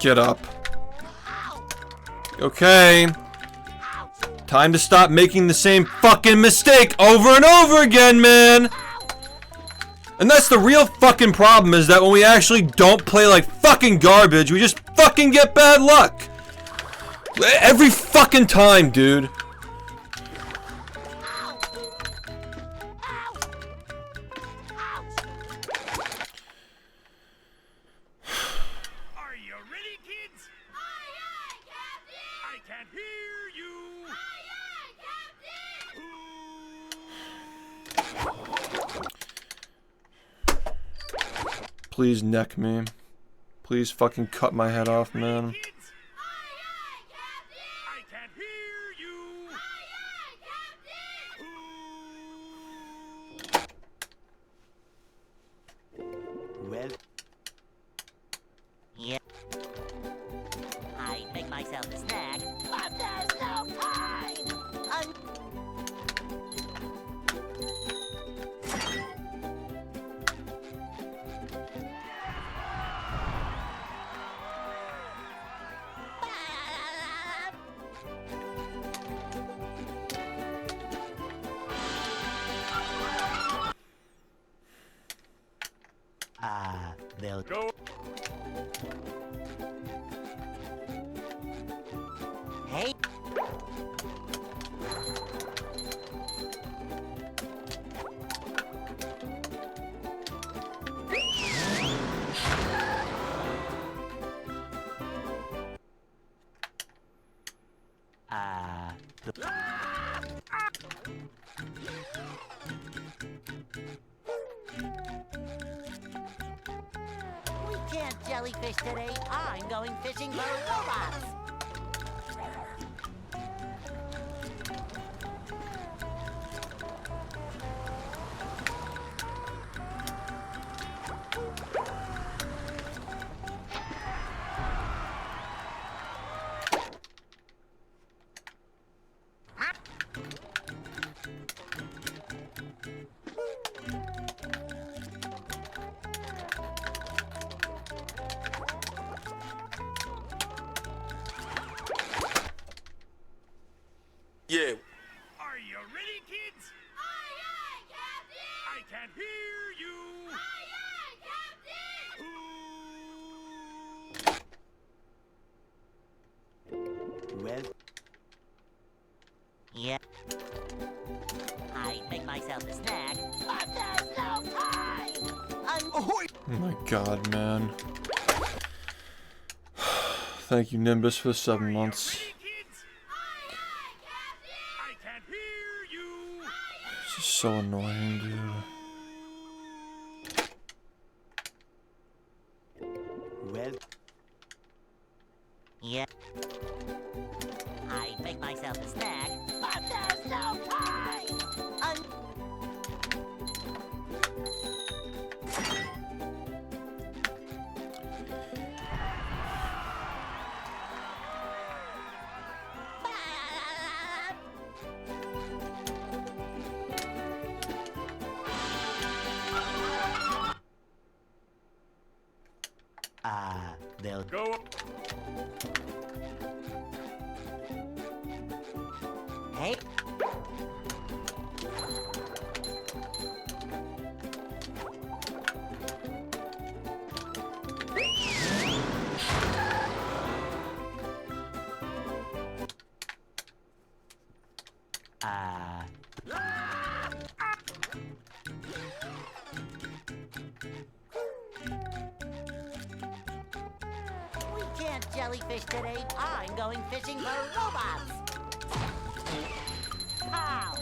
Get up. Okay. Time to stop making the same fucking mistake over and over again, man. And that's the real fucking problem, is that when we actually don't play like fucking garbage, we just fucking get bad luck. Every fucking time, dude. Are you ready, kids? Aye, aye, Captain! I can't hear you! Aye, aye, Captain! Please neck me. Please fucking cut my head off, man. Kids? Aye, aye, Captain! I can't hear you! Aye, aye, Captain! Well, yeah. I make myself a snack, but there's no time. They'll Go! Hey. We can't jellyfish today. I'm going fishing for robots. Yeah. Are you ready, kids? Aye, aye, Captain! I can't hear you! Aye, aye, Captain! Well, yeah. I make myself a snack, but there's no time. Oh my god, man. Thank you, Nimbus, for the 7 months. Ready, kids? Aye, aye, Captain! I can't hear you! This is so annoying, dude. Well, yeah. I make myself a snack, but there's no time. They'll Go! Hey. We can't jellyfish today. I'm going fishing for robots. Pow!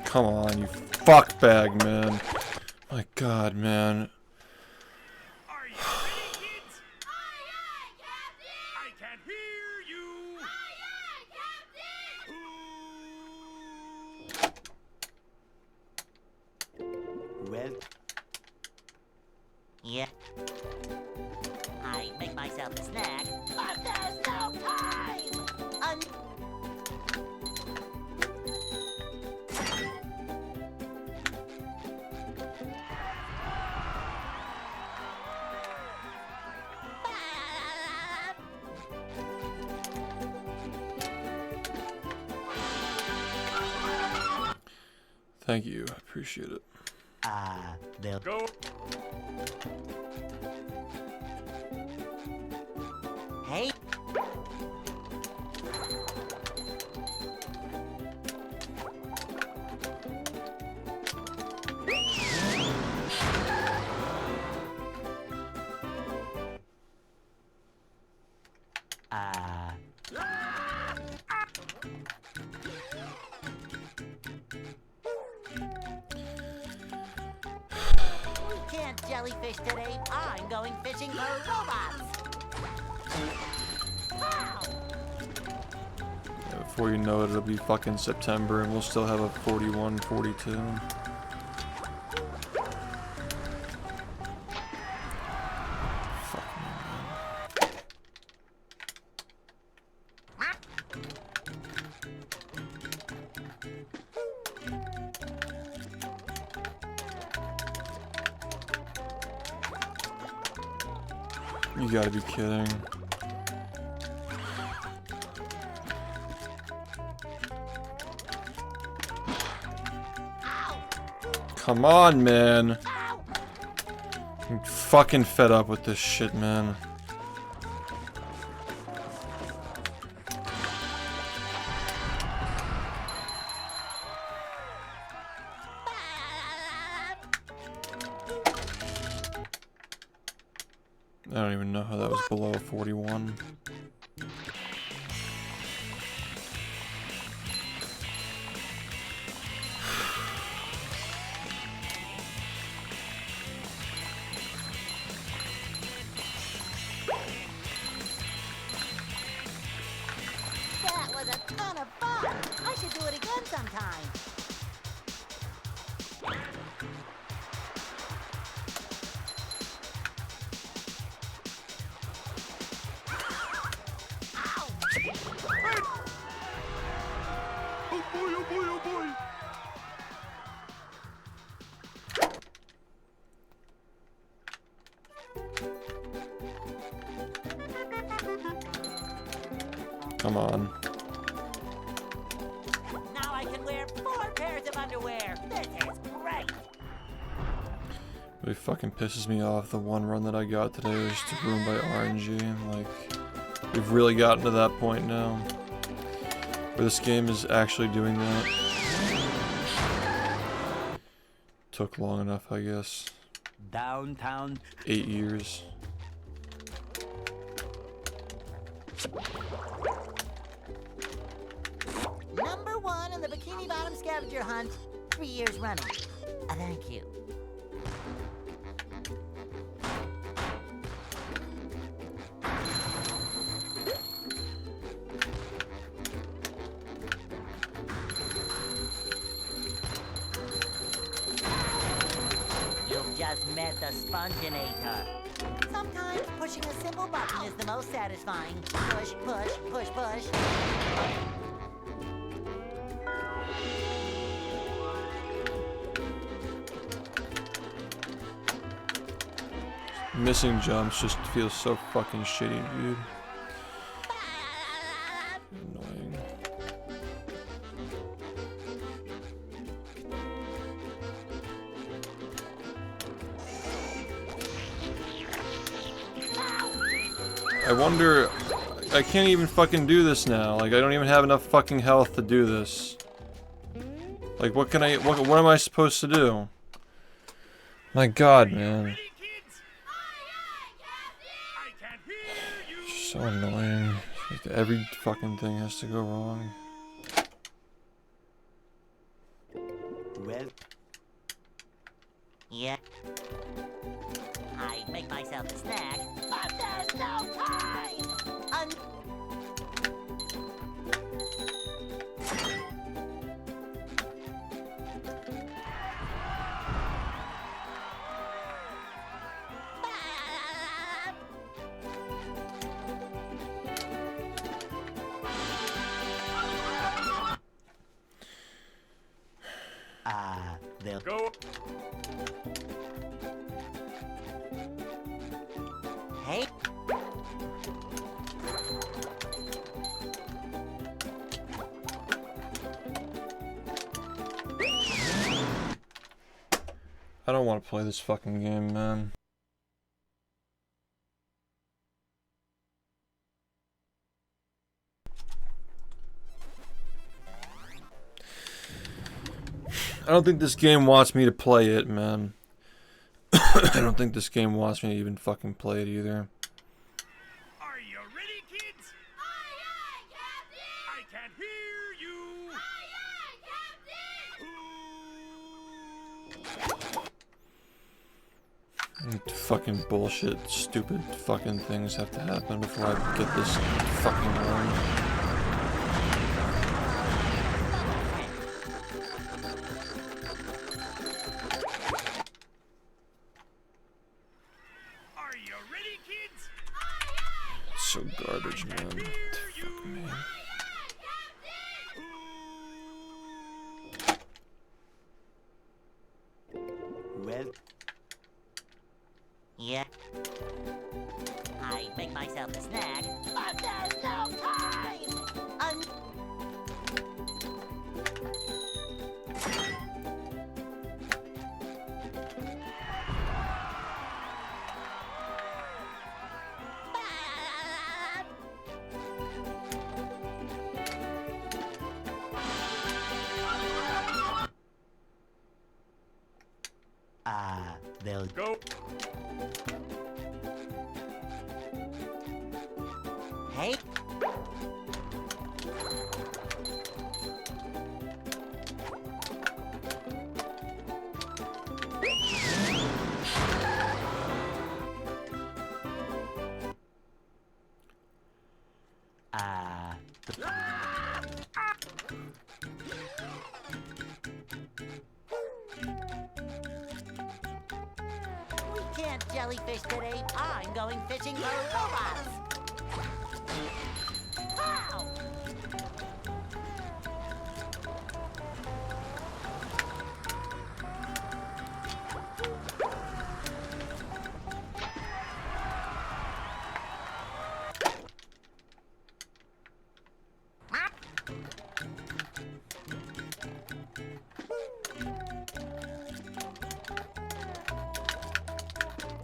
Come on, you fuckbag, man. My god, man. Are you ready, kids? Aye, aye, Captain! I can't hear you! myself a snack, but there's no time! Thank you, I appreciate it. They'll Go. Hey. We can't jellyfish today. I'm going fishing for robots. Wow. Yeah, before you know it, it'll be fucking September and we'll still have a 41, 42. Fuck me, man. You gotta be kidding. Come on, man. I'm fucking fed up with this shit, man. I don't even know how that was below 41. That was a ton of fun. I should do it again sometime. Oh boy, oh boy, oh boy. Come on. Now I can wear 4 pairs of underwear. This is great. It fucking pisses me off. The one run that I got today was just ruined by RNG. Like, we've really gotten to that point now. Where this game is actually doing that. Took long enough, I guess. Downtown. 8 years. Number 1 in the Bikini Bottom scavenger hunt. 3 years running. Thank you. You've just met the Sponginator. Sometimes pushing a simple button is the most satisfying. Push, push, push, push. Missing jumps just feels so fucking shitty, dude. Annoying. I wonder, I can't even fucking do this now. Like, I don't even have enough fucking health to do this. Like, what can I, what am I supposed to do? My god, man. So annoying. Like, every fucking thing has to go wrong. Well. Yeah. I'd make myself a snack, but there's no time! Hey. I don't want to play this fucking game, man. I don't think this game wants me to play it, man. I don't think this game wants me to even fucking play it either. Are you ready, kids? Aye, aye, Captain! I can't hear you! Aye, aye, Captain! What fucking bullshit, stupid fucking things have to happen before I get this fucking run. So garbage, man. Fuck me. Well. Yeah. I make myself a snack, but there's no time! They'll go. Hey. We can't jellyfish today. I'm going fishing for robots. Ow!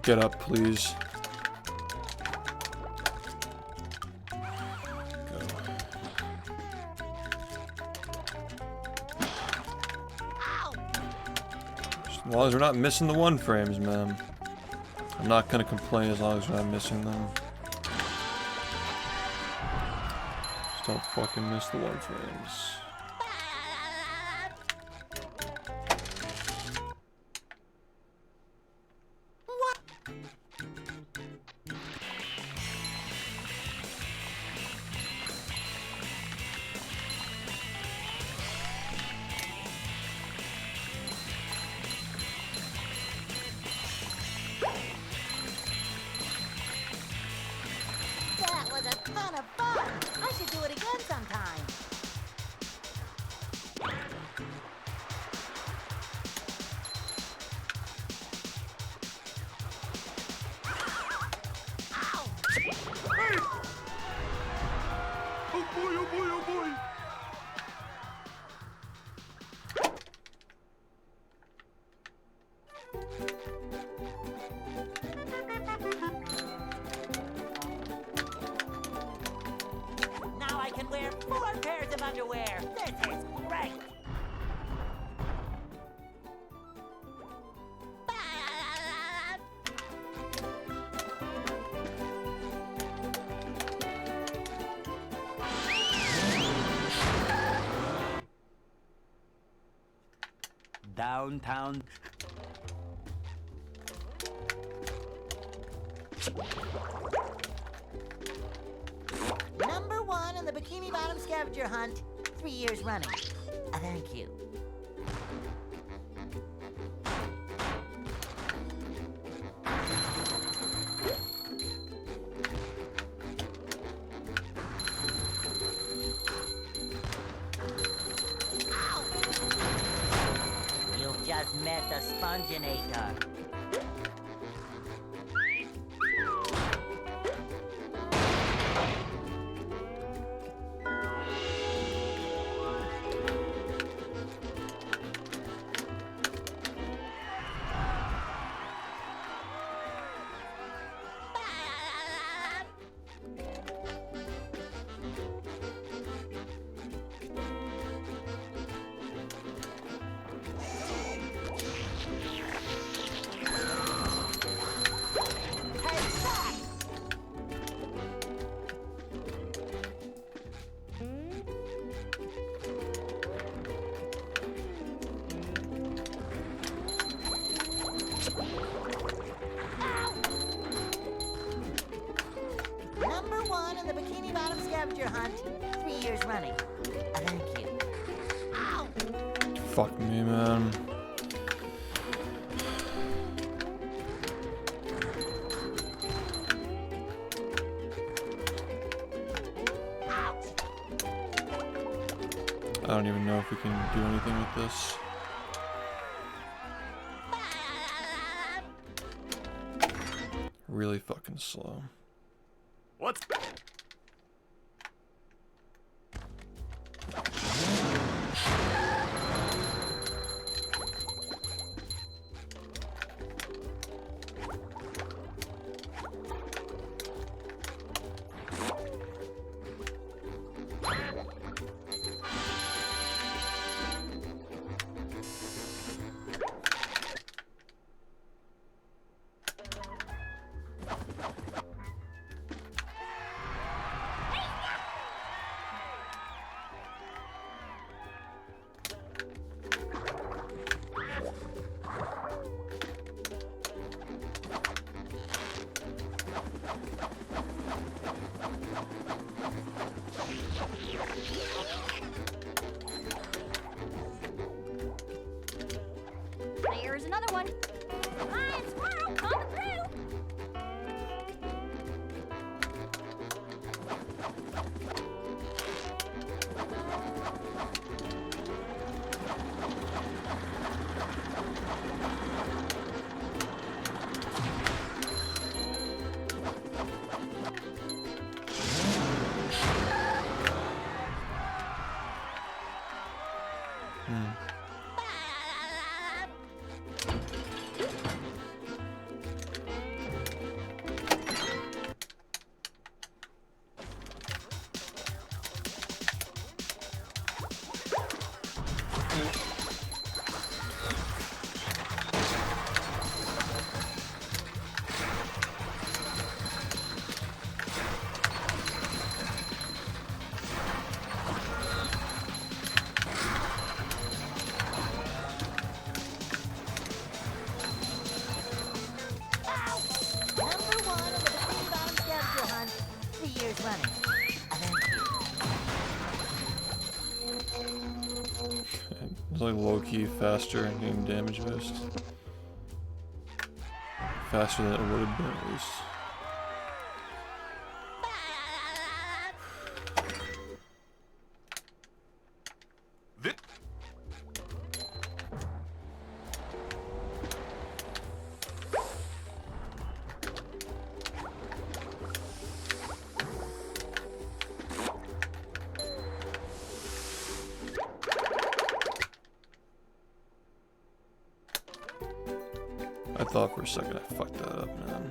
Get up, please. Go. As long as we're not missing the one frames, man. I'm not gonna complain as long as we're not missing them. Just don't fucking miss the one frames. That was a ton of fun! I should do it again sometime. Ow! Hey! Oh boy, oh boy, oh boy! Now I can wear 4 pairs of underwear. This is great. Downtown. Number 1 on the Bikini Bottom scavenger hunt. 3 years running. Thank you. Ow! You've just met the Sponginator. the Bikini Bottom scavenger hunt. 3 years running. Thank you. Ow! Fuck me, man. I don't even know if we can do anything with this. Really fucking slow. What's... There's another one. Hi, squirrel, coming through. It's like low-key faster and getting damage boost. Faster than it would have been at least. I thought for a second I fucked that up, man.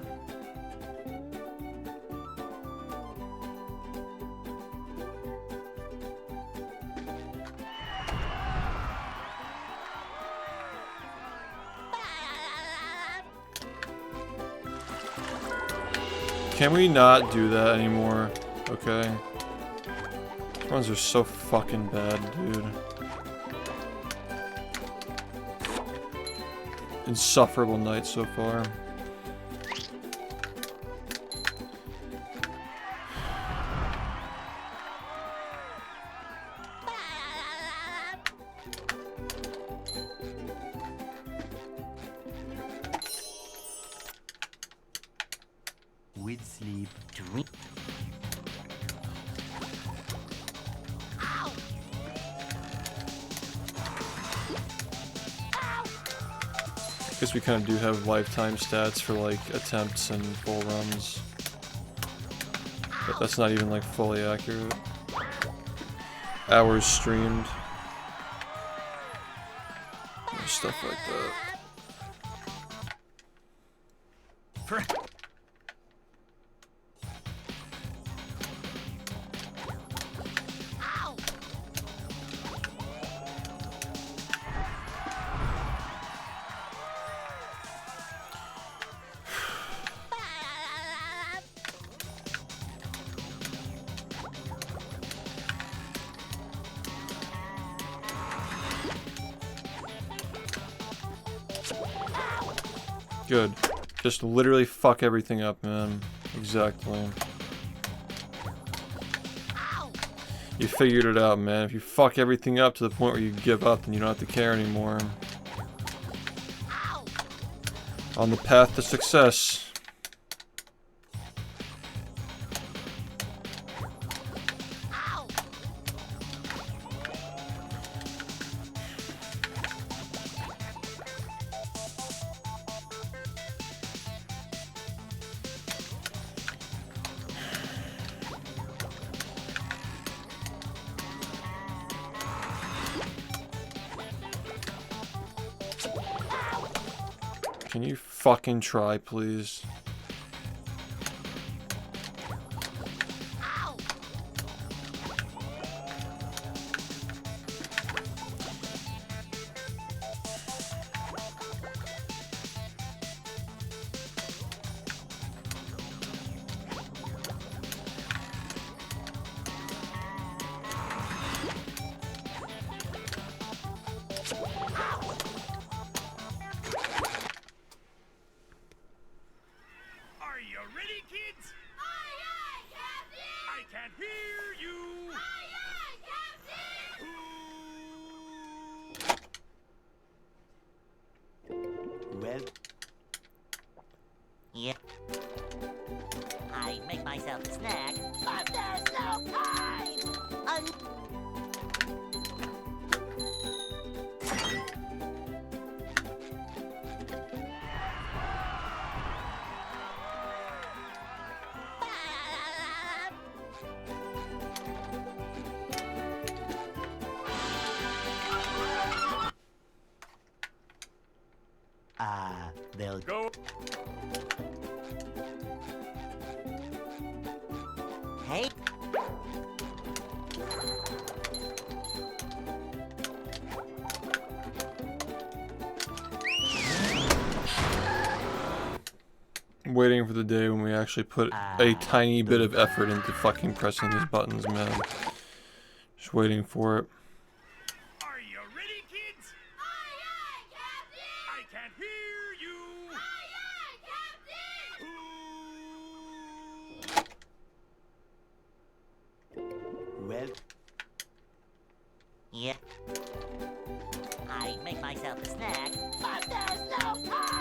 Can we not do that anymore? Okay. Runs are so fucking bad, dude. Insufferable night so far. With sleep, drink. I guess we kind of do have lifetime stats for like attempts and full runs, but that's not even like fully accurate. Hours streamed, stuff like that. Good. Just literally fuck everything up, man. Exactly. You figured it out, man. If you fuck everything up to the point where you give up, then you don't have to care anymore. On the path to success. Can you fucking try, please? Are you ready, kids? Aye, aye, Captain! I can hear you. Aye, aye, Captain! Well. Yep. I make myself a snack, but there's no time! They'll Go. Hey. I'm waiting for the day when we actually put a tiny bit of effort into fucking pressing these buttons, man. Just waiting for it. Are you ready, kids? Aye, aye, Captain! I can hear you. Aye, aye, Captain! Well. Yep. I make myself a snack, but there's no time!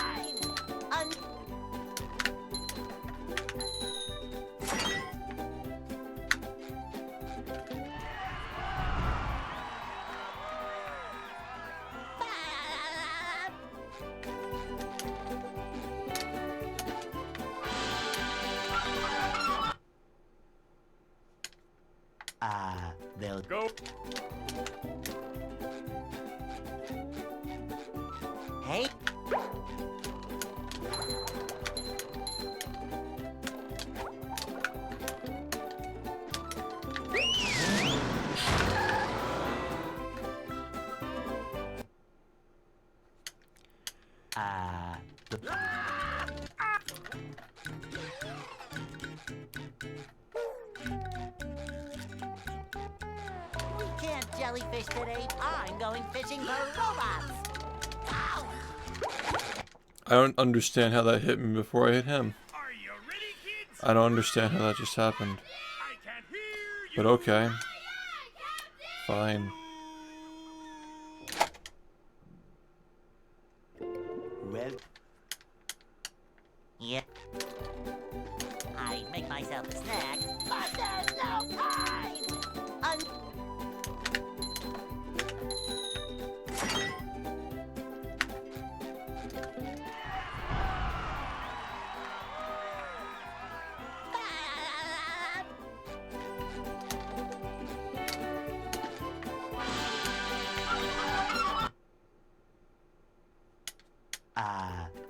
They'll Go. Hey. We can't jellyfish today. I'm going fishing for robots. Ow! I don't understand how that hit me before I hit him. Are you ready, kids? I don't understand how that just happened. I can hear you. But okay. Fine. Well. Yep. I make myself a snack, but there's no time!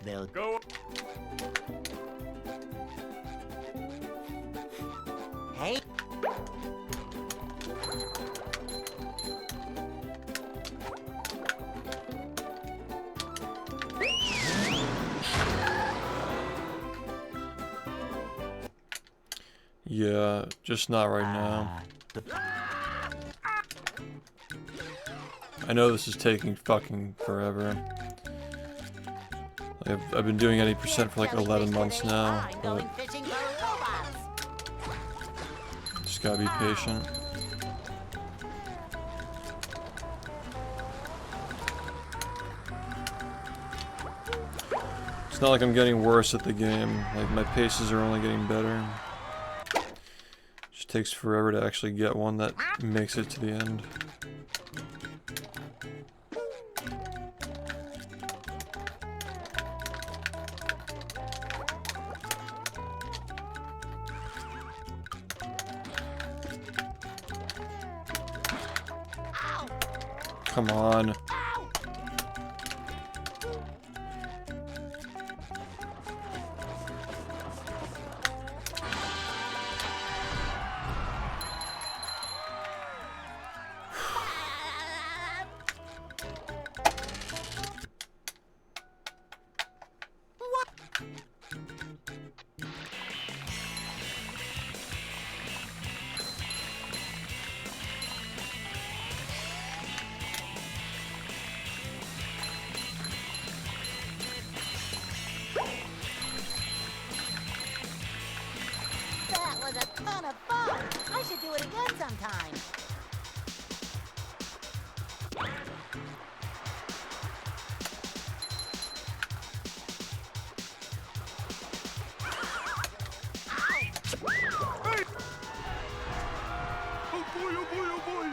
They'll Go. Hey. Yeah, just not right now. I know this is taking fucking forever. I've been doing 80% for like 11 months now, but just gotta be patient. not like I'm getting worse at the game. Like, my paces are only getting better. Just takes forever to actually get one that makes it to the end. Come on. That was a ton of fun. I should do it again sometime. Oh boy, oh boy, oh boy!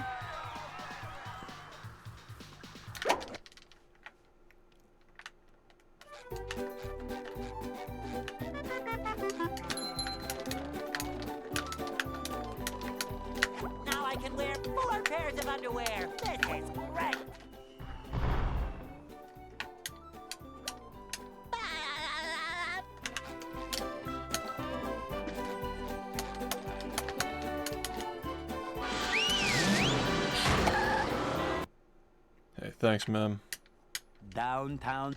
Now I can wear 4 pairs of underwear. This is great. Hey, thanks, man. Downtown.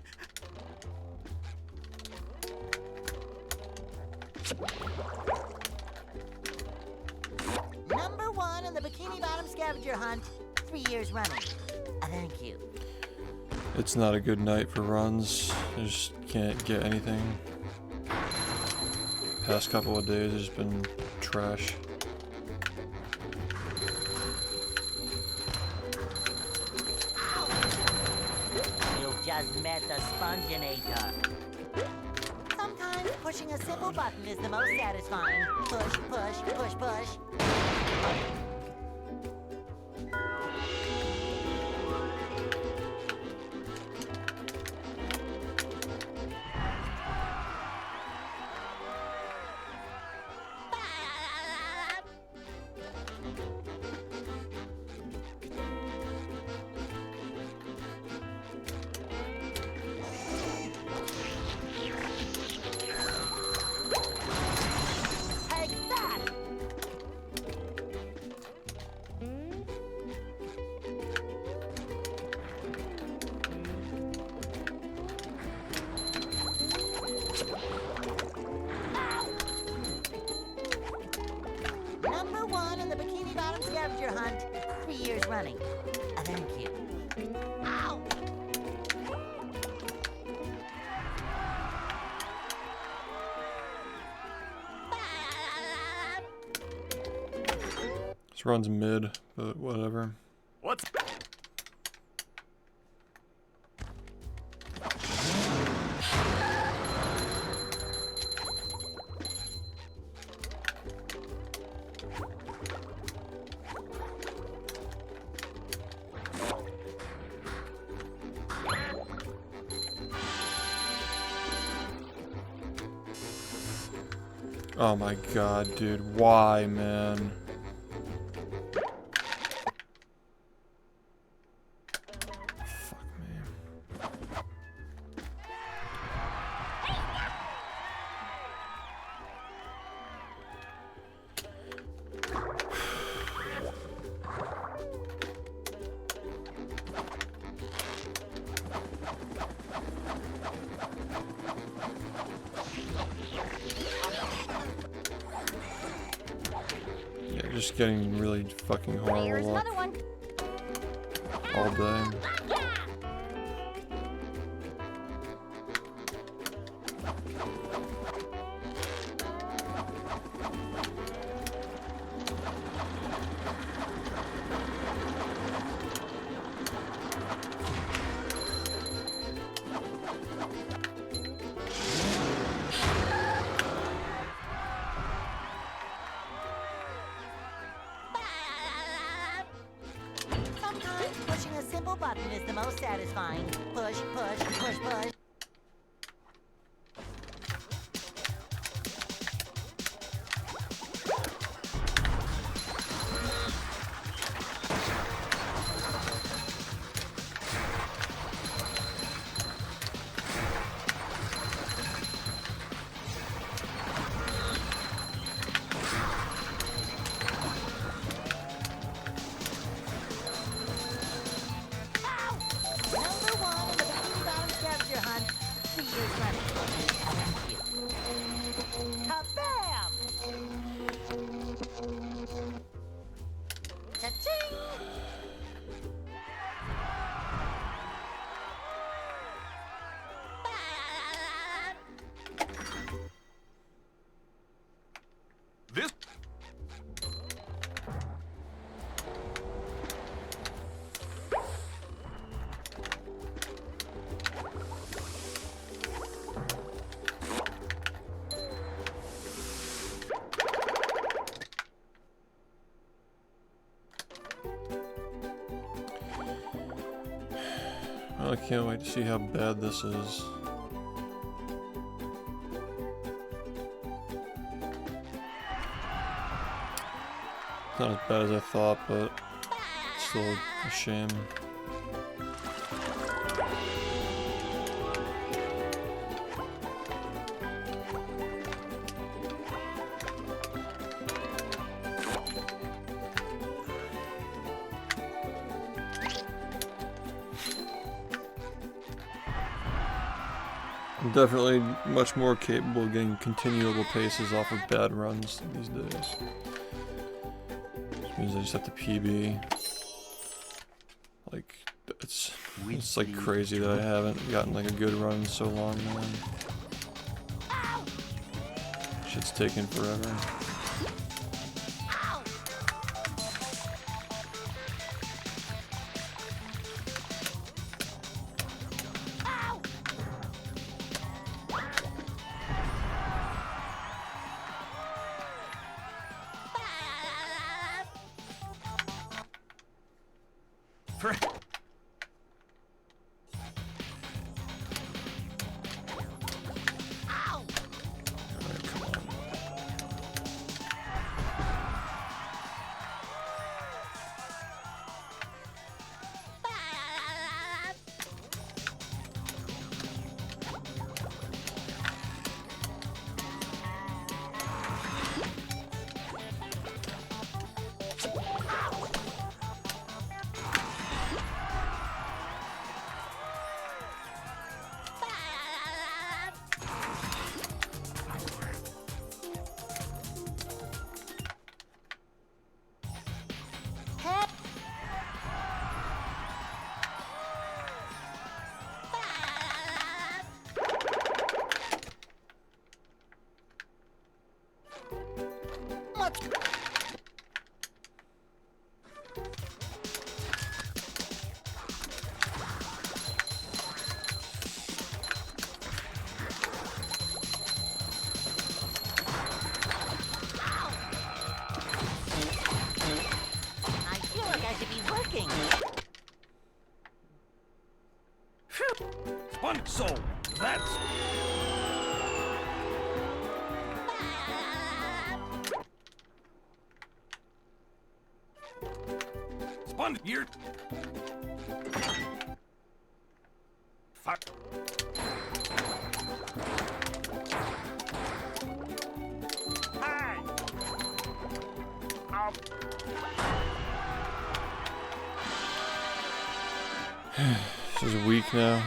Number 1 in the Bikini Bottom scavenger hunt, 3 years running. Thank you. It's not a good night for runs. I just can't get anything. Past couple of days has been trash. You've just met the sponginator. Sometimes pushing a simple button is the most satisfying. Push, push, push, push. Take that! Number 1 in the Bikini Bottom scavenger hunt, 3 years running. Thank you. Ow! This run's mid, but whatever. What's... Oh my god, dude. Why, man? Fuck me. Yeah, just getting really fucking There's horrible luck another one. all day. simple button is the most satisfying. Push, push, push, push. Number one in the bikini bottom scavenger hunt. 3 years running. Kabam! Cha-ching! This. I can't wait to see how bad this is. It's not as bad as I thought, but it's still a shame. I'm definitely much more capable of getting continuable paces off of bad runs these days. Which means I just have to PB. Like, it's like crazy that I haven't gotten like a good run in so long, man. Shit's taking forever. So that's. Spun here. Fuck. Hey. This is weak now.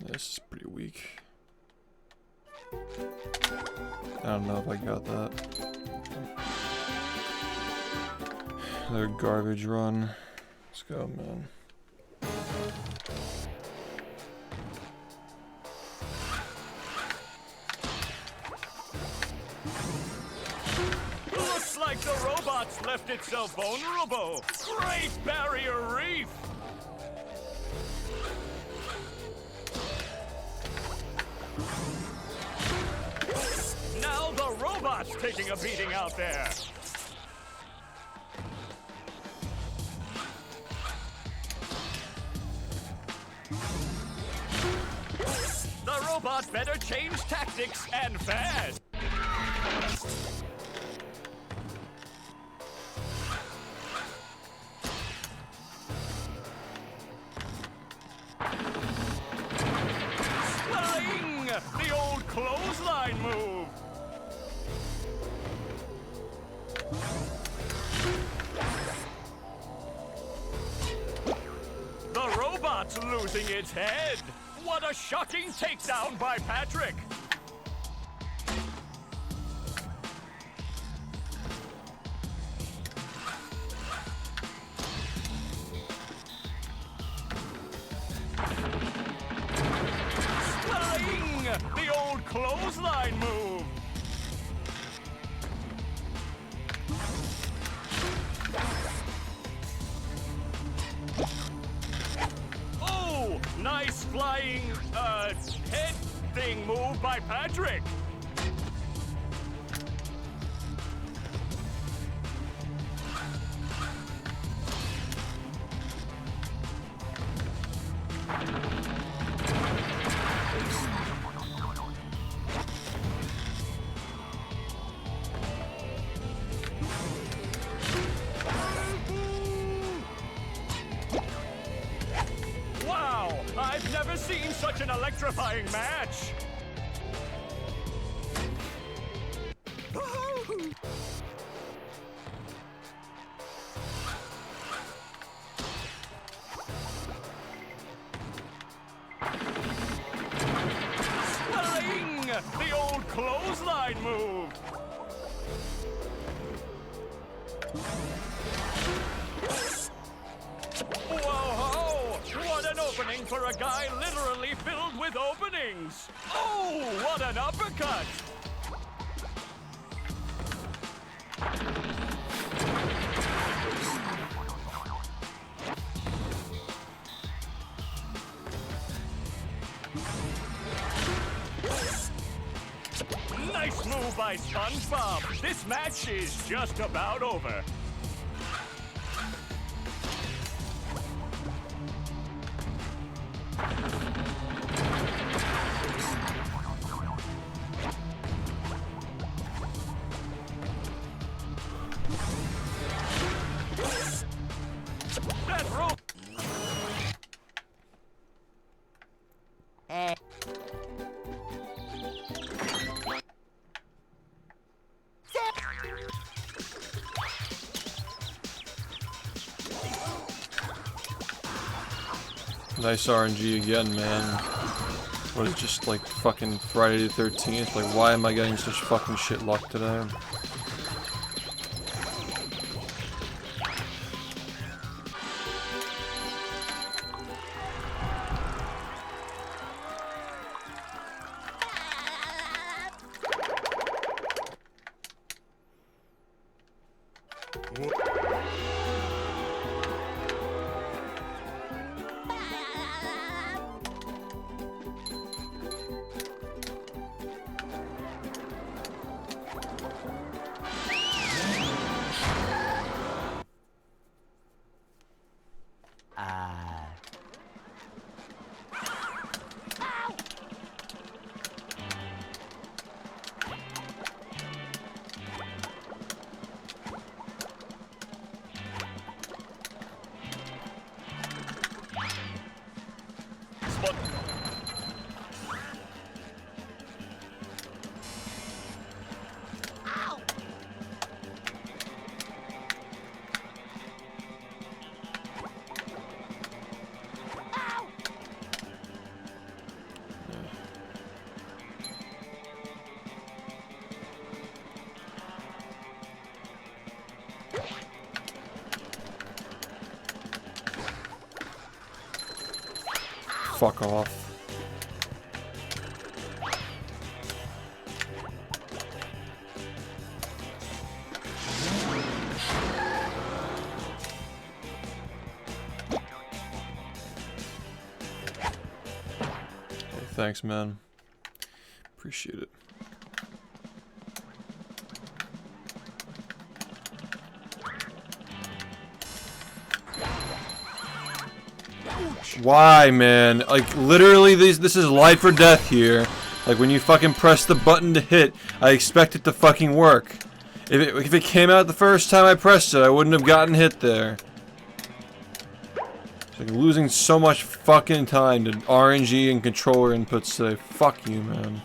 This is pretty weak. I don't know if I got that. Another garbage run. Let's go, man. Looks like the robots left it so vulnerable. Great Barrier Reef. Now the robots taking a beating out there. robot better change tactics and fast. Swelling! The old clothesline move. The robot's losing its head. What a shocking takedown by Patrick. Swelling! The old clothesline move. Oh, nice flying, head thing move by Patrick. Wow, I've never seen such an electrifying match. Swelling! The old clothesline move. Whoa! What an opening for a guy literally filled with openings! Oh, what an uppercut! Nice move by SpongeBob. This match is just about over. That rope. Nice RNG again, man. What is it, just like fucking Friday the 13th? Like, why am I getting such fucking shit luck today? Fuck off. Hey, thanks, man. Appreciate it. Ouch! Why, man? Like, literally, this is life or death here. Like, when you fucking press the button to hit, I expect it to fucking work. If it came out the first time I pressed it, I wouldn't have gotten hit there. It's like losing so much fucking time to RNG and controller inputs today. Fuck you, man.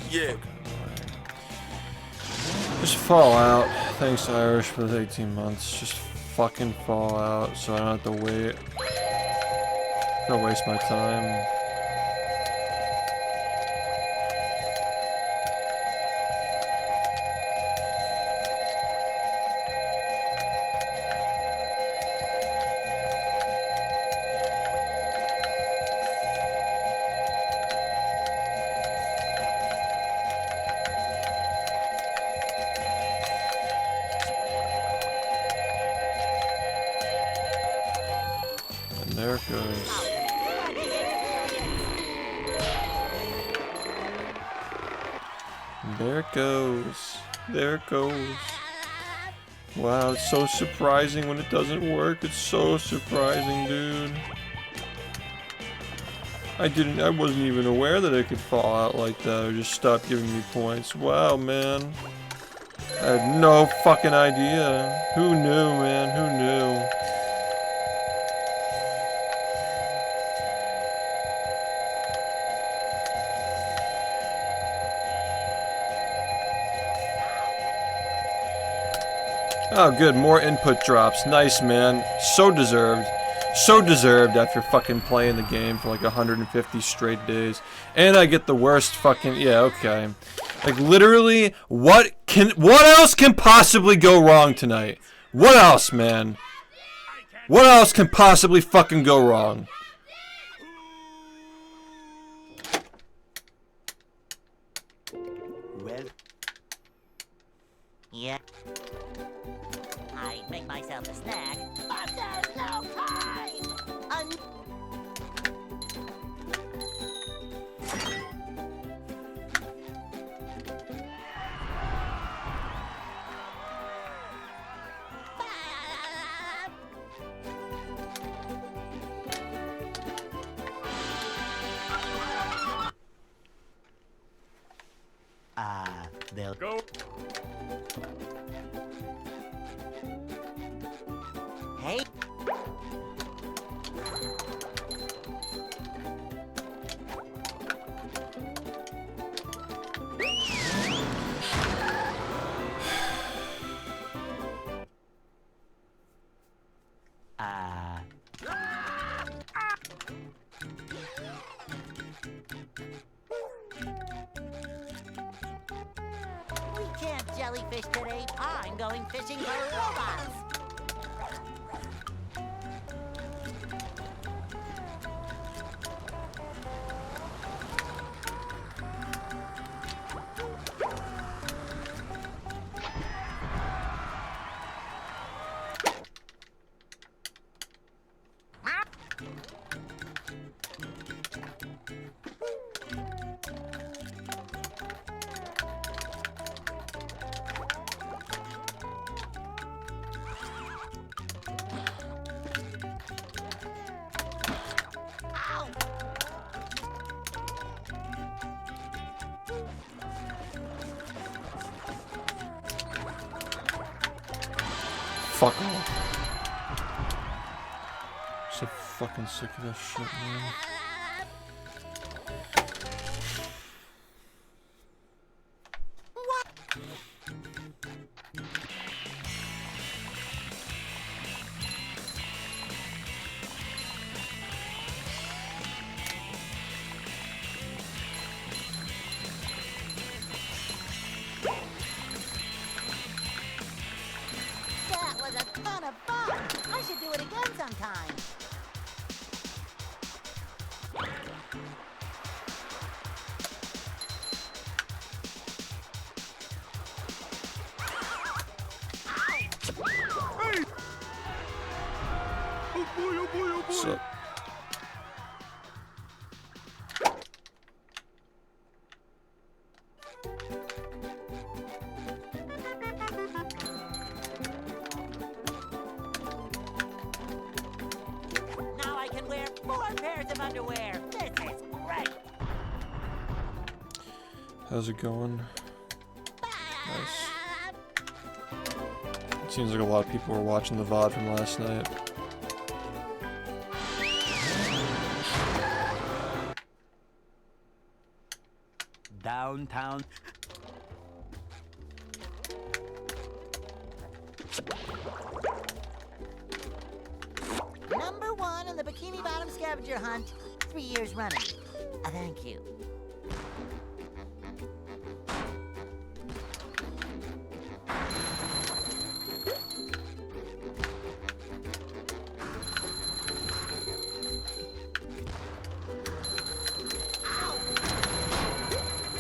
Yeah. Just fall out. Thanks, Irish, for the 18 months. Just fucking fall out so I don't have to wait. Don't waste my time. There it goes. There it goes. There it goes. Wow, it's so surprising when it doesn't work. It's so surprising, dude. I wasn't even aware that it could fall out like that or just stop giving me points. Wow, man. I had no fucking idea. Who knew, man? Who knew? Oh, good. More input drops. Nice, man. So deserved. So deserved after fucking playing the game for like 150 straight days. And I get the worst fucking... Yeah, okay. Like, literally, what else can possibly go wrong tonight? What else, man? What else can possibly fucking go wrong? Well. Yeah. I make myself a snack, but there's no time! They'll Go. Hey. We can't jellyfish today. I'm going fishing for robots. Fuck off. So fucking sick of this shit, man. That was a ton of fun. I should do it again sometime. How's it going? Nice. It seems like a lot of people were watching the VOD from last night. Downtown. Number 1 in the Bikini Bottom scavenger hunt, 3 years running. Thank you.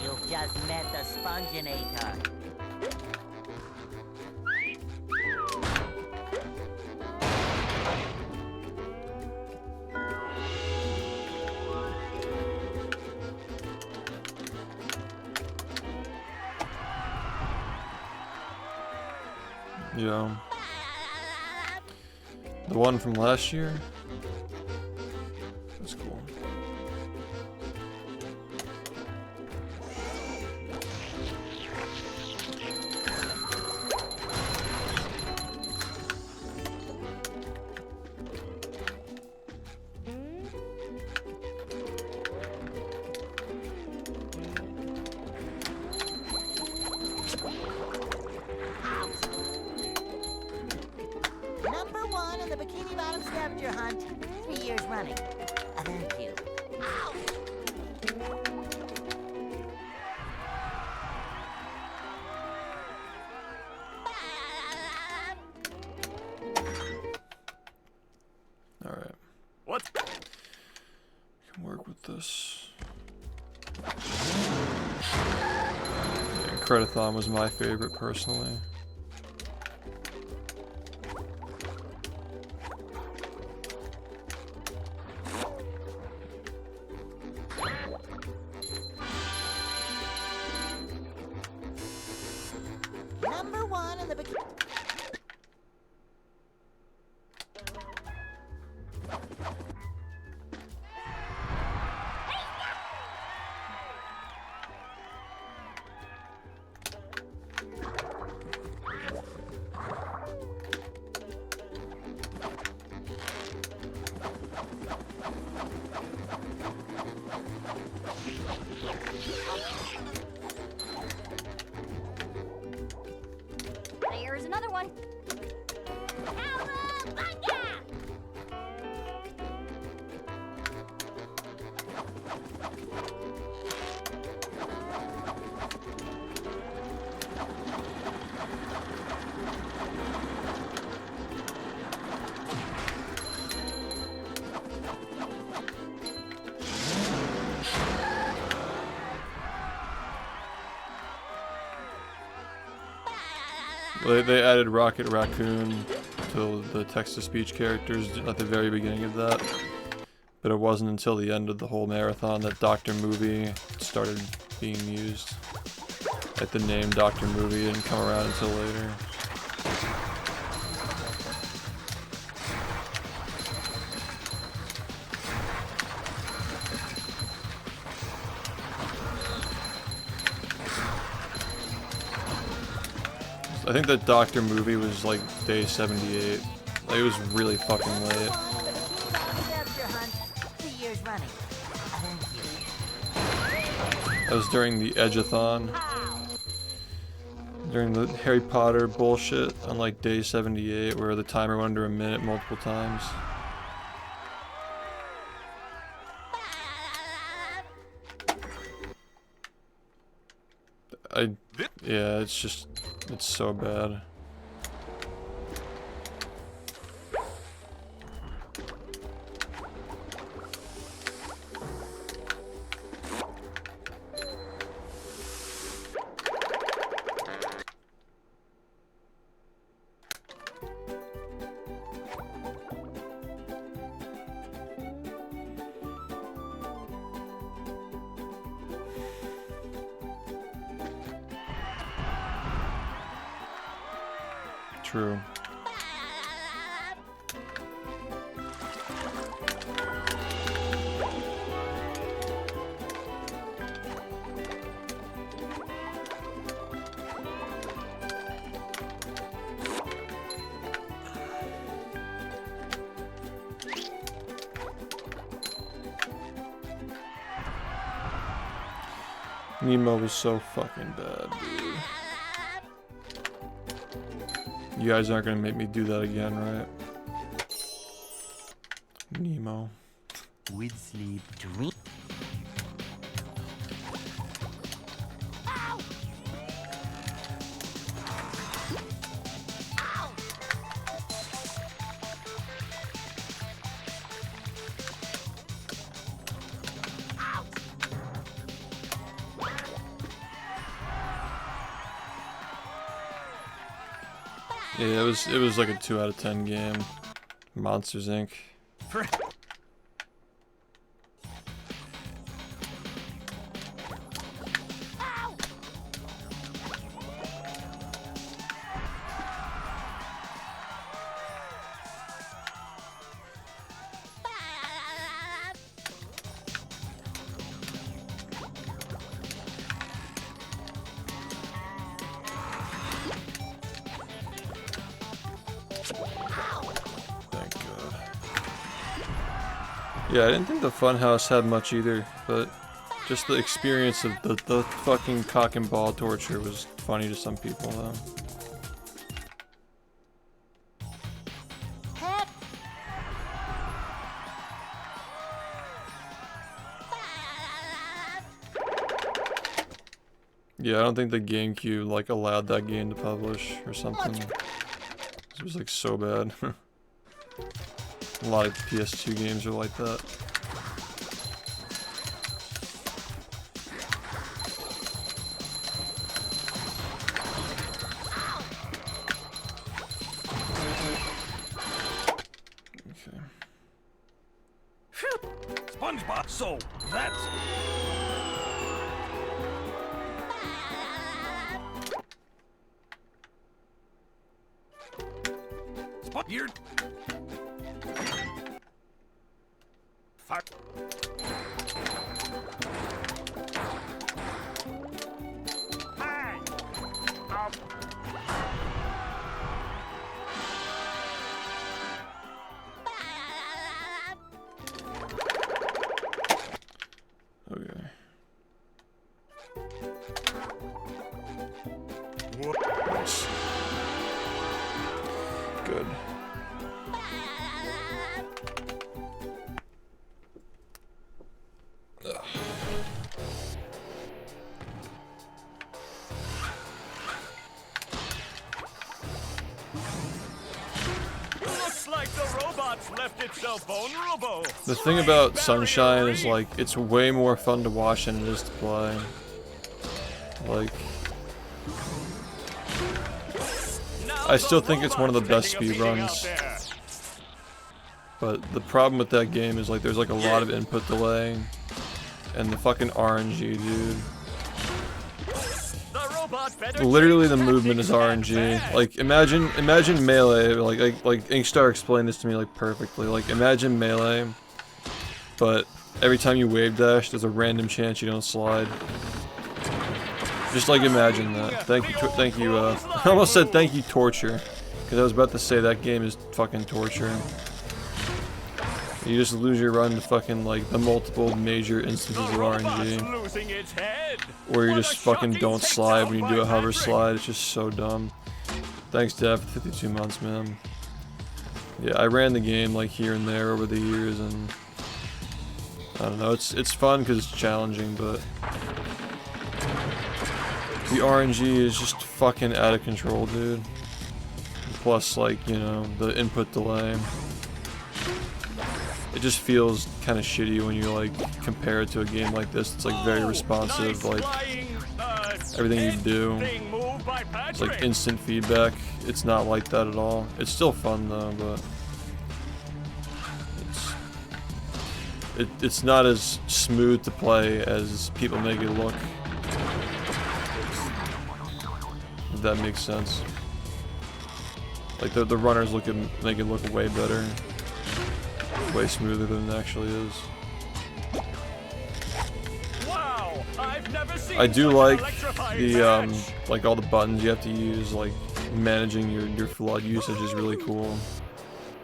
You've just met the sponginator. Yeah. The one from last year? That's cool. Number 1 in the Bikini Bottom scavenger hunt, 3 years running. Thank you. Alright. What? Can work with this. Yeah, Creditathon was my favorite personally. Number 1 in the Bikini... There's another one. Cowabunga! They added Rocket Raccoon to the text-to-speech characters at the very beginning of that. But it wasn't until the end of the whole marathon that Dr. Movie started being used. Like the name Dr. Movie didn't come around until later. I think that Dr. Movie was like day 78. Like, it was really fucking late. That was during the Edgeathon. During the Harry Potter bullshit on like day 78 where the timer went under a minute multiple times. Yeah, it's just, it's so bad. True. Nemo was so fucking bad, dude. You guys aren't gonna make me do that again, right? Nemo. With sleep dream. Yeah, it was like a 2 out of 10 game. Monsters Inc. Thank God. Yeah, I didn't think the funhouse had much either, but just the experience of the fucking cock and ball torture was funny to some people, though. Yeah, I don't think the GameCube like allowed that game to publish or something. It was like so bad. A lot of PS2 games are like that. Okay. SpongeBob, so that's... You're... Fuck. Hey! Okay. Nice. Good. Ugh. Looks like the robots left itself vulnerable. The thing about Sunshine is like it's way more fun to watch than it is to play. Like, I still think it's one of the best speedruns. But the problem with that game is like there's like a lot of input delay. And the fucking RNG, dude. Literally the movement is RNG. Like imagine Melee, like Inkstar explained this to me like perfectly. Like imagine Melee, but every time you wave dash there's a random chance you don't slide. Just like imagine that. Thank you, I almost said thank you torture. Cause I was about to say that game is fucking torture. You just lose your run to fucking like the multiple major instances of RNG. Where you just fucking don't slide when you do a hover slide. It's just so dumb. Thanks Dad for 52 months, man. Yeah, I ran the game like here and there over the years and I don't know, it's fun because it's challenging, but the RNG is just fucking out of control, dude. Plus like, you know, the input delay. It just feels kind of shitty when you like compare it to a game like this. It's like very responsive, like everything you do. It's like instant feedback. It's not like that at all. It's still fun though, but it's not as smooth to play as people make it look. If that makes sense. Like the runners make it look way better. Way smoother than it actually is. Wow, I've never seen I do like the like all the buttons you have to use, like managing your flood usage is really cool.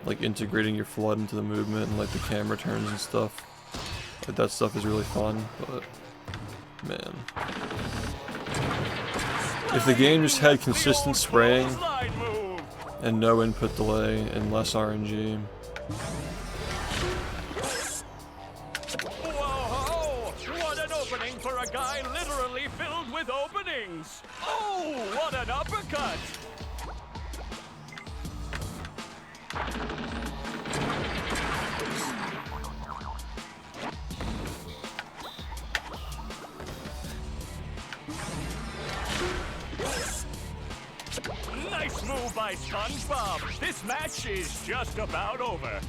Like integrating your flood into the movement and like the camera turns and stuff. Like that stuff is really fun, but Man. If the game just had consistent spraying Slide move. and no input delay and less RNG. Whoa! What an opening for a guy literally filled with openings! Oh, what an uppercut! Nice move by SpongeBob. This match is just about over.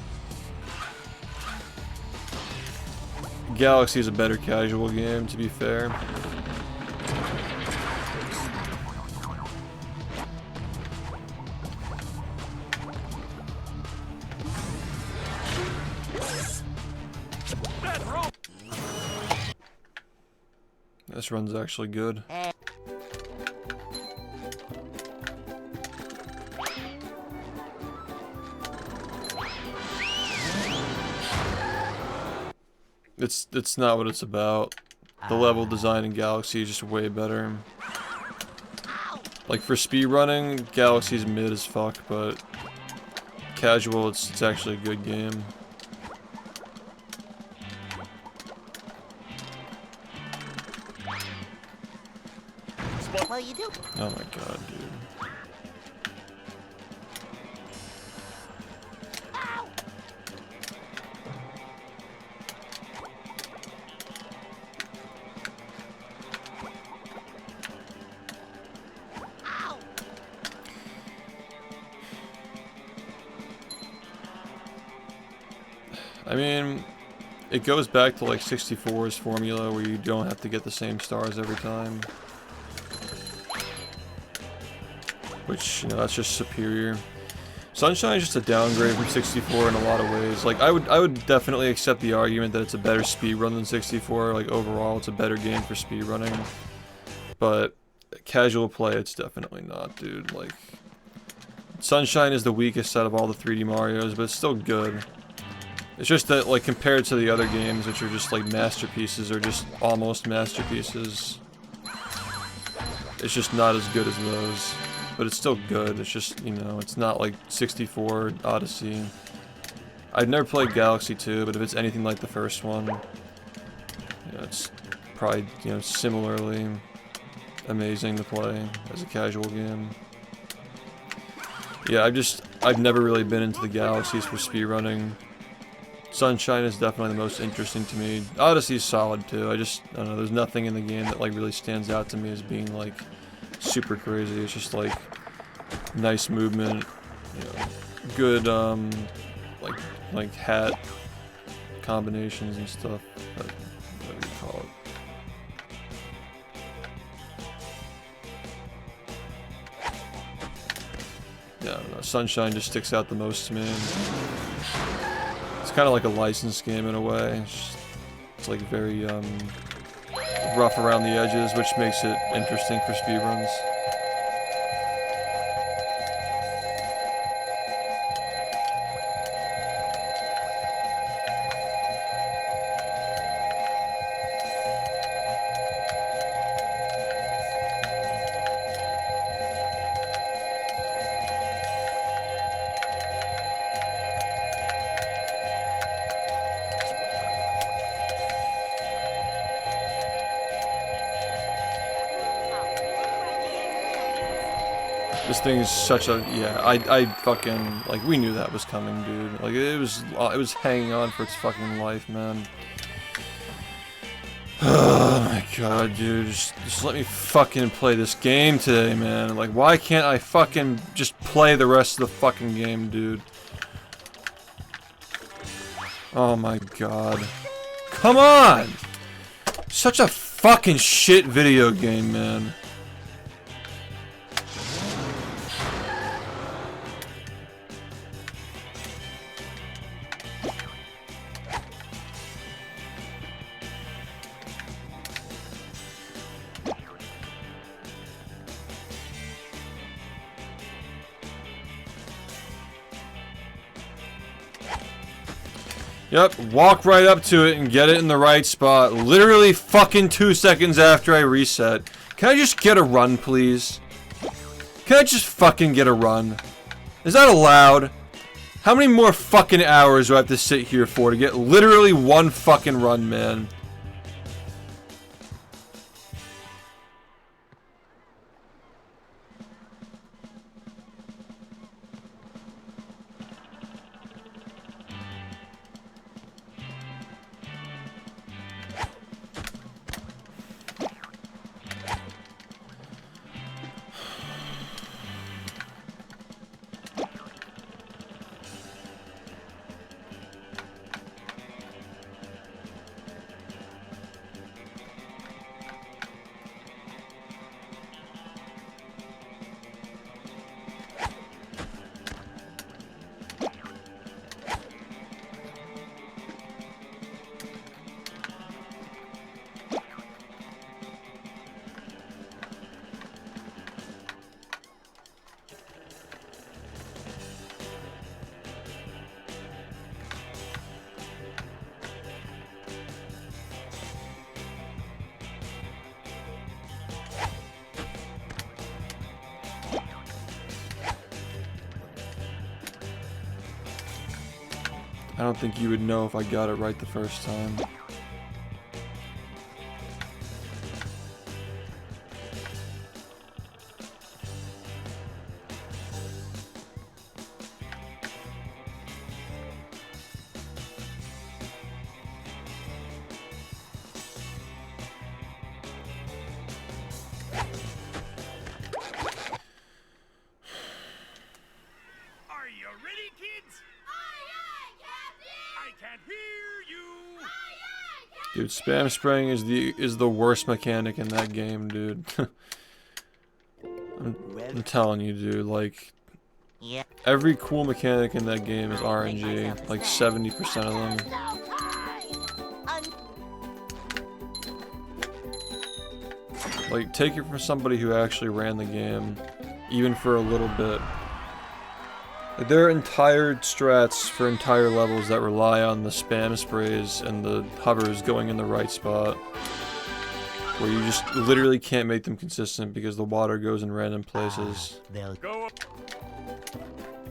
Galaxy is a better casual game, to be fair. That rope. This run's actually good. It's not what it's about. The level design in Galaxy is just way better. Like for speedrunning, Galaxy's mid as fuck, but casual, it's actually a good game. Well, you do. Oh my god, dude. I mean, it goes back to like 64's formula where you don't have to get the same stars every time. Which, you know, that's just superior. Sunshine is just a downgrade from 64 in a lot of ways. Like, I would definitely accept the argument that it's a better speedrun than 64. Like, overall, it's a better game for speedrunning. But casual play, it's definitely not, dude. Like, Sunshine is the weakest out of all the 3D Marios, but it's still good. It's just that, like, compared to the other games, which are just, like, masterpieces, or just almost masterpieces, it's just not as good as those. But it's still good, it's just, you know, it's not like 64, Odyssey. I've never played Galaxy 2, but if it's anything like the first one, you know, it's probably, you know, similarly amazing to play as a casual game. Yeah, I've never really been into the Galaxies for speedrunning. Sunshine is definitely the most interesting to me. Odyssey's solid too. I don't know, there's nothing in the game that like really stands out to me as being like super crazy. It's just like nice movement, you know, good like hat combinations and stuff. Whatever you call it. Yeah, I don't know. Sunshine just sticks out the most to me. It's kind of like a licensed game in a way. It's like very rough around the edges, which makes it interesting for speedruns. This thing is such a, yeah, I fucking, like, we knew that was coming, dude. Like, it was hanging on for its fucking life, man. Oh my god, dude, just let me fucking play this game today, man. Like, why can't I fucking just play the rest of the fucking game, dude? Oh my god. Come on! Such a fucking shit video game, man. Yep, walk right up to it and get it in the right spot. Literally fucking 2 seconds after I reset. Can I just get a run, please? Can I just fucking get a run? Is that allowed? How many more fucking hours do I have to sit here for to get literally one fucking run, man? I don't think you would know if I got it right the first time. Are you ready, kids? I can't hear you. Dude, spam spraying is the worst mechanic in that game, dude. I'm telling you, dude, like Yeah. every cool mechanic in that game is RNG, like 70% of them. Like, take it from somebody who actually ran the game, even for a little bit. Like, there are entire strats for entire levels that rely on the spam sprays and the hovers going in the right spot, where you just literally can't make them consistent because the water goes in random places. Go.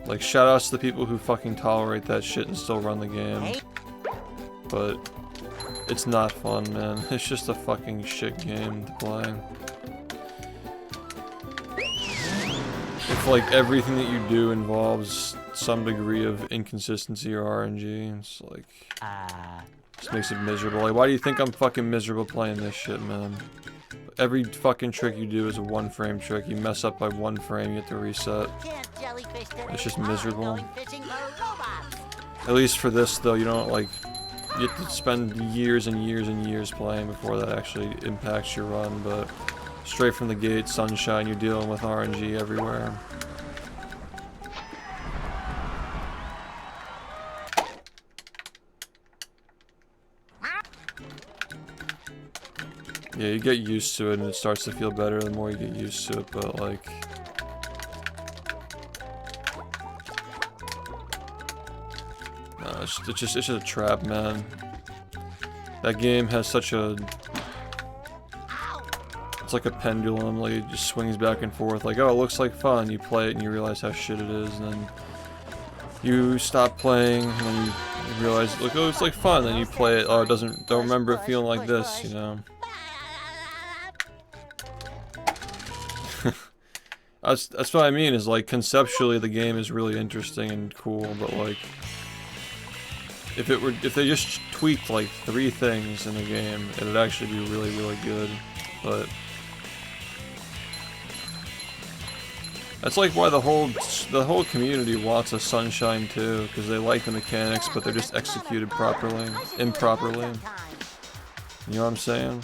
Like, shoutouts to the people who fucking tolerate that shit and still run the game. But it's not fun, man. It's just a fucking shit game to play. If like everything that you do involves some degree of inconsistency or RNG, it's like just makes it miserable. Like, why do you think I'm fucking miserable playing this shit, man? Every fucking trick you do is a 1-frame trick. You mess up by 1 frame, you have to reset. It's just miserable. At least for this though, you don't like, you have to spend years and years and years playing before that actually impacts your run, but straight from the gate, Sunshine, you're dealing with RNG everywhere. Yeah, you get used to it and it starts to feel better the more you get used to it, but like... No, it's just a trap, man. That game has such a... It's like a pendulum, like it just swings back and forth, like, oh, it looks like fun, you play it and you realize how shit it is, and then you stop playing, and then you realize, like, oh, it's like fun, then you play it, oh, don't remember it feeling like this, you know? That's what I mean, is like, conceptually the game is really interesting and cool, but like, if they just tweaked like 3 things in the game, it would actually be really, really good, but that's like why the whole community wants a Sunshine too, because they like the mechanics, but they're just executed improperly. You know what I'm saying?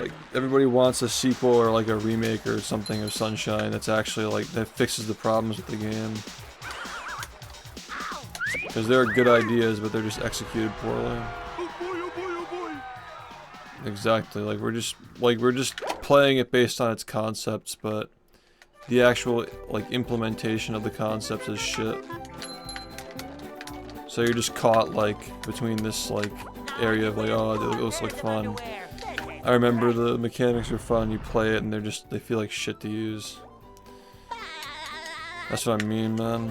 Like, everybody wants a sequel or like a remake or something of Sunshine that's actually like, that fixes the problems with the game. Because there are good ideas, but they're just executed poorly. Exactly, like we're just playing it based on its concepts, but the actual like implementation of the concepts is shit. So you're just caught like between this like area of like, oh, it looks like fun. I remember the mechanics are fun, you play it and they feel like shit to use. That's what I mean, man.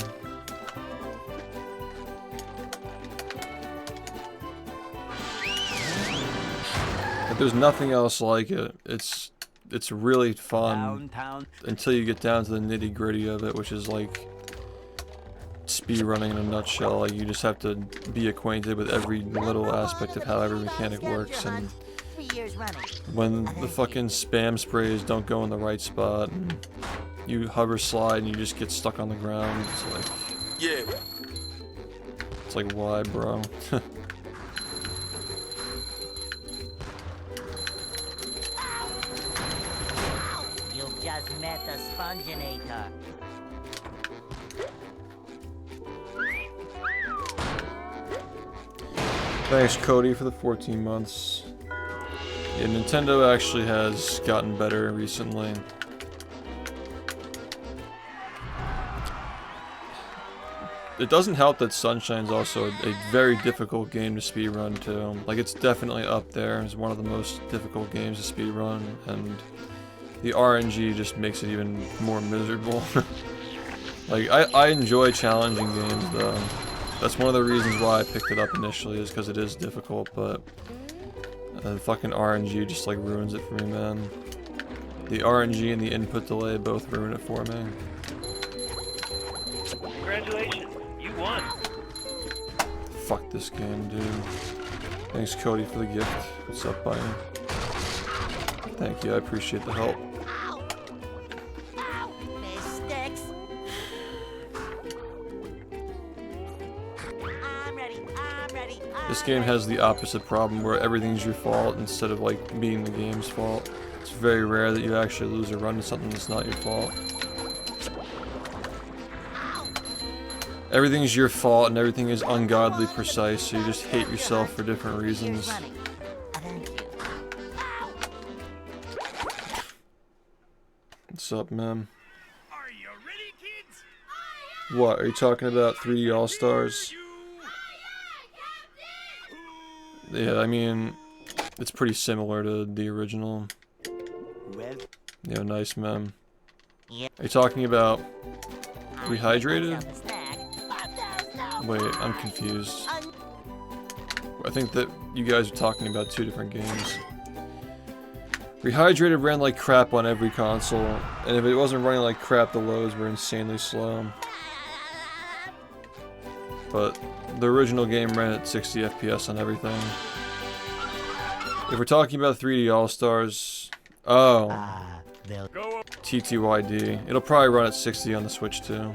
But there's nothing else like it. It's really fun until you get down to the nitty-gritty of it, which is like speedrunning in a nutshell. Like, you just have to be acquainted with every little aspect of how every mechanic works, and when the fucking spam sprays don't go in the right spot and you hover slide and you just get stuck on the ground, it's like, Yeah. it's like, why, bro? You've just met the sponginator. Thanks, Cody, for the 14 months. Yeah, Nintendo actually has gotten better recently. It doesn't help that Sunshine's also a very difficult game to speedrun too. Like, it's definitely up there as one of the most difficult games to speedrun, and the RNG just makes it even more miserable. Like, I enjoy challenging games though. That's one of the reasons why I picked it up initially, is because it is difficult, but the fucking RNG just like ruins it for me, man. The RNG and the input delay both ruin it for me. Congratulations, you won. Fuck this game, dude. Thanks, Cody, for the gift. What's up, buddy? Thank you, I appreciate the help. This sticks. I'm ready. This game has the opposite problem, where everything's your fault instead of like being the game's fault. It's very rare that you actually lose a run to something that's not your fault. Everything's your fault and everything is ungodly precise, so you just hate yourself for different reasons. What's up, man? Are you ready, kids? What, are you talking about 3D All-Stars? Yeah, I mean, it's pretty similar to the original. Yeah, nice, man. Are you talking about Rehydrated? Wait, I'm confused. I think that you guys are talking about two different games. Rehydrated ran like crap on every console, and if it wasn't running like crap, the loads were insanely slow. But the original game ran at 60 FPS on everything. If we're talking about 3D All-Stars... Oh. TTYD. It'll probably run at 60 on the Switch too.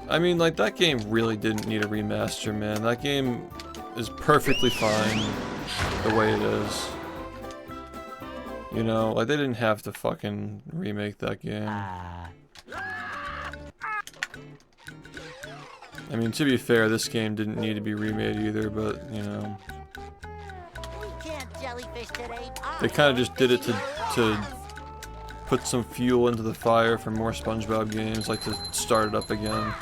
I mean, like, that game really didn't need a remaster, man. That game is perfectly fine the way it is. You know, like, they didn't have to fucking remake that game. I mean, to be fair, this game didn't need to be remade either, but, you know. They kind of just did it to put some fuel into the fire for more SpongeBob games, like to start it up again.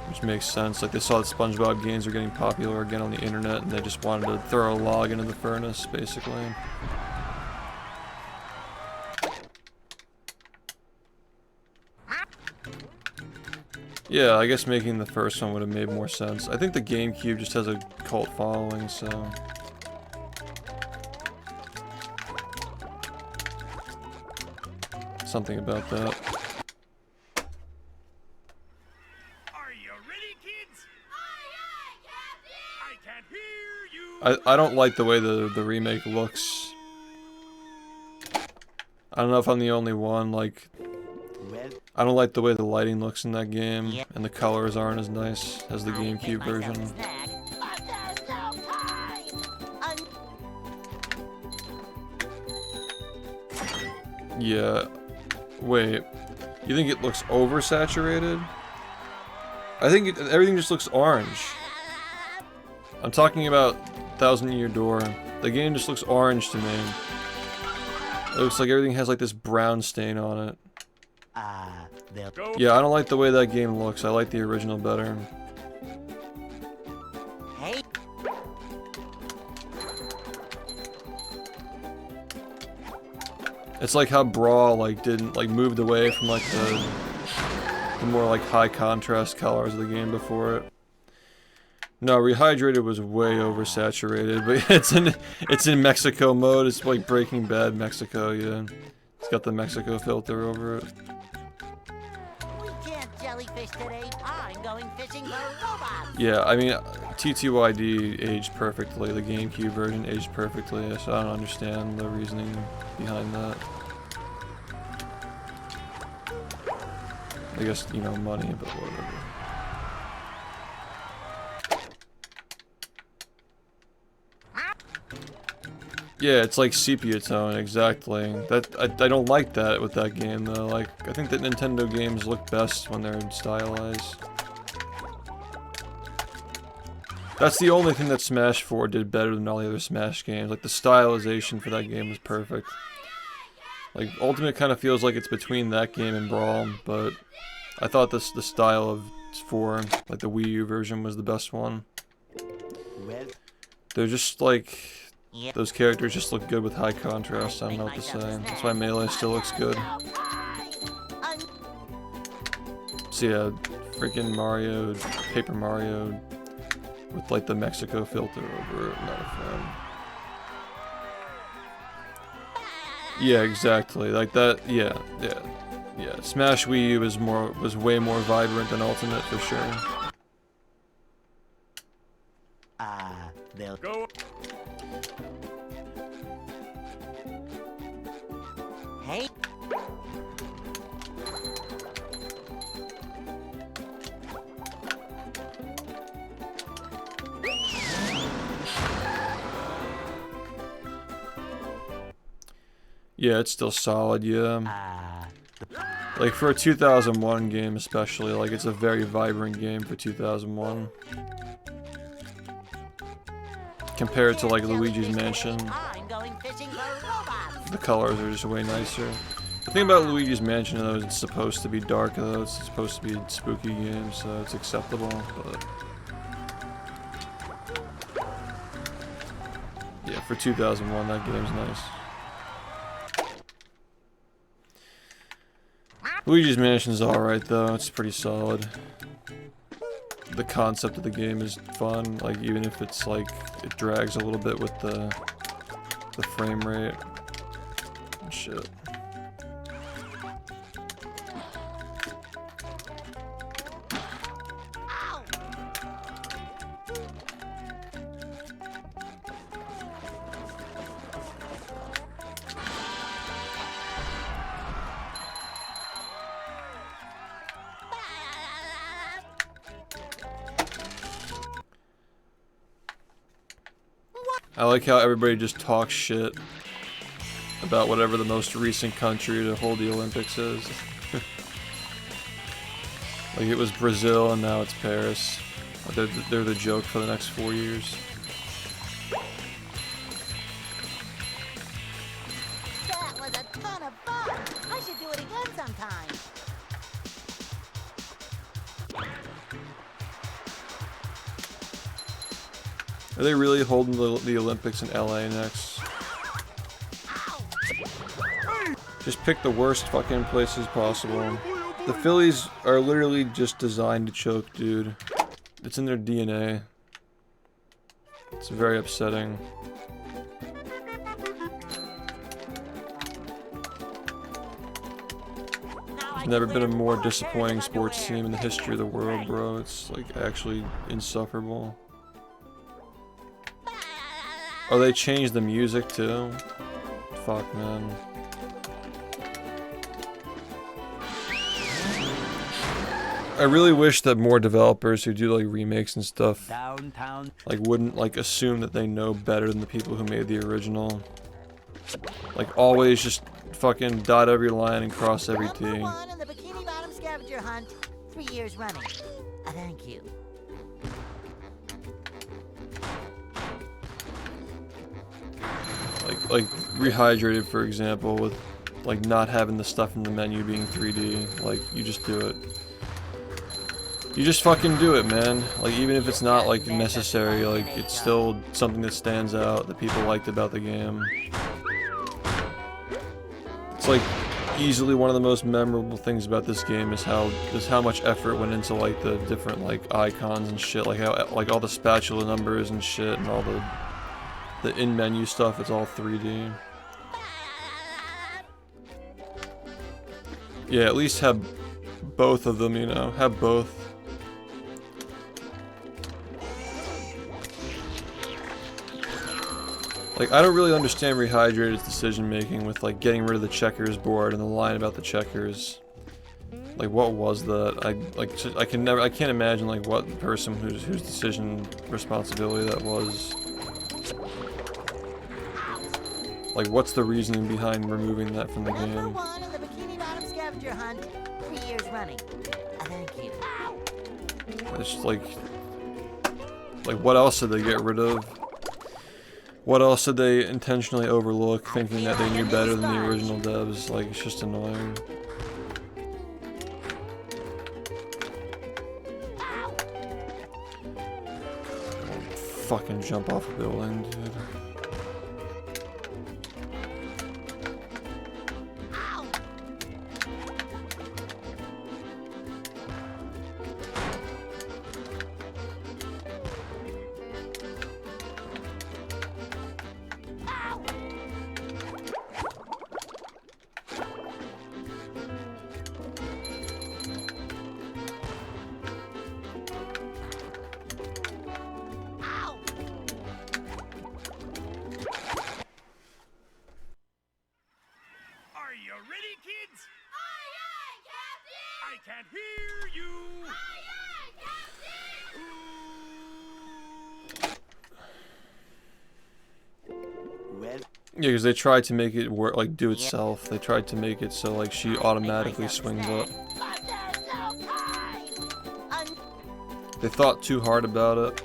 Which makes sense. Like, they saw that SpongeBob games were getting popular again on the internet, and they just wanted to throw a log into the furnace, basically. Yeah, I guess making the first one would have made more sense. I think the GameCube just has a cult following, so... something about that. Are you ready, kids? I can't hear you. I don't like the way the remake looks. I don't know if I'm the only one, like... I don't like the way the lighting looks in that game, and the colors aren't as nice as the GameCube version. Yeah. Wait. You think it looks oversaturated? I think everything just looks orange. I'm talking about 1000 Year Door. The game just looks orange to me. It looks like everything has like this brown stain on it. They'll... Yeah, I don't like the way that game looks. I like the original better. Hey. It's like how Brawl like didn't like moved away from like the more like high contrast colors of the game before it. No, Rehydrated was way oversaturated, but it's in Mexico mode. It's like Breaking Bad Mexico, yeah. It's got the Mexico filter over it. We can't jellyfish today. I'm going fishing for robots. Yeah, I mean, TTYD aged perfectly. The GameCube version aged perfectly, so I don't understand the reasoning behind that. I guess, you know, money, but whatever. Yeah, it's like sepia tone, exactly. That I don't like that with that game though. Like, I think that Nintendo games look best when they're stylized. That's the only thing that Smash 4 did better than all the other Smash games. Like, the stylization for that game was perfect. Like, Ultimate kind of feels like it's between that game and Brawl, but I thought the style of 4, like the Wii U version, was the best one. They're just like... Those characters just look good with high contrast, I don't know what to say. That's why Melee still looks good. So yeah, freaking Mario, Paper Mario, with like the Mexico filter over it, not a fan. Yeah, exactly, like that, yeah. Smash Wii U was way more vibrant than Ultimate for sure. They'll... Go. Hey. Yeah, it's still solid, yeah. Like for a 2001 game especially, like it's a very vibrant game for 2001. Compared to like Luigi's Mansion. I'm going fishing for robots. The colors are just way nicer. The thing about Luigi's Mansion though is it's supposed to be dark though, it's supposed to be a spooky game, so it's acceptable, but... Yeah, for 2001 that game's nice. Luigi's Mansion's alright though, it's pretty solid. The concept of the game is fun, like even if it's like, it drags a little bit with the frame rate. And shit. I like how everybody just talks shit about whatever the most recent country to hold the Olympics is. Like it was Brazil and now it's Paris. They're the joke for the next 4 years. That was a ton of fun. I should do it again sometime. Are they really holding the Olympics in LA next? Just pick the worst fucking places possible. The Phillies are literally just designed to choke, dude. It's in their DNA. It's very upsetting. There's never been a more disappointing sports team in the history of the world, bro. It's like actually insufferable. Oh, they changed the music too? Fuck, man. I really wish that more developers who do like remakes and stuff like wouldn't like assume that they know better than the people who made the original. Like always just fucking dot every line and cross every T. Number 1 in the Bikini Bottom scavenger hunt, 3 years running. Thank you. Like Rehydrated, for example, with like not having the stuff in the menu being 3D. Like, you just do it. You just fucking do it, man. Like, even if it's not, like, necessary, like, it's still something that stands out that people liked about the game. It's, like, easily one of the most memorable things about this game is how much effort went into, like, the different, like, icons and shit. Like, how, like, all the spatula numbers and shit and all the in-menu stuff, it's all 3D. Yeah, at least have both of them, you know, have both. Like, I don't really understand Rehydrated's decision making with, like, getting rid of the checkers board and the line about the checkers. Like, what was that? I can't imagine, like, what person whose decision responsibility that was. Like, what's the reasoning behind removing that from the game? Number 1 in the Bikini Bottom scavenger hunt, 3 years running. Thank you. It's like, what else did they get rid of? What else did they intentionally overlook, thinking that they knew better than the original devs? Like, it's just annoying. Fucking jump off a building, dude. Are you ready, kids? Aye, aye, Captain! I can't hear you! Aye, aye, Captain! Well, Yeah, because they tried to make it work, like, do itself. They tried to make it so, like, she automatically swings up. but there's no time! They thought too hard about it.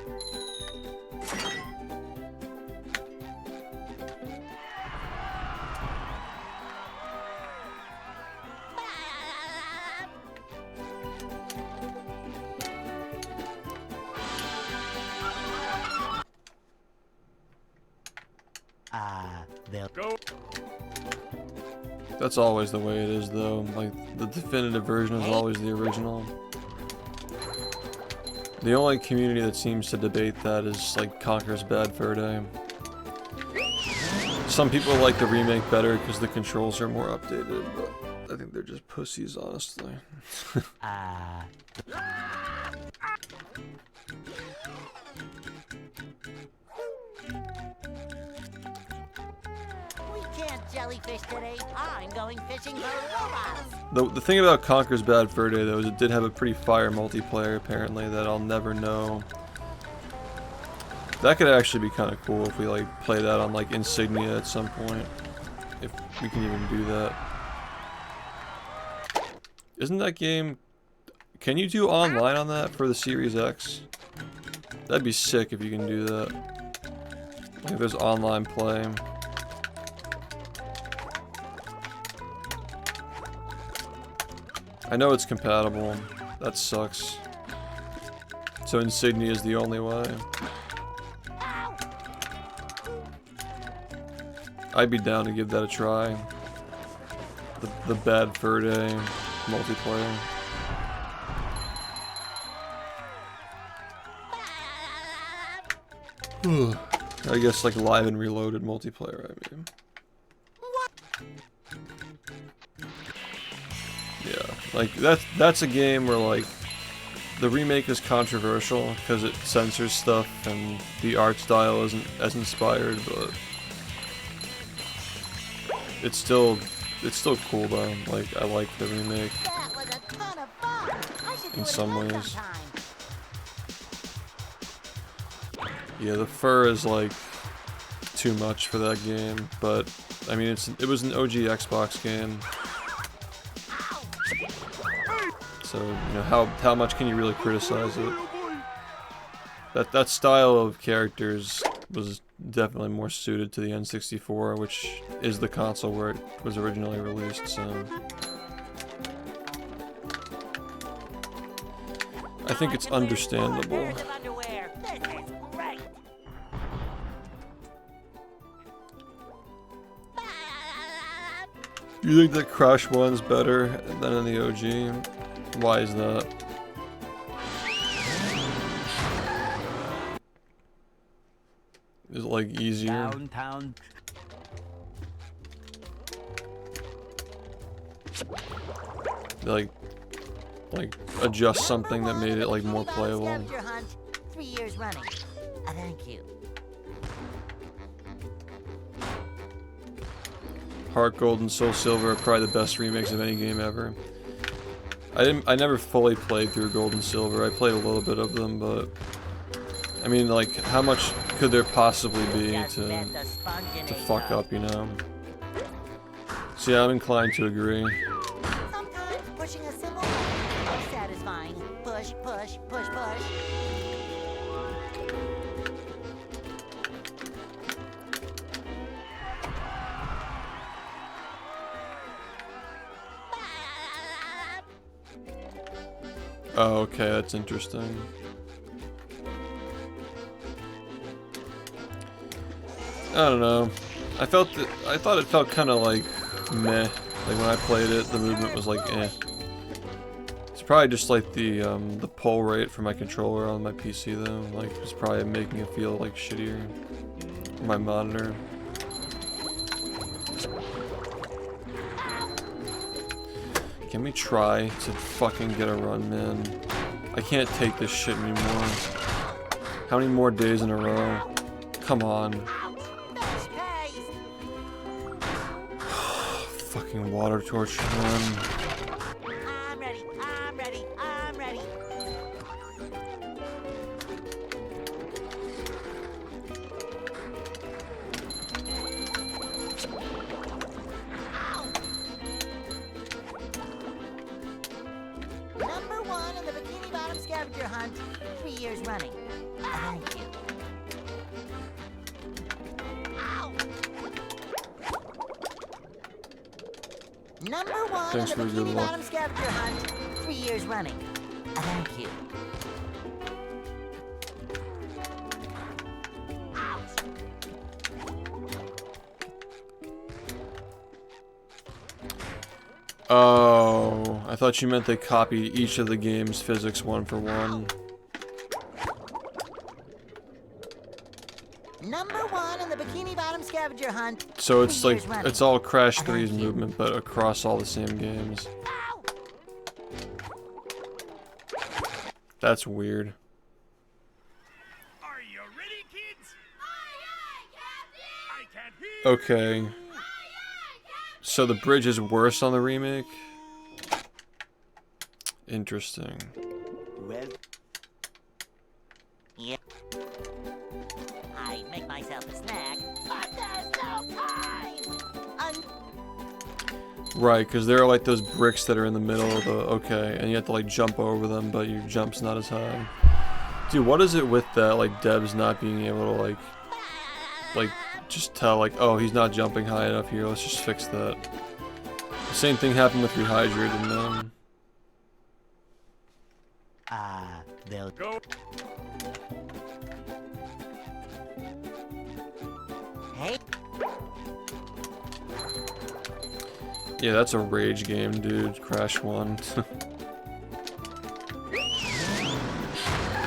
They'll Go! That's always the way it is, though. Like, the definitive version is always the original. The only community that seems to debate that is, like, Conker's Bad Fur Day. Some people like the remake better because the controls are more updated, but I think they're just pussies, honestly. We can't jellyfish today. I'm going fishing for robots. The thing about Conker's Bad Fur Day, though, is it did have a pretty fire multiplayer, apparently, that I'll never know. That could actually be kind of cool if we, like, play that on, like, Insignia at some point. If we can even do that. Isn't that game... Can you do online on that for the Series X? That'd be sick if you can do that. Like, if there's online play. I know it's compatible. That sucks. So Insignia is the only way. I'd be down to give that a try. The Bad Fur Day multiplayer. I guess like Live and Reloaded multiplayer, I mean. Yeah, like that's a game where like the remake is controversial because it censors stuff and the art style isn't as inspired, but it's still cool though. Like I like the remake That was a ton of fun. I should do in it some again ways. sometime. Yeah, the fur is like too much for that game, but I mean it was an OG Xbox game. So, you know, how much can you really criticize it? That style of characters was definitely more suited to the N64, which is the console where it was originally released, so... I think it's understandable. You think that Crash 1's better than in the OG? Why is that? Is it like easier? Downtown. Like adjust something that made it like more playable. Scavenger hunt, 3 years running. Thank you. Heart Gold and Soul Silver are probably the best remakes of any game ever. I never fully played through Gold and Silver. I played a little bit of them, but I mean, like, how much could there possibly be to fuck up, you know? So yeah, I'm inclined to agree. Sometimes pushing a simple button is most satisfying. Push, push, push, push. Oh, okay, that's interesting. I don't know. I thought it felt kind of like meh. Like when I played it, the movement was like eh. It's probably just like the pull rate for my controller on my PC though. Like it's probably making it feel like shittier. My monitor. Can we try to fucking get a run, man? I can't take this shit anymore. How many more days in a row? Come on. Fucking water torch run. I'm ready, I'm ready, I'm ready. Number 1 in the Bikini Bottom scavenger hunt, 3 years running. Thank you. Number 1 Thanks in the for your Bikini luck. Bottom scavenger hunt, 3 years running. Thank you. Oh, I thought you meant they copied each of the game's physics one for one. Number 1 in the Bikini Bottom scavenger hunt. So it's 3 like, years running. it's all Crash Thank 3's you. movement, but across all the same games. Ow! That's weird. Are you ready, kids? I can't hear Okay. So the bridge is worse on the remake? Interesting. Well. Yep. I make myself a snack, but there's no time. Right, because there are like those bricks that are in the middle of the, okay, and you have to like jump over them, but your jump's not as high. Dude, what is it with that, like Deb's not being able to like just tell like, oh, he's not jumping high enough here, let's just fix that. The same thing happened with Rehydrate and They'll go. Hey. yeah, that's a rage game, dude. Crash 1.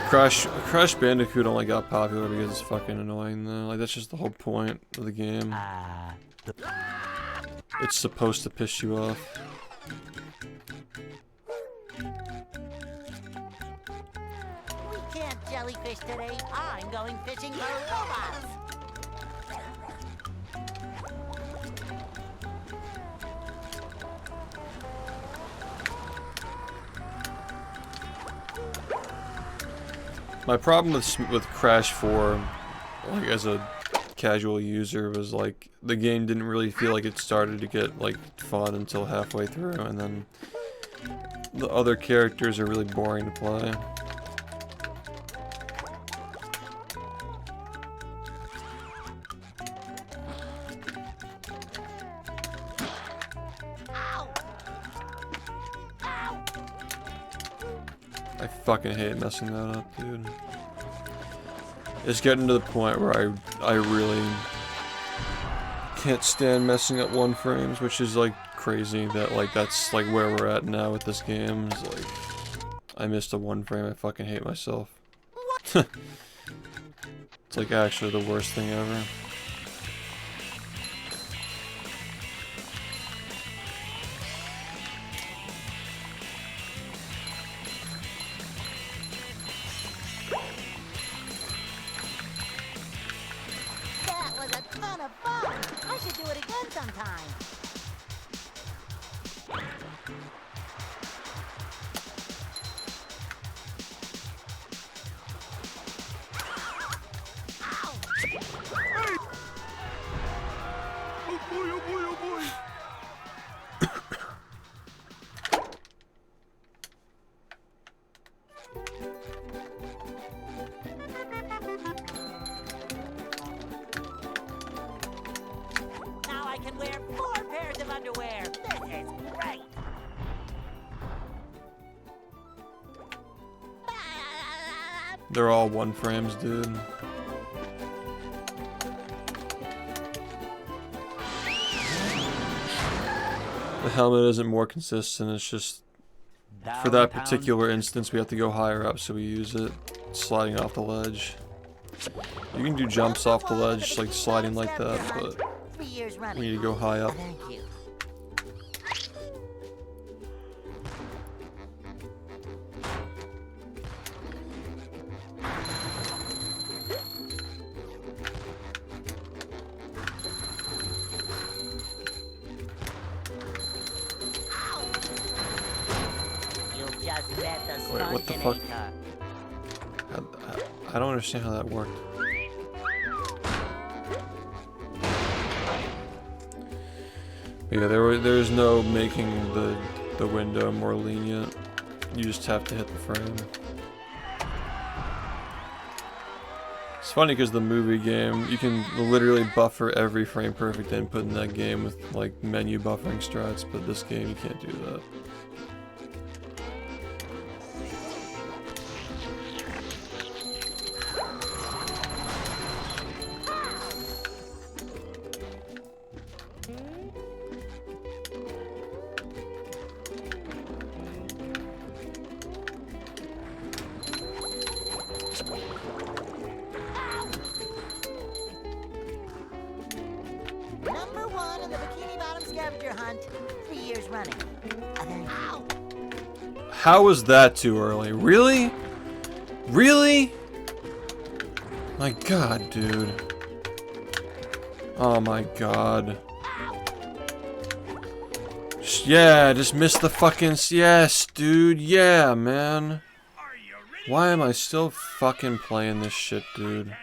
Crash Bandicoot only got popular because it's fucking annoying though. Like that's just the whole point of the game. It's supposed to piss you off. We can't jellyfish today. I'm going fishing for robots. My problem with Crash 4, like as a casual user, was like the game didn't really feel like it started to get like fun until halfway through, and then the other characters are really boring to play. I fucking hate messing that up, dude. It's getting to the point where I really can't stand messing up 1 frames, which is like crazy that like that's like where we're at now with this game. It's like I missed a 1 frame, I fucking hate myself. It's like actually the worst thing ever. That was a ton of fun. I should do it again sometime. Oh boy, oh boy, oh boy. Now I can wear 4 pairs of underwear. This is great. They're all 1 frames, dude. The helmet isn't more consistent, it's just for that particular instance we have to go higher up, so we use it sliding off the ledge. You can do jumps off the ledge, like sliding like that, but 3 years running. we need to go high up. Thank you. You've just met the Wait, what the fuck? sponginator. I don't understand how that worked. Yeah, there's no making the window more lenient. You just have to hit the frame. It's funny because the movie game, you can literally buffer every frame perfect input in that game with like menu buffering strats, but this game you can't do that. Number 1 in the Bikini Bottom scavenger hunt. 3 years running. Ow! How was that too early? Really? Really? My god, dude. Oh my god. Yeah, just missed the fucking... Yes, dude. Yeah, man. Are you ready? Why am I still fucking playing this shit, dude? Can't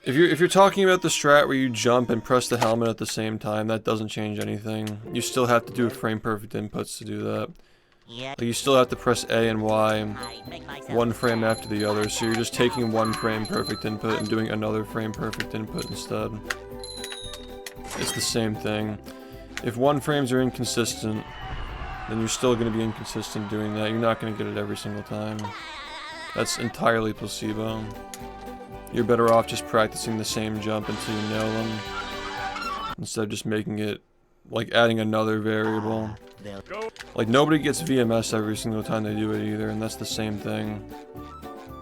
hear you. If you're talking about the strat where you jump and press the helmet at the same time, that doesn't change anything. You still have to do frame perfect inputs to do that. Yeah. Like, you still have to press A and Y I make myself 1 frame after the other, so you're just taking 1 frame perfect input and doing another frame perfect input instead. It's the same thing. If 1 frames are inconsistent, then you're still going to be inconsistent doing that. You're not going to get it every single time. That's entirely placebo. You're better off just practicing the same jump until you nail them, instead of just making it, like, adding another variable. Go. Like, nobody gets VMS every single time they do it either, and that's the same thing.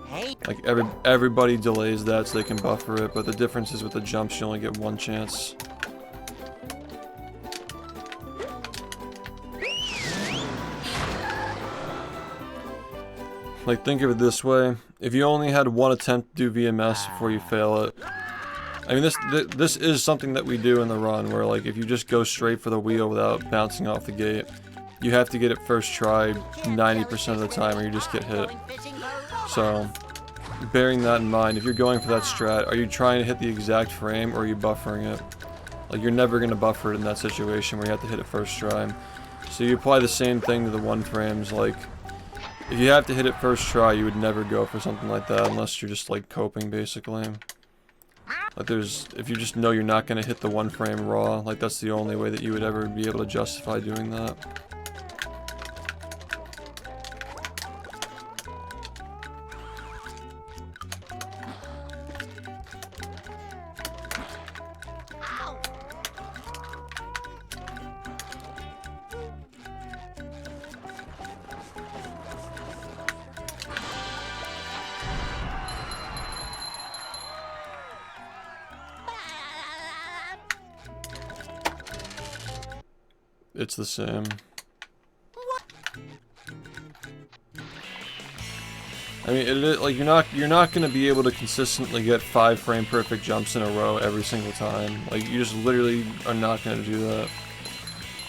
Hey, Like, everybody delays that so they can buffer it, but the difference is with the jumps you only get 1 chance. Like, think of it this way. If you only had 1 attempt to do VMS before you fail it... I mean, this is something that we do in the run, where, like, if you just go straight for the wheel without bouncing off the gate, you have to get it first try 90% of the time or you just get hit. So, bearing that in mind, if you're going for that strat, are you trying to hit the exact frame or are you buffering it? Like, you're never going to buffer it in that situation where you have to hit it first try. So you apply the same thing to the 1 frames, like... If you have to hit it first try, you would never go for something like that unless you're just like coping basically. Like if you just know you're not going to hit the 1 frame raw, like that's the only way that you would ever be able to justify doing that. it's the same. I mean, like you're not gonna be able to consistently get 5 frame perfect jumps in a row every single time. Like you just literally are not gonna do that.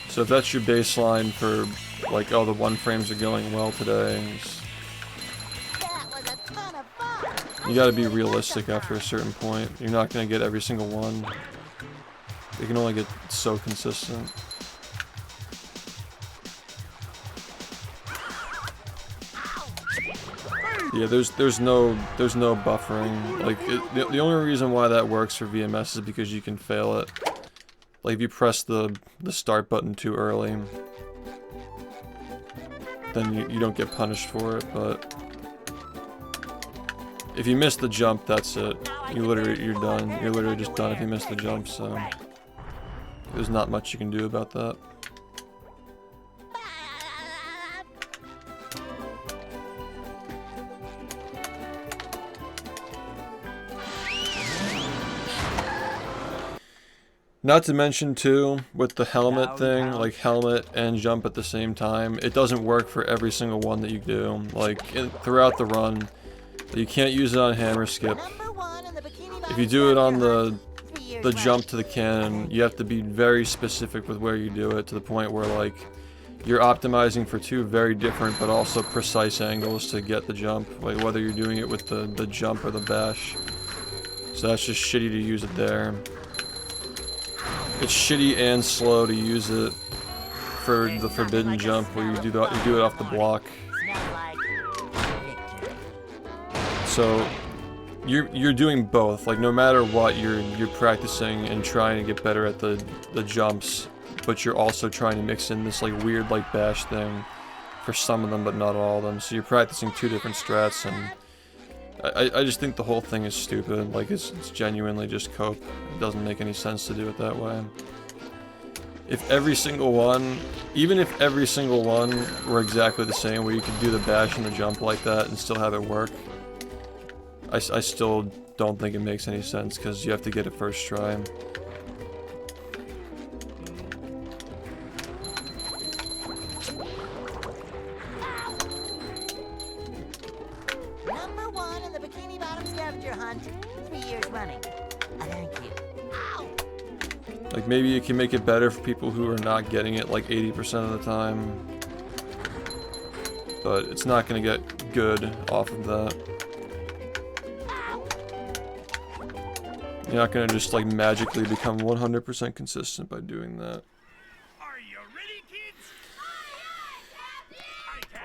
So if that's your baseline for like, oh, the 1 frames are going well today, you gotta be realistic after a certain point. You're not gonna get every single one. You can only get so consistent. Yeah, there's no buffering. Like the only reason why that works for VMS is because you can fail it. Like if you press the start button too early, then you don't get punished for it. But if you miss the jump, that's it. You're done. You're literally just done if you miss the jump. So there's not much you can do about that. Not to mention too, with the helmet thing, like helmet and jump at the same time, it doesn't work for every single one that you do. Like throughout the run, you can't use it on hammer skip. If you do it on the jump to the cannon, you have to be very specific with where you do it, to the point where like you're optimizing for 2 very different but also precise angles to get the jump, like whether you're doing it with the jump or the bash. So that's just shitty to use it there. It's shitty and slow to use it for the forbidden jump where you do it off the block. So you're doing both. Like no matter what, you're practicing and trying to get better at the jumps, but you're also trying to mix in this like weird like bash thing for some of them, but not all of them. So you're practicing 2 different strats, and I just think the whole thing is stupid. Like it's genuinely just cope. It doesn't make any sense to do it that way. If every single one, even if every single one were exactly the same, where you could do the bash and the jump like that and still have it work, I still don't think it makes any sense, because you have to get it first try. Like maybe you can make it better for people who are not getting it like 80% of the time, but it's not going to get good off of that. You're not going to just like magically become 100% consistent by doing that. Are you ready, kids?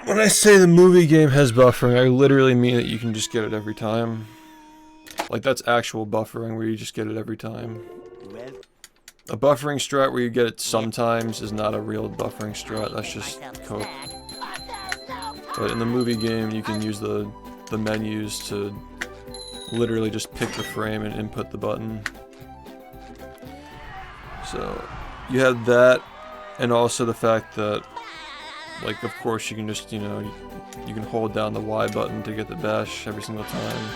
When I say the movie game has buffering, I literally mean that you can just get it every time. Like that's actual buffering where you just get it every time. A buffering strat where you get it sometimes is not a real buffering strat, that's just cope. But in the movie game, you can use the menus to literally just pick the frame and input the button. So you have that, and also the fact that, like, of course you can just, you know, you can hold down the Y button to get the bash every single time.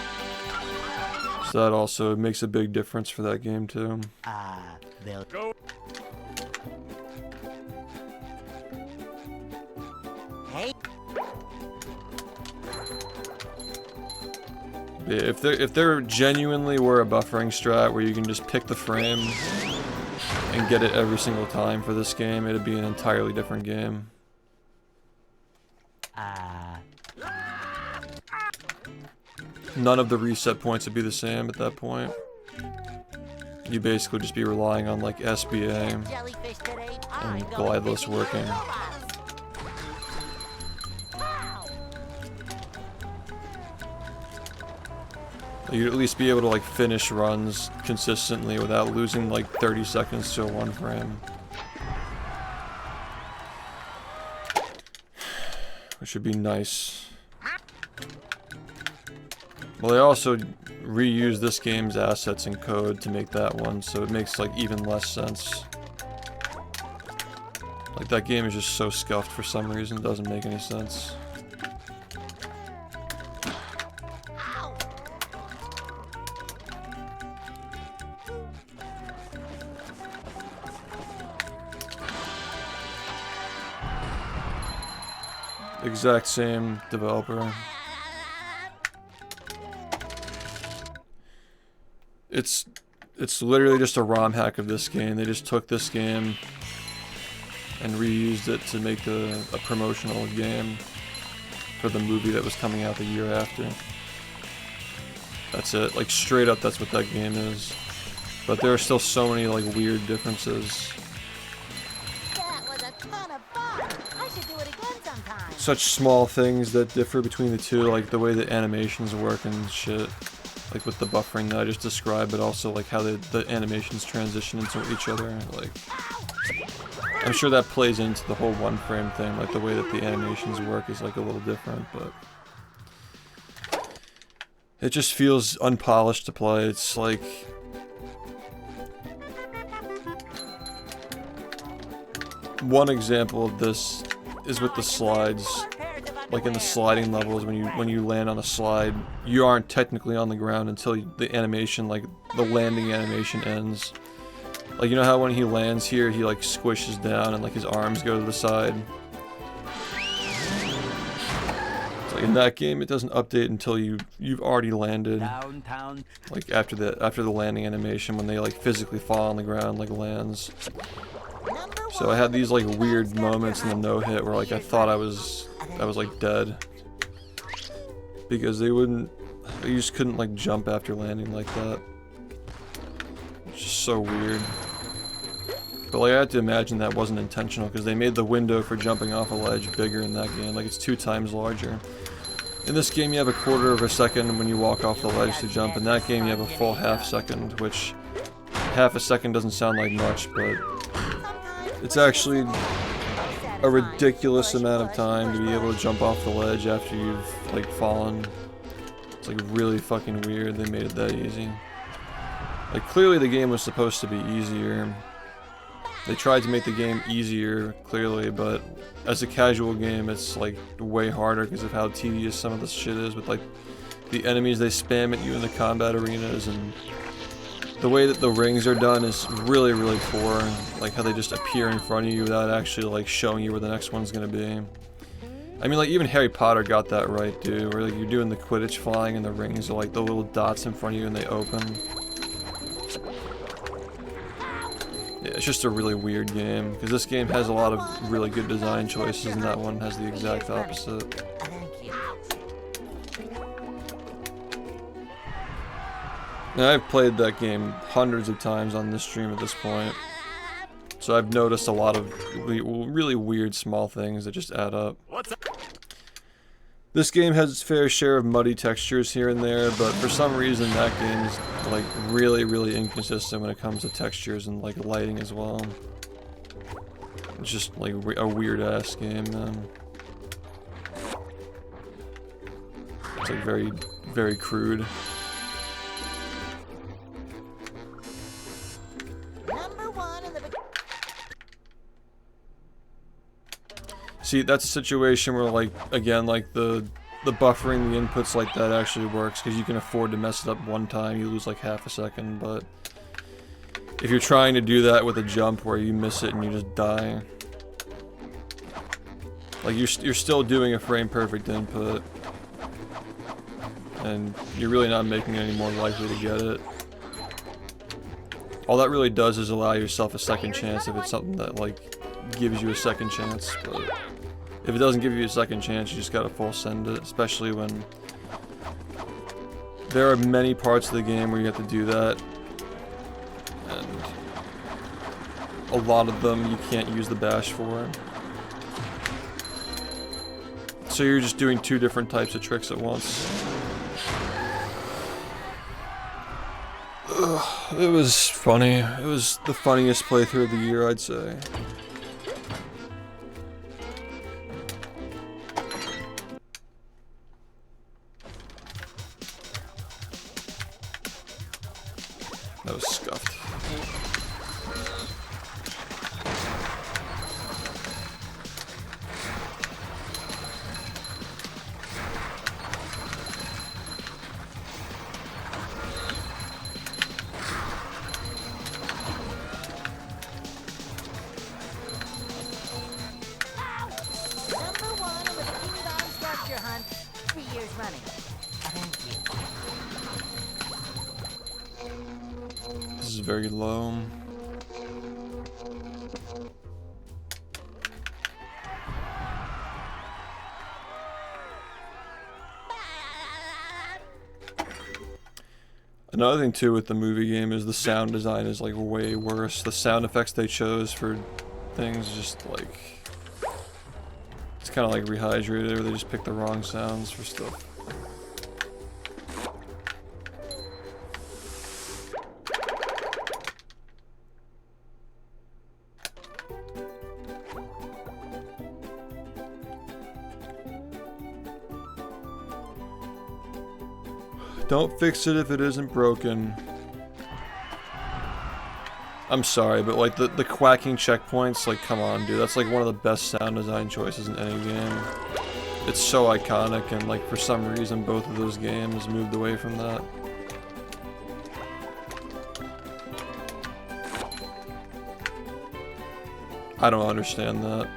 So that also makes a big difference for that game too. Go. Hey. Yeah, if there genuinely were a buffering strat where you can just pick the frame and get it every single time for this game, it'd be an entirely different game. None of the reset points would be the same at that point. You basically just be relying on like SBA and glideless working. You'd at least be able to like finish runs consistently without losing like 30 seconds to a 1 frame. Which would be nice. Well, they also reuse this game's assets and code to make that one, so it makes like even less sense. Like that game is just so scuffed for some reason, it doesn't make any sense. Exact same developer. It's literally just a ROM hack of this game. They just took this game and reused it to make a promotional game for the movie that was coming out the year after. That's it. Like, straight up, that's what that game is. But there are still so many, like, weird differences. That was a ton of fun. I should do it again sometime. Such small things that differ between the two, like the way the animations work and shit. Like with the buffering that I just described, but also like how the animations transition into each other. Like, I'm sure that plays into the whole one frame thing, like the way that the animations work is like a little different, but it just feels unpolished to play. It's like, one example of this is with the slides. Like in the sliding levels, when you land on a slide, you aren't technically on the ground until the animation, like the landing animation, ends. Like, you know how when he lands here, he like squishes down and like his arms go to the side. It's like in that game, it doesn't update until you've already landed. Downtown. Like after the landing animation, when they like physically fall on the ground, like lands. So I had these like weird moments in the no hit where like I thought I was like dead, because you just couldn't like jump after landing like that. It's just so weird. But like, I had to imagine that wasn't intentional, because they made the window for jumping off a ledge bigger in that game. Like, it's 2 times larger. In this game you have a 1/4 of a second when you walk off the ledge to jump. In that game you have a full ½ second, which half a second doesn't sound like much, but it's actually a ridiculous amount of time to be able to jump off the ledge after you've like fallen. It's like really fucking weird they made it that easy. Like, clearly the game was supposed to be easier. They tried to make the game easier, clearly, but as a casual game it's like way harder because of how tedious some of this shit is, with like the enemies they spam at you in the combat arenas, and the way that the rings are done is really, really poor. Like how they just appear in front of you without actually like showing you where the next one's gonna be. I mean, like, even Harry Potter got that right, dude, where like you're doing the Quidditch flying and the rings are like the little dots in front of you and they open. Yeah, it's just a really weird game, because this game has a lot of really good design choices and that one has the exact opposite. Thank you. Now, I've played that game hundreds of times on this stream at this point, so I've noticed a lot of really weird small things that just add up. What's up? This game has its fair share of muddy textures here and there, but for some reason that game is like really, really inconsistent when it comes to textures and like lighting as well. It's just like a weird ass game, man. It's like very, very crude. See, that's a situation where, like, again, like, the buffering the inputs like that actually works, because you can afford to mess it up one time, you lose, like, ½ a second, but if you're trying to do that with a jump where you miss it and you just die, like, you're still doing a frame-perfect input, and you're really not making it any more likely to get it. All that really does is allow yourself a second chance if it's something that, like, gives you a second chance, but if it doesn't give you a second chance, you just gotta full send it, especially when there are many parts of the game where you have to do that, and a lot of them you can't use the bash for. So you're just doing 2 different types of tricks at once. Ugh, it was funny. It was the funniest playthrough of the year, I'd say. That was scuffed. very low. Another thing too with the movie game is the sound design is like way worse. The sound effects they chose for things just like, it's kind of like Rehydrated, where they just pick the wrong sounds for stuff. Don't fix it if it isn't broken. I'm sorry, but like the quacking checkpoints, like come on dude, that's like one of the best sound design choices in any game. It's so iconic, and like for some reason both of those games moved away from that. I don't understand that.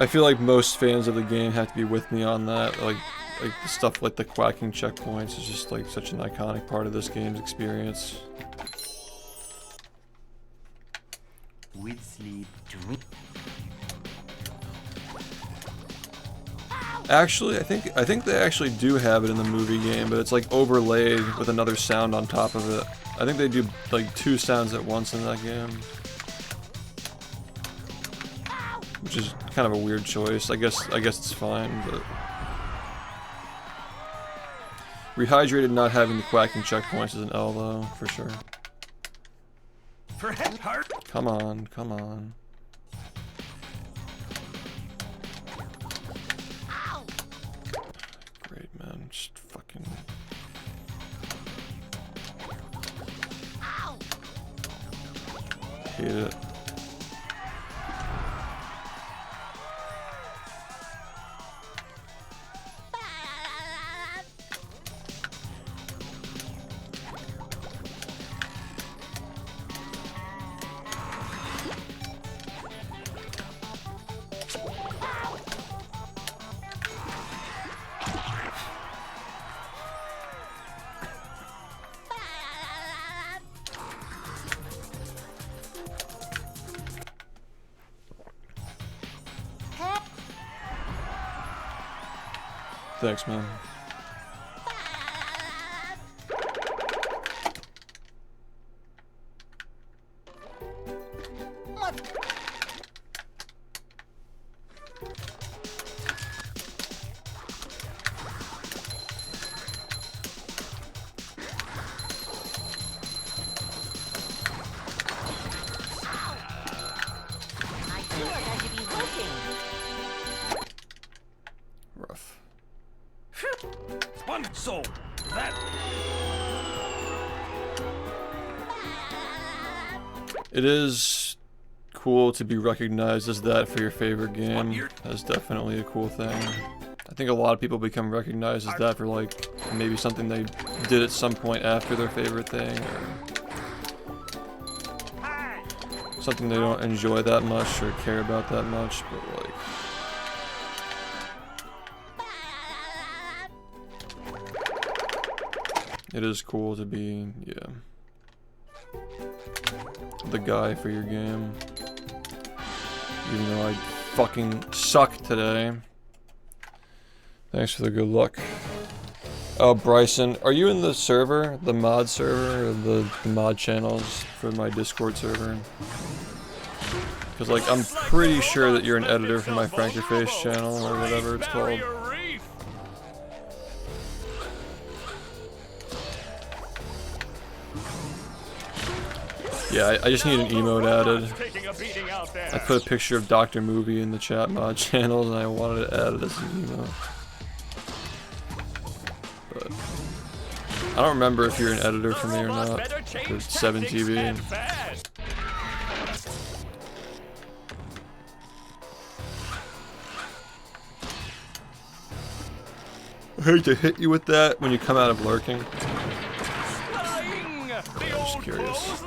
I feel like most fans of the game have to be with me on that. Like the stuff like the quacking checkpoints is just like such an iconic part of this game's experience. With sleep, Actually, I think they actually do have it in the movie game, but it's like overlaid with another sound on top of it. I think they do like 2 sounds at once in that game, which is kind of a weird choice. I guess it's fine, but Rehydrated not having the quacking checkpoints is an L though, for sure. For head heart. Come on, come on. Great, man. Just fucking... hate it. Thanks, man. I feel like I should be looking. Rough. One soul. That. It is cool to be recognized as that for your favorite game. That's definitely a cool thing. I think a lot of people become recognized as that for like maybe something they did at some point after their favorite thing, or something they don't enjoy that much or care about that much, but like... it is cool to be, yeah, the guy for your game. Even though I fucking suck today. Thanks for the good luck. Oh, Bryson, are you in the server? The mod server? Or the mod channels for my Discord server? Because, like, I'm pretty sure that you're an editor for my Frankerface channel, or whatever it's called. Yeah, I just need an emote added. I put a picture of Dr. Movie in the chat mod channel, and I wanted it added as an emote. But I don't remember if you're an editor for me or not. For 7TV. I hate to hit you with that when you come out of lurking. I'm just curious.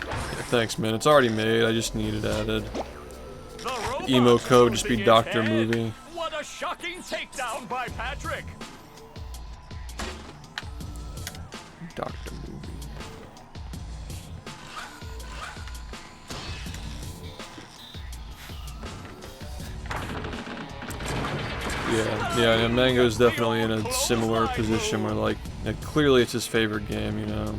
Yeah, thanks, man. It's already made. I just need it added. emo code just be Dr. Movie. What a shocking takedown by Patrick. Dr. Movie. Yeah, Mango's definitely in a similar position where, like, clearly it's his favorite game, you know.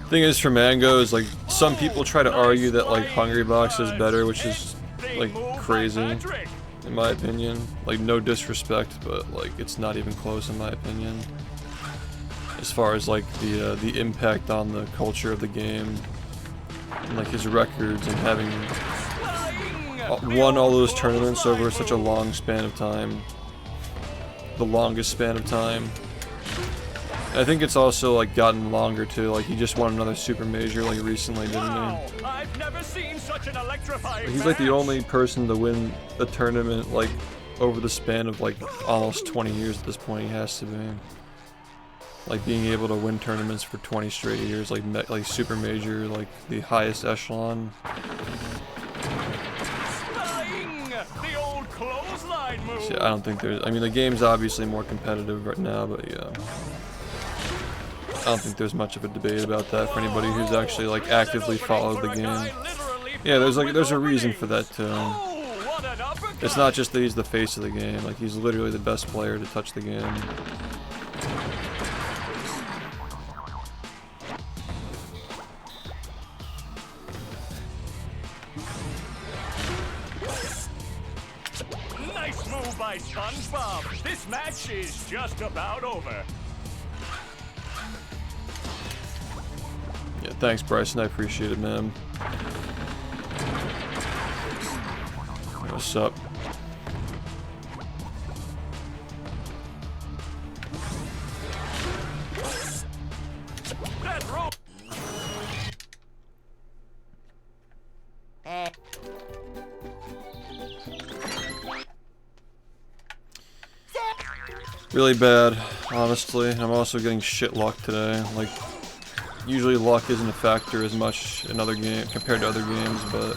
Thing is, for Mango, is like some people try to argue that like Hungrybox is better, which is like crazy, in my opinion. Like, no disrespect, but like it's not even close in my opinion. As far as like the impact on the culture of the game, and like his records and having won all those tournaments over such a long span of time, the longest span of time. I think it's also like gotten longer too. Like, he just won another super major like recently, didn't he? I've never seen such an electrifying He's like the match. only person to win a tournament like over the span of like almost 20 years at this point. He has to be. Like, being able to win tournaments for 20 straight years, like super major, like the highest echelon. The old clothesline move. So, yeah, I don't think there's. I mean, the game's obviously more competitive right now, but yeah. I don't think there's much of a debate about that for anybody who's actually like actively followed the game. Yeah, there's a reason for that too. It's not just that he's the face of the game, like he's literally the best player to touch the game. Nice move by SpongeBob. This match is just about over. Yeah, thanks Bryson, I appreciate it, man. What's up? That rope. Really bad, honestly. I'm also getting shit luck today. Like, usually luck isn't a factor as much in other games compared to other games, but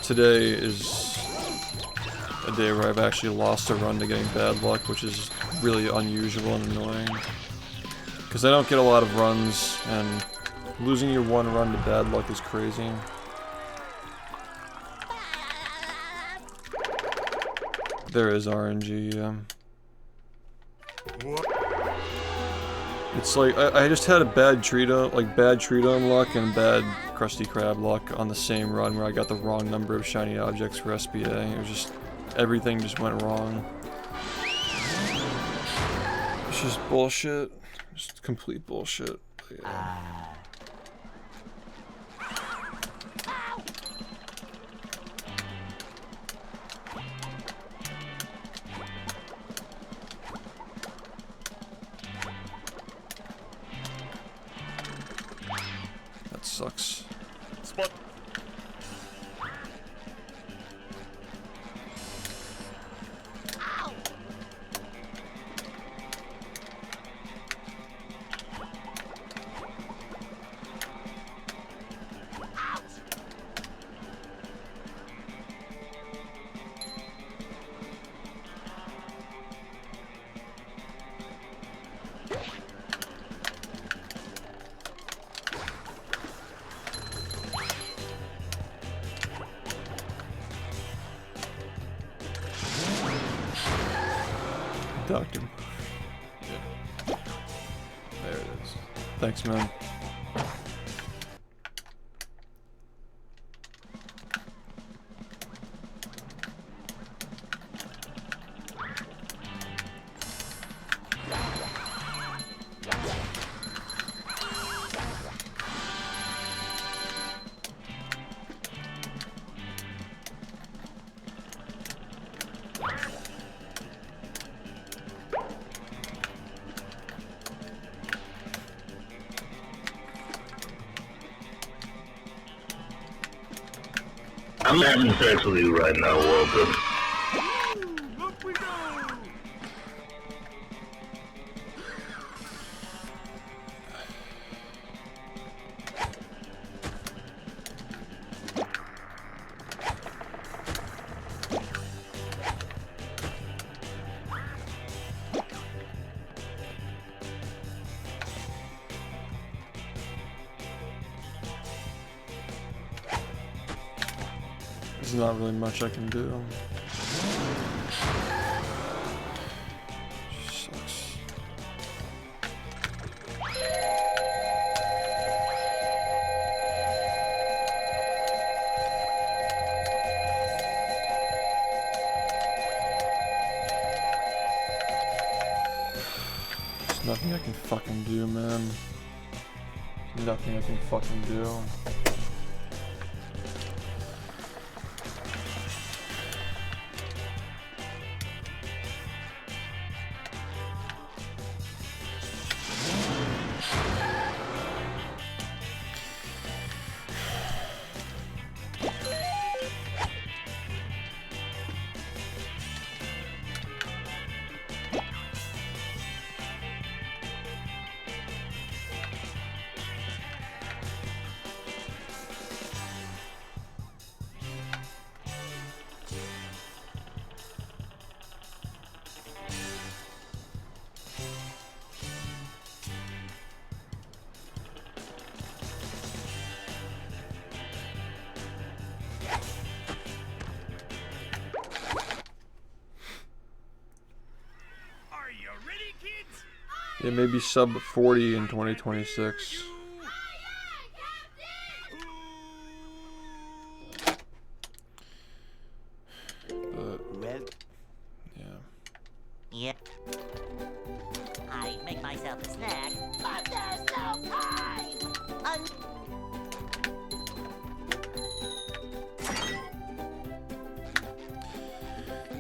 today is a day where I've actually lost a run to getting bad luck, which is really unusual and annoying. Because I don't get a lot of runs, and losing your one run to bad luck is crazy. There is RNG, yeah. It's like, I just had a bad tree dome luck and bad Krusty Krab luck on the same run where I got the wrong number of shiny objects for SBA. It was just, everything just went wrong. It's just bullshit. Just complete bullshit. But yeah. That sucks. Spot. Doctor. Yeah. There it is. Thanks, man. I'm having sex with you right now, Walter. Up we go. There's not really much I can do. Sucks. There's nothing I can fucking do, man. Nothing I can fucking do. Yeah, maybe sub 40 in 2026. But, yeah. Yep. I make myself a snack, but there's no time!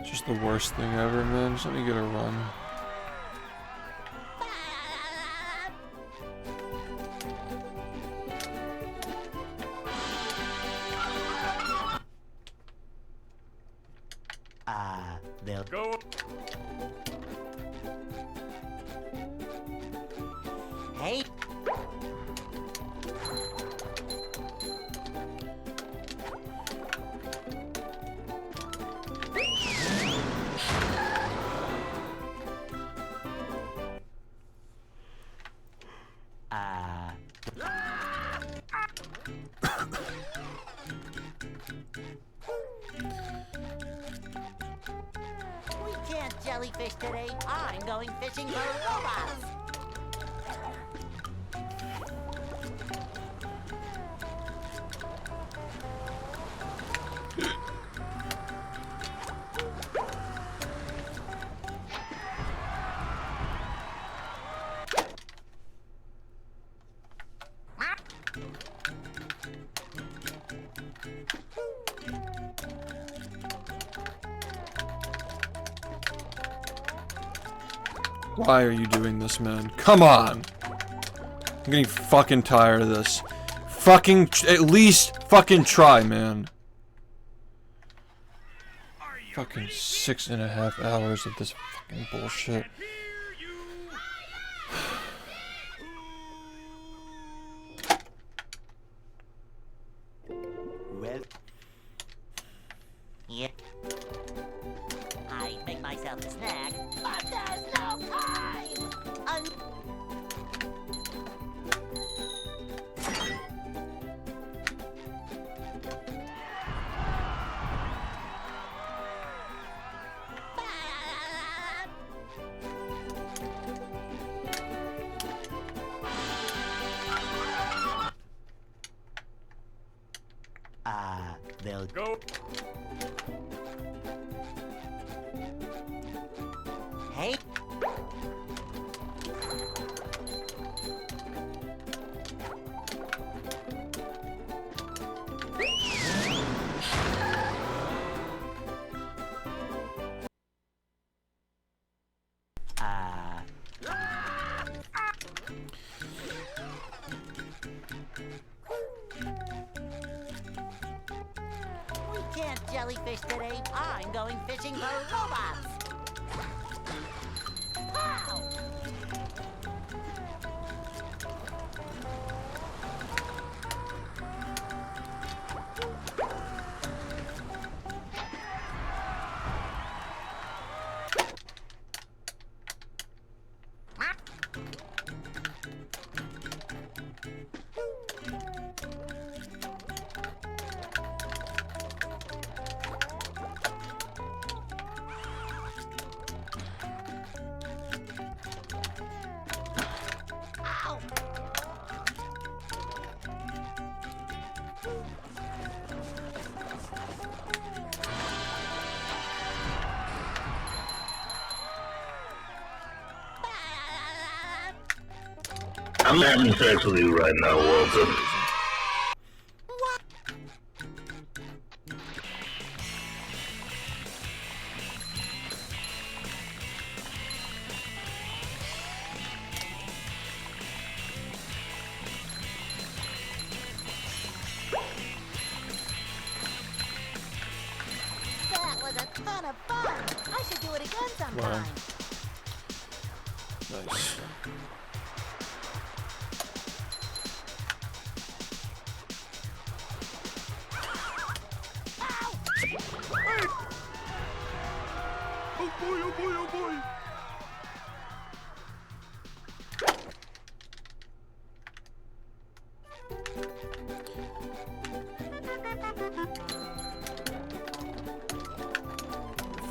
Just the worst thing ever, man. Just let me get a run. They'll Go. Hey. We can't jellyfish today. I'm going fishing for robots. Why are you doing this, man? Come on! I'm getting fucking tired of this. Fucking, at least fucking try, man. Fucking 6.5 hours of this fucking bullshit. Well. Yep. I make myself a snack, but there's no time! They'll Go. Hey. We can't jellyfish today. I'm going fishing for robots. Pow! I'm having sex with you right now, Walter. That was a ton of fun. I should do it again sometime. Nice. Oh boy, oh boy, oh boy.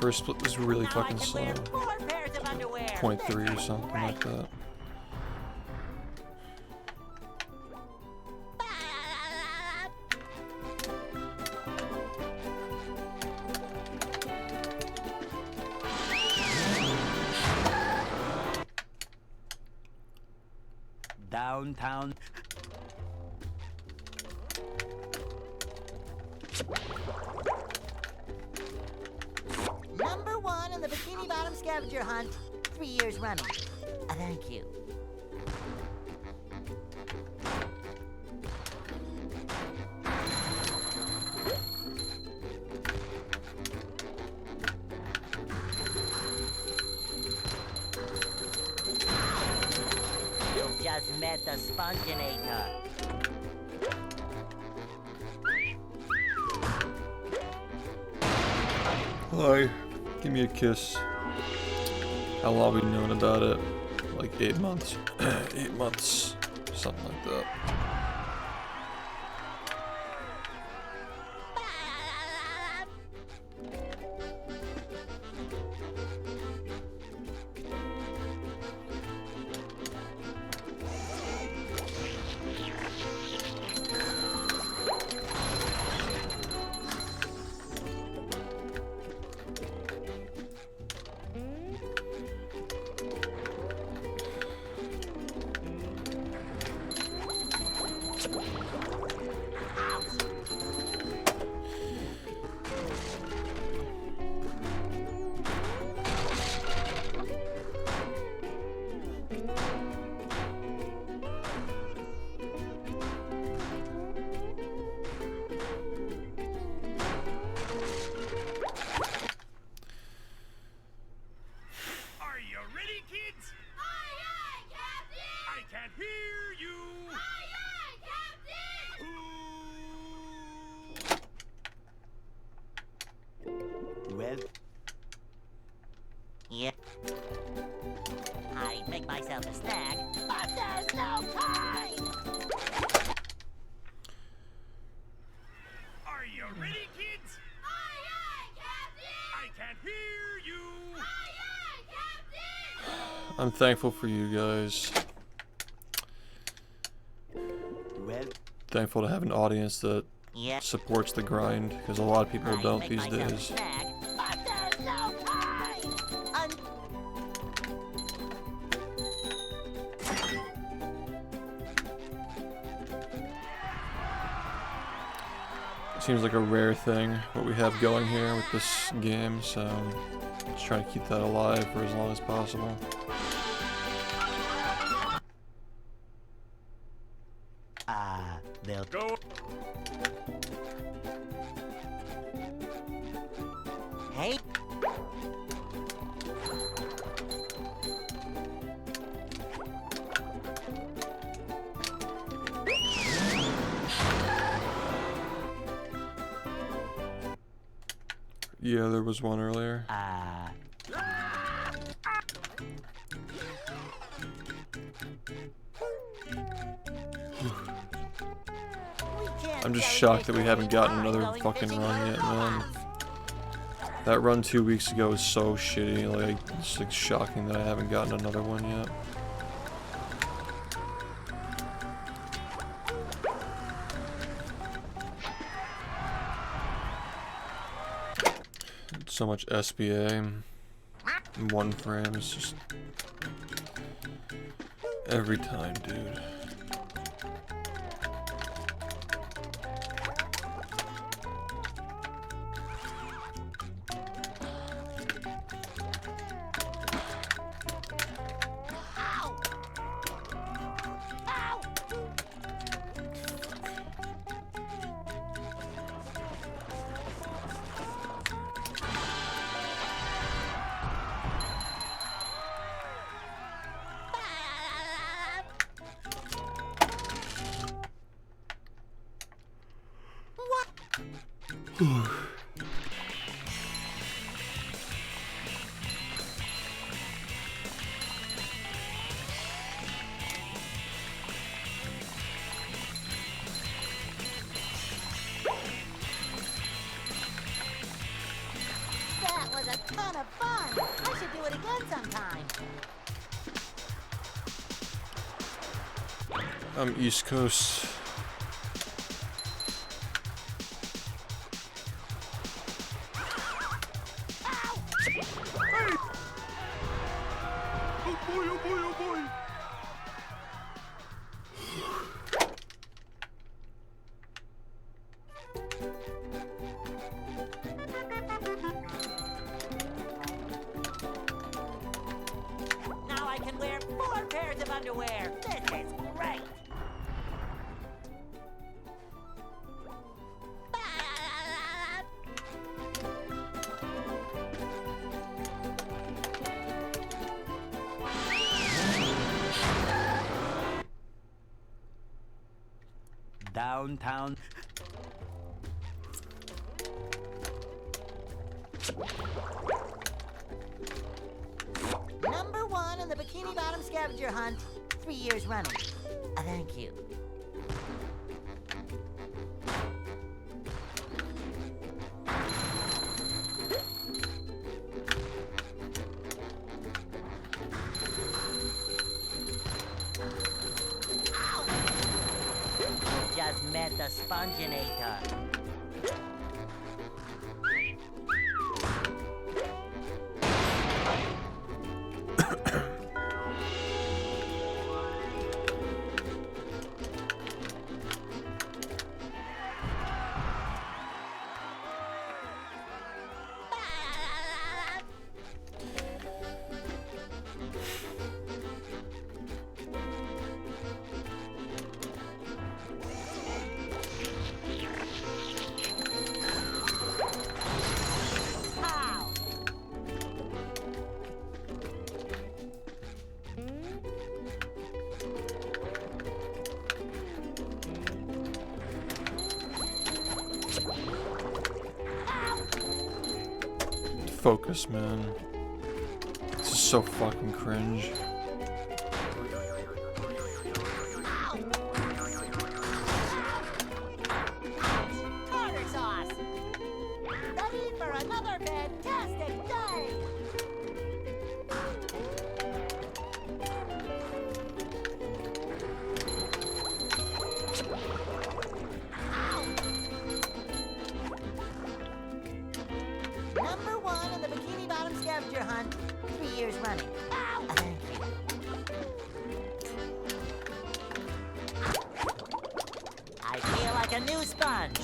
First split was really Now I fucking can slow. wear 4 pairs of underwear. 0.3 or something like that. Downtown. Number 1 in the Bikini Bottom scavenger hunt, 3 years running. Thank you. You just met the sponginator. Hi, give me a kiss. How long have we known about it? Like 8 months. 8 months. Something like that. Are you ready, kids? Aye, aye, Captain! I can't hear you. Aye, aye, Captain! Well, Yep. I'd make myself a snack, but there's no time! Are you ready, kids? Aye, aye, Captain! I can't hear you. Aye, aye, Captain! I'm thankful for you guys. well, Thankful to have an audience that Yep. supports the grind, because a lot of people I'd don't make these myself a days. snack, but there's no time! Seems like a rare thing what we have going here with this game, so just trying to keep that alive for as long as possible. they'll Go. Hey! Yeah, there was one earlier. I'm just shocked that we haven't gotten another fucking run yet, man. That run 2 weeks ago was so shitty, like, it's like shocking that I haven't gotten another one yet. So much SBA in 1 frame, it's just Every time, dude. That was a ton of fun. I should do it again sometime. I'm East Coast. Oh boy, oh boy, oh boy. Now I can wear 4 pairs of underwear. This is great. Downtown. Number 1 in the Bikini Bottom scavenger hunt, 3 years running. Thank you. Just met the sponginator. Focus, man. This is so fucking cringe. Tartar sauce. Ready for another fantastic day. Number 1 in the Bikini Bottom scavenger hunt, 3 years running. Thank you. I feel like a new sponge.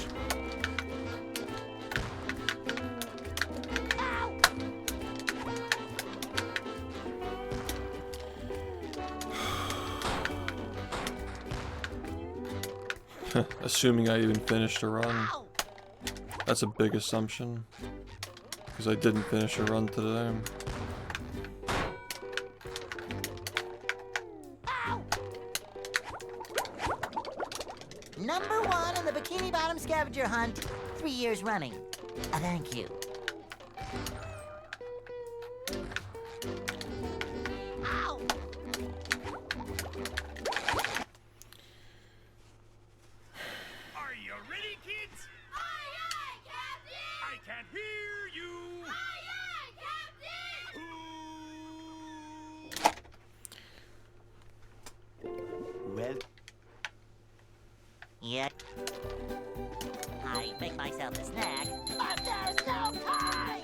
Assuming I even finished a run. That's a big assumption. Because I didn't finish a run today. Number 1 in the Bikini Bottom scavenger hunt, 3 years running. Thank you. Ow! Are you ready, kids? Aye, aye, Captain! I can't hear you. Aye, aye, Captain! Well, Yeah. I make myself a snack, but there's no time!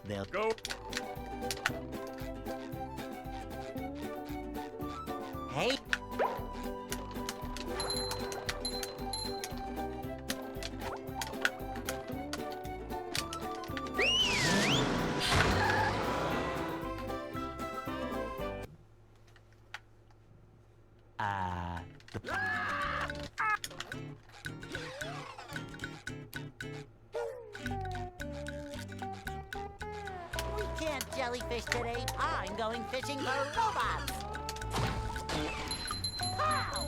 they'll Go. Hey. We can't jellyfish today. I'm going fishing for robots. Pow!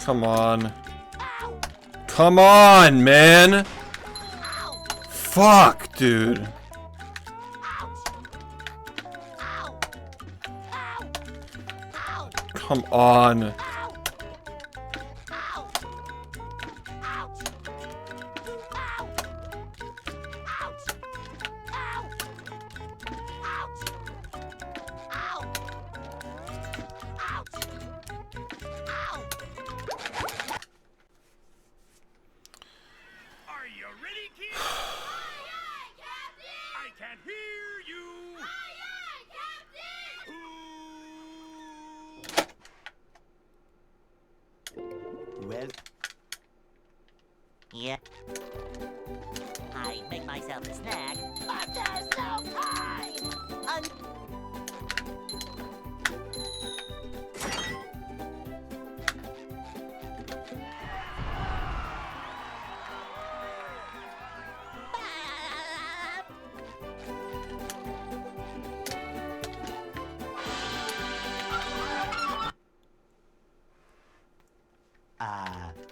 Come on. Come on, man. Fuck, dude. Come on. Are you ready, kids? I can't hear you. Well. Yeah. I make myself a snack, but there's no time.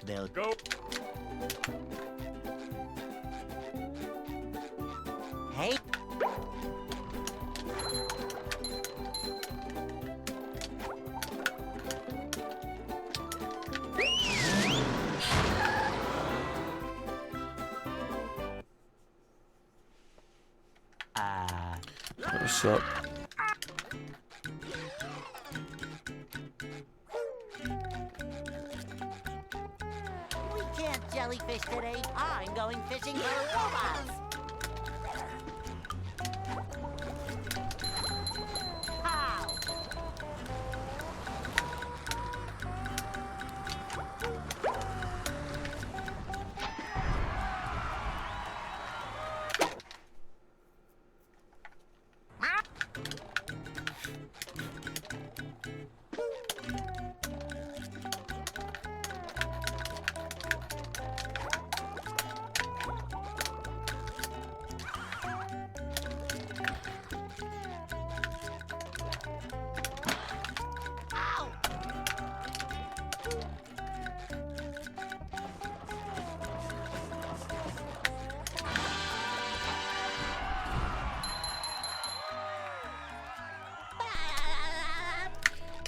They'll Go. Hey. What's up? We can't jellyfish today. I'm going fishing for robots. How?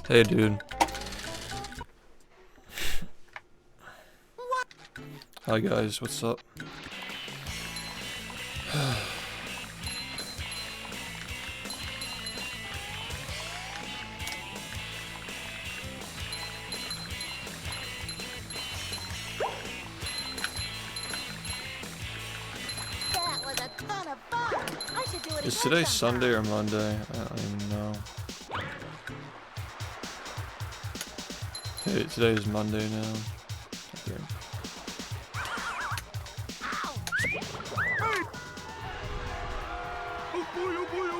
Hey, dude. Hi, guys. What's up? That was a ton of fun. I should do it Is again today sometime. Sunday or Monday? I don't even know. Hey, today is Monday now. Okay.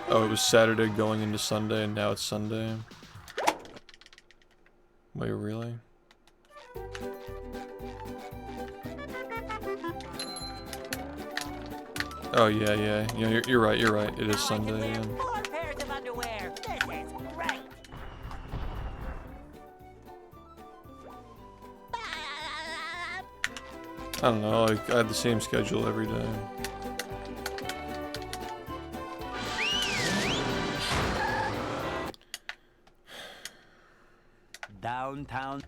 Oh, it was Saturday going into Sunday, and now it's Sunday. Wait, really? Oh yeah, yeah. Yeah, you're right. You're right. It is Now I can Sunday. wear Yeah. 4 pairs of underwear. This is great. I don't know, like, I have the same schedule every day. Downtown.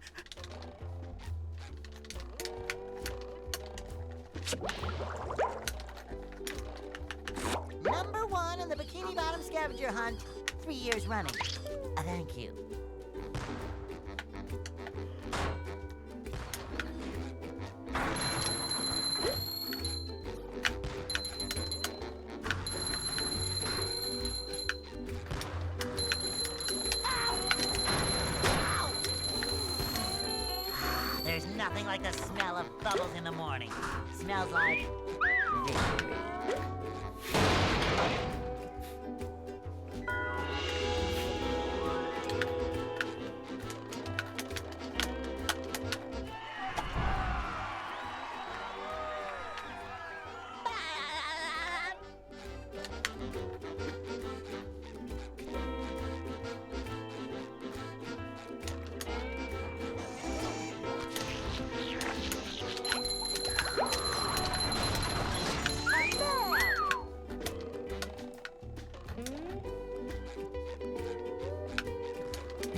Number 1 in the Bikini Bottom scavenger hunt, 3 years running. Thank you. There's nothing like the smell of bubbles in the morning. Smells like victory.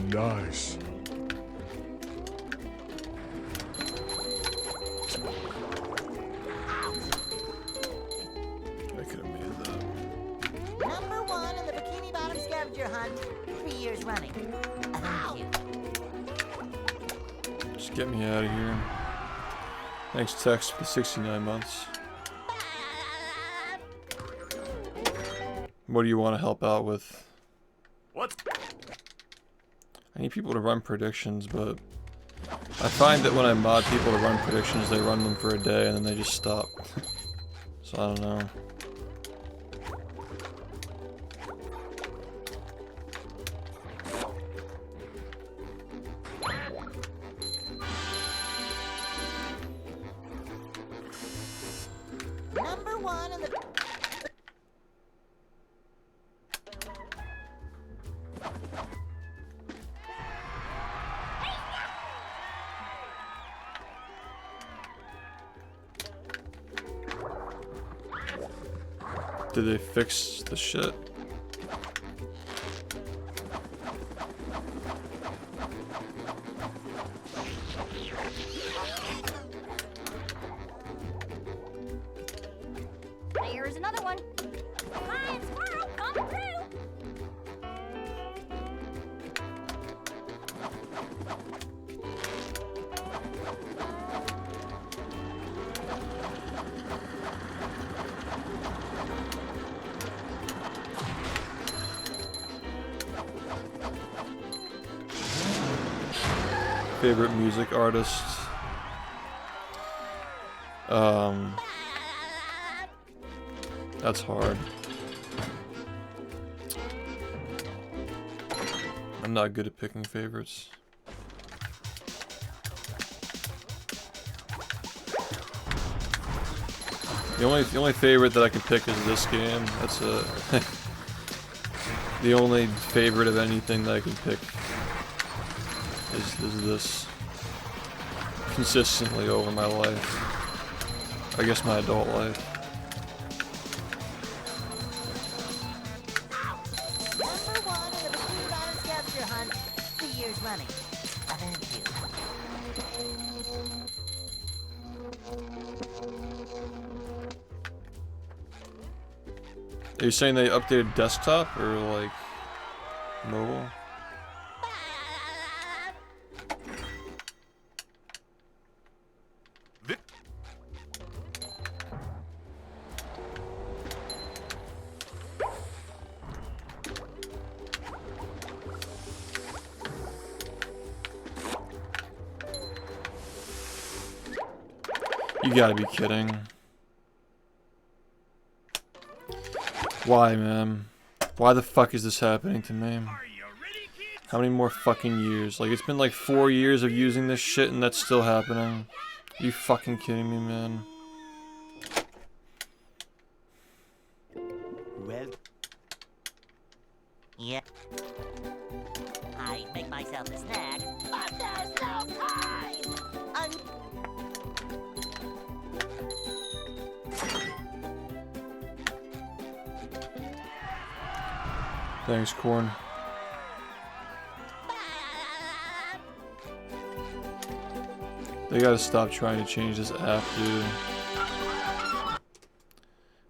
Nice. I could have made that. Number 1 in the Bikini Bottom scavenger hunt, 3 years running. Thank you. Just get me out of here. Thanks, Tex, for the 69 months. What do you want to help out with? What? I need people to run predictions, but I find that when I mod people to run predictions, they run them for a day and then they just stop. So I don't know. Number 1 in the... Did they fix the shit? There's another one. Flying squirrel coming through. Favorite music artist? That's hard. I'm not good at picking favorites. The only favorite that I can pick is this game. That's a the only favorite of anything that I can pick is this consistently over my life. I guess my adult life. Number 1 in the Bikini Bottom scavenger hunt, 3 years running. Thank you. Are you saying they updated desktop or like mobile? You gotta be kidding. Why, man? Why the fuck is this happening to me? How many more fucking years? Like, it's been like 4 years of using this shit and that's still happening. Are you fucking kidding me, man? Well... Yeah. I make myself a snack, but there's no time! Thanks, Corn. They gotta stop trying to change this app, dude.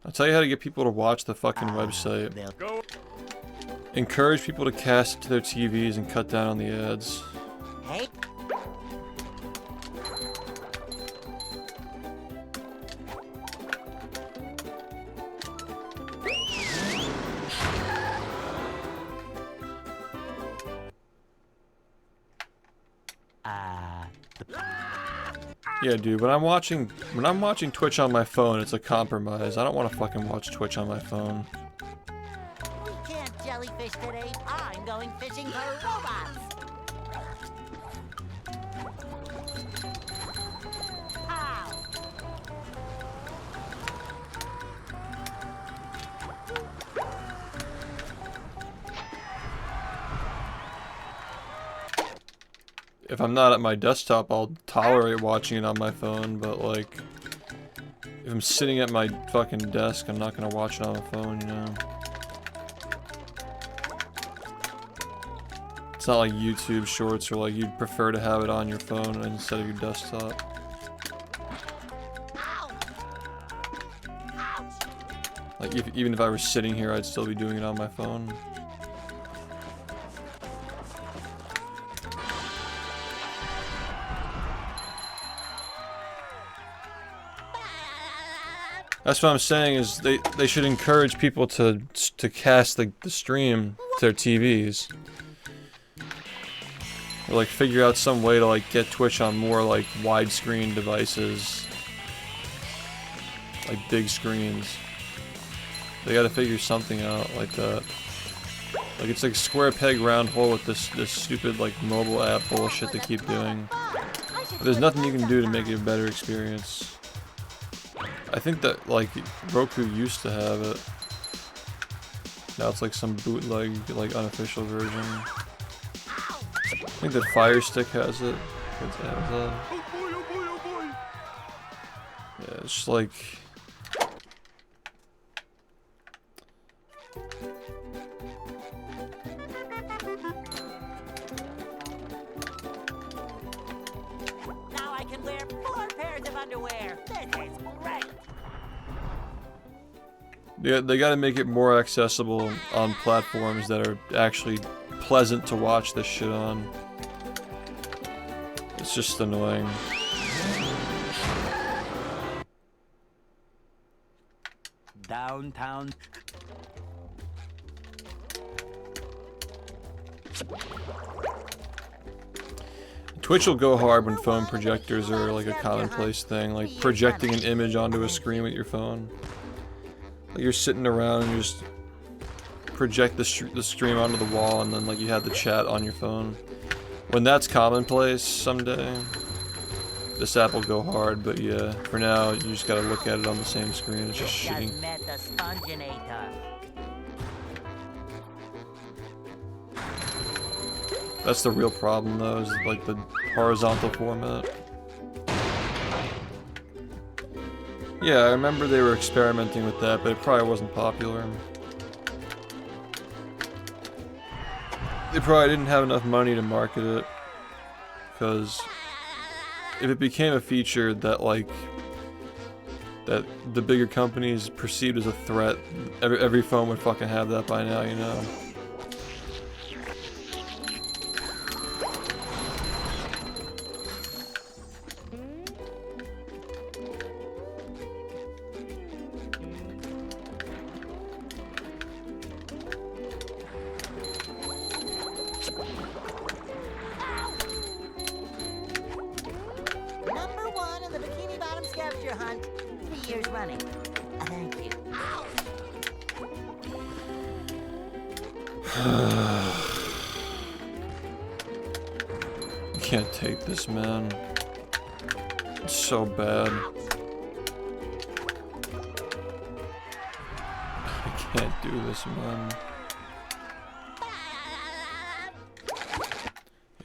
I'll tell you how to get people to watch the fucking website. Encourage people to cast it to their TVs and cut down on the ads. Hey. Yeah, dude, when I'm watching Twitch on my phone, it's a compromise. I don't want to fucking watch Twitch on my phone. We can't jellyfish today. I'm going fishing for robots. Ow. If I'm not at my desktop, I'll tolerate watching it on my phone, but like, if I'm sitting at my fucking desk, I'm not gonna watch it on the phone, you know? It's not like YouTube Shorts, or like you'd prefer to have it on your phone instead of your desktop. Like, even if I were sitting here, I'd still be doing it on my phone. That's what I'm saying, is they should encourage people to cast the stream to their TVs. Or like figure out some way to like get Twitch on more like widescreen devices. Like big screens. They gotta figure something out like that. Like it's like square peg round hole with this stupid like mobile app bullshit they keep doing. But there's nothing you can do to make it a better experience. I think that, like, Roku used to have it. Now it's like some bootleg, like, unofficial version. I think that Fire Stick has it. It's Amazon. Yeah, it's just like... Now I can wear 4 pairs of underwear. This is great. Yeah, they gotta make it more accessible on platforms that are actually pleasant to watch this shit on. It's just annoying. Downtown. Twitch will go hard when phone projectors are like a commonplace thing, like projecting an image onto a screen with your phone. Like you're sitting around and you just project the stream onto the wall, and then like you have the chat on your phone. When that's commonplace someday, this app will go hard, but yeah, for now you just gotta look at it on the same screen. It's just shitty. Just met the sponginator. That's the real problem though, is like the horizontal format. Yeah, I remember they were experimenting with that, but it probably wasn't popular. They probably didn't have enough money to market it, because if it became a feature that like that the bigger companies perceived as a threat, every phone would fucking have that by now, you know. Number 1 in the Bikini Bottom scavenger hunt. 3 years running. Thank you. I can't take this, man. It's so bad. I can't do this, man.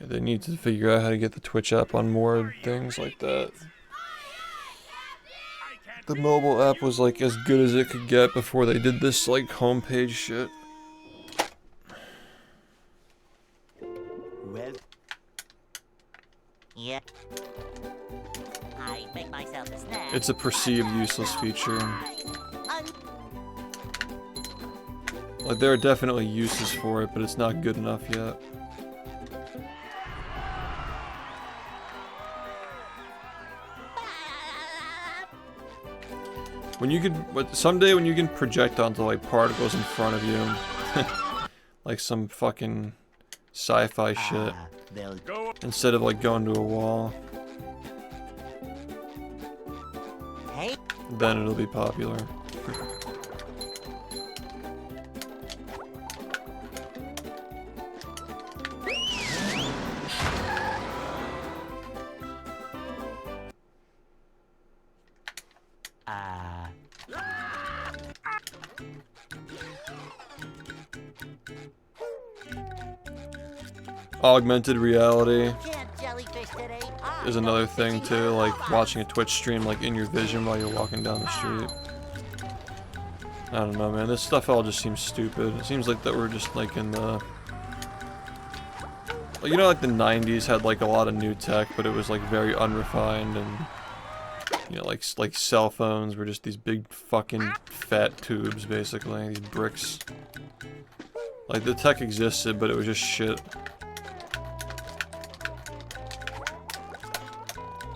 Yeah, they need to figure out how to get the Twitch app on more things like that. The mobile app was like as good as it could get before they did this like homepage shit. Well. Yeah. I make myself a snack. It's a perceived useless feature. Like, there are definitely uses for it, but it's not good enough yet. When you could, someday when you can project onto like particles in front of you, like some fucking sci-fi shit, instead of like going to a wall, Hey. then it'll be popular. Augmented reality is another thing too, like watching a Twitch stream like in your vision while you're walking down the street. I don't know, man, this stuff all just seems stupid. It seems like that we're just like in the, you know, like the 90s had like a lot of new tech, but it was like very unrefined, and you know, like cell phones were just these big fucking fat tubes, basically, these bricks. Like the tech existed, but it was just shit.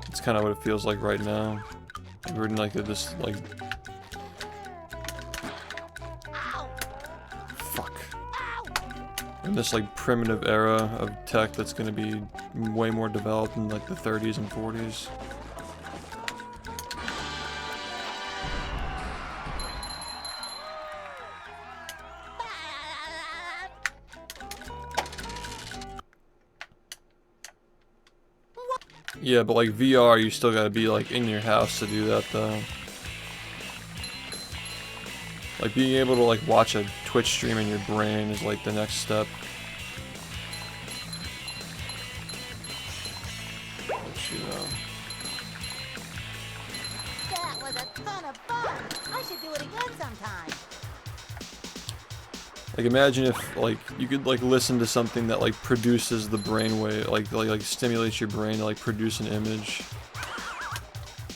It's kind of what it feels like right now. We're in like this like, fuck, in this like primitive era of tech that's gonna be way more developed in like the 30s and 40s. Yeah, but like VR, you still gotta be like in your house to do that though. Like being able to like watch a Twitch stream in your brain is like the next step. Which, you know. That was a ton of fun. I should do it again sometime. Like imagine if like you could like listen to something that like produces the brainwave, like stimulates your brain to like produce an image.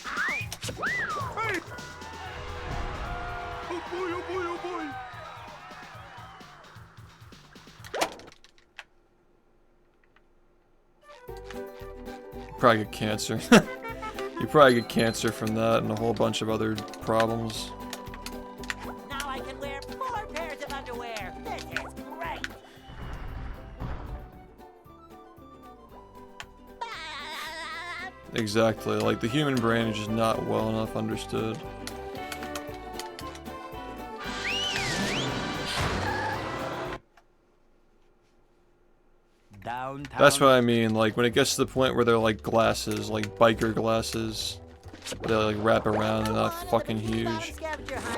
Hey! Oh boy, oh boy, oh boy! Probably get cancer. You probably get cancer from that and a whole bunch of other problems. Now I can wear 4 pairs of underwear. This is great. Exactly, like the human brain is just not well enough understood. Downtown. That's what I mean, like when it gets to the point where they're like glasses, like biker glasses, they like wrap around, they're not fucking huge.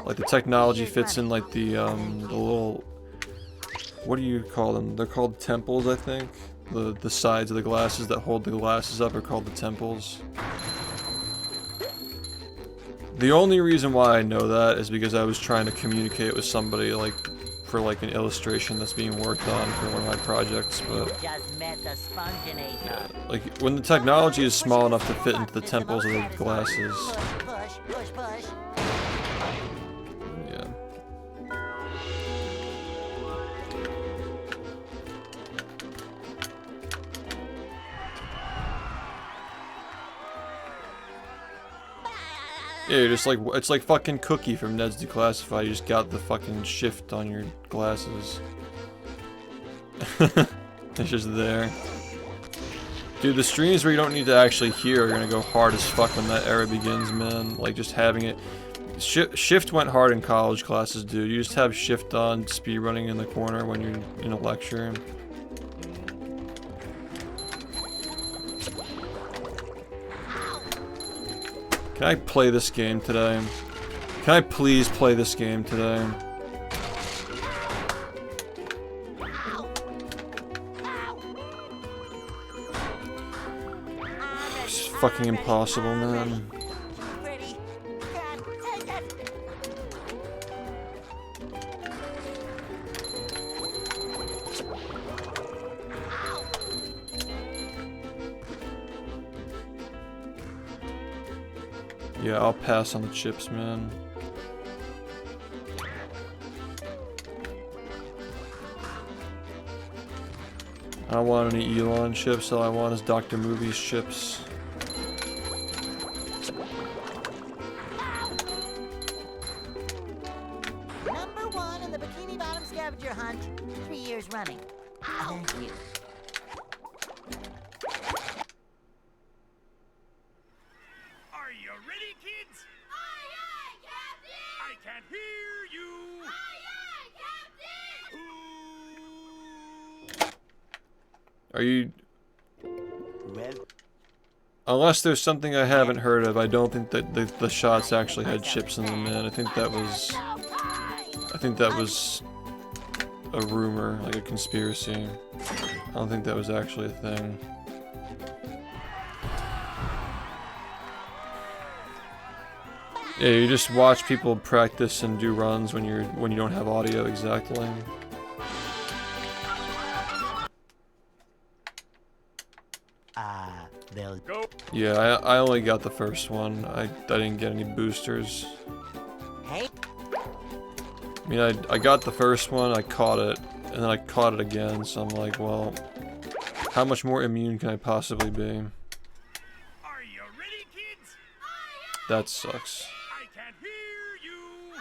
Like the technology fits in like the little, what do you call them? They're called temples, I think. The sides of the glasses that hold the glasses up are called the temples. The only reason why I know that is because I was trying to communicate with somebody like for like an illustration that's being worked on for one of my projects, but Just met the sponginator. yeah, like when the technology is small enough to fit into the temples of the glasses. Push, push, push. Yeah. Yeah, you're just like, it's like fucking Cookie from Ned's Declassified. You just got the fucking shift on your glasses. It's just there. Dude, the streams where you don't need to actually hear are gonna go hard as fuck when that era begins, man. Like, just having it... Shift went hard in college classes, dude. You just have shift on, speedrunning in the corner when you're in a lecture. Can I play this game today? Can I please play this game today? It's fucking impossible, man. Pretty. Can't take it. Yeah, I'll pass on the chips, man. I don't want any Elon chips, all I want is Dr. Movie's chips. Number 1 in the Bikini Bottom scavenger hunt, 3 years running. Thank you. Are you ready, kids? Aye, aye, Captain! I can't hear you! Aye, aye, Captain! Are you... Unless there's something I haven't heard of, I don't think that the shots actually had chips in them, man. I think that was a rumor, like a conspiracy. I don't think that was actually a thing. Yeah, you just watch people practice and do runs when you don't have audio exactly. They'll Go! Yeah, I only got the first one. I didn't get any boosters. Hey, I mean, I got the first one, I caught it, and then I caught it again, so I'm like, well, how much more immune can I possibly be? Are you ready, kids? That sucks. I can't hear you!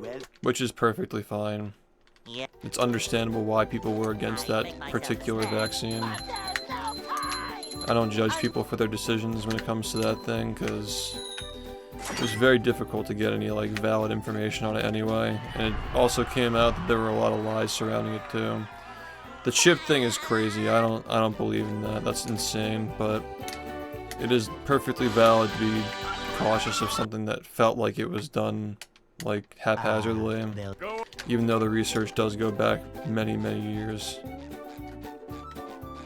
Yeah. Which is perfectly fine. yeah. It's understandable why people were against that particular vaccine. I don't judge people for their decisions when it comes to that thing, because it was very difficult to get any like valid information on it anyway, and it also came out that there were a lot of lies surrounding it too. The chip thing is crazy. I don't believe in that. That's insane, but it is perfectly valid to be cautious of something that felt like it was done like haphazardly, Go! even though the research does go back many years.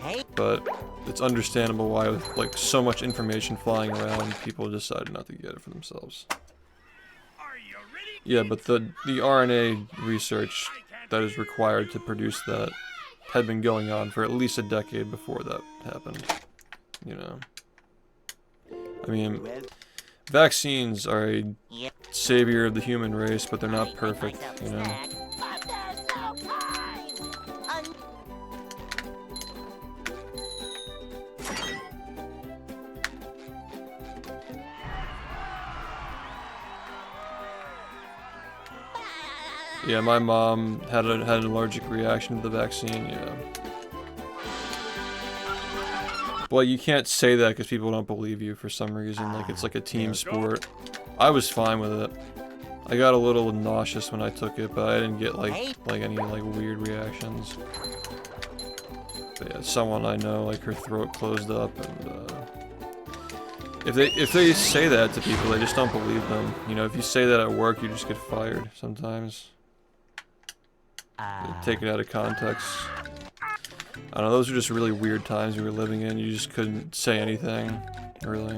Hey, But it's understandable why, with like so much information flying around, people decided not to get it for themselves. Are you ready? Yeah, but the RNA research that is required to produce that had been going on for at least a decade before that happened. You know. I mean, vaccines are a yeah. savior of the human race, but they're not perfect, you know. Yeah, my mom had an allergic reaction to the vaccine, yeah. Well, you can't say that because people don't believe you for some reason, like it's like a team sport. I was fine with it. I got a little nauseous when I took it, but I didn't get like any like weird reactions. But yeah, someone I know, like her throat closed up, and if they say that to people, they just don't believe them. You know, if you say that at work, you just get fired sometimes. They take it out of context. I don't know, those are just really weird times we were living in. You just couldn't say anything, really.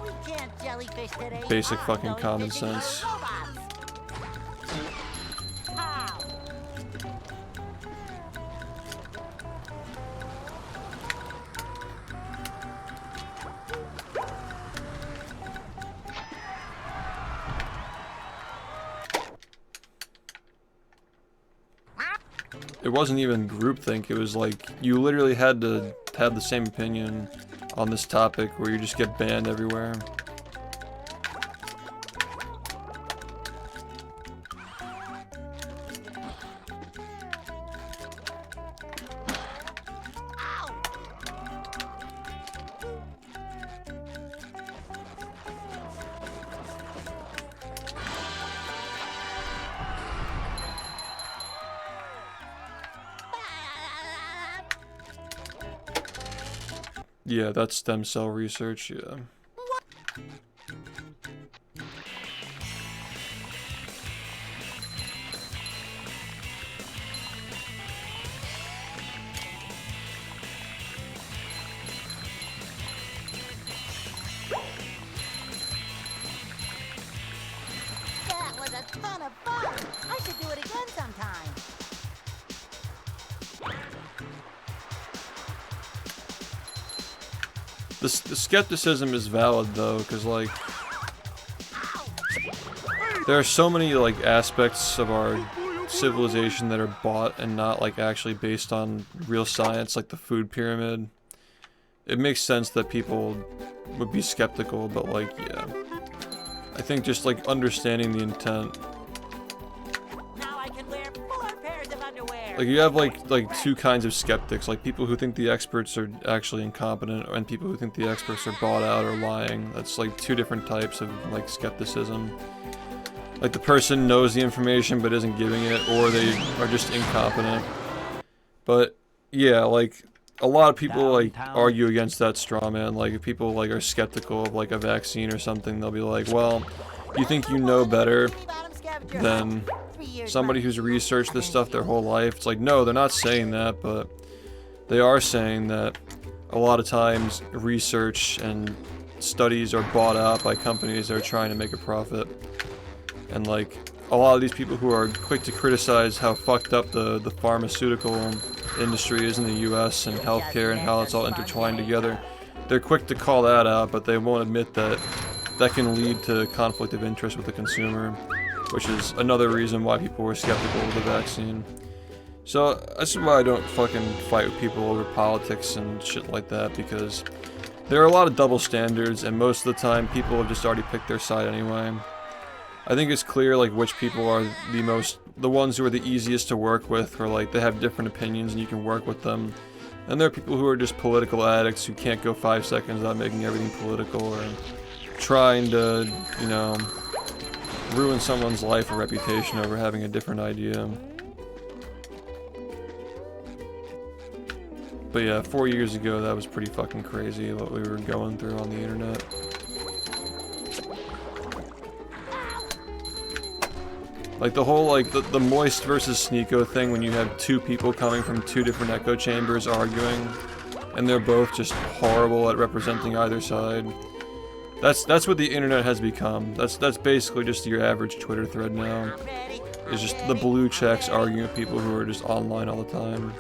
We can't jellyfish today. Basic I'm fucking going common fishing with sense. robots. How? It wasn't even groupthink, it was like, you literally had to have the same opinion on this topic where you just get banned everywhere. Yeah, that's stem cell research, yeah. That was a ton of fun. I should do it again sometime. the skepticism is valid though, because like there are so many like aspects of our civilization that are bought and not like actually based on real science, like the food pyramid. It makes sense that people would be skeptical, but like, yeah. I think just like understanding the intent. Now I can wear 4 pairs of underwear. Like you have like two kinds of skeptics, like people who think the experts are actually incompetent and people who think the experts are bought out or lying. That's like 2 different types of like skepticism. Like the person knows the information but isn't giving it, or they are just incompetent. But yeah, like a lot of people like argue against that straw man. Like if people like are skeptical of like a vaccine or something, they'll be like, well, you think you know better than somebody who's researched this stuff their whole life. It's like, no, they're not saying that, but they are saying that a lot of times research and studies are bought out by companies that are trying to make a profit. And like a lot of these people who are quick to criticize how fucked up the pharmaceutical industry is in the US and healthcare and how it's all intertwined together, they're quick to call that out, but they won't admit that that can lead to conflict of interest with the consumer, which is another reason why people were skeptical of the vaccine. So this is why I don't fucking fight with people over politics and shit like that, because there are a lot of double standards and most of the time people have just already picked their side anyway. I think it's clear like which people are the ones who are the easiest to work with, or like they have different opinions and you can work with them. And there are people who are just political addicts who can't go 5 seconds without making everything political or trying to, you know, ruin someone's life or reputation over having a different idea. But yeah, 4 years ago that was pretty fucking crazy what we were going through on the internet. Like the whole like the Moist versus Sneeko thing, when you have 2 people coming from 2 different echo chambers arguing and they're both just horrible at representing either side. That's what the internet has become. That's basically just your average Twitter thread now. It's just the blue checks arguing with people who are just online all the time.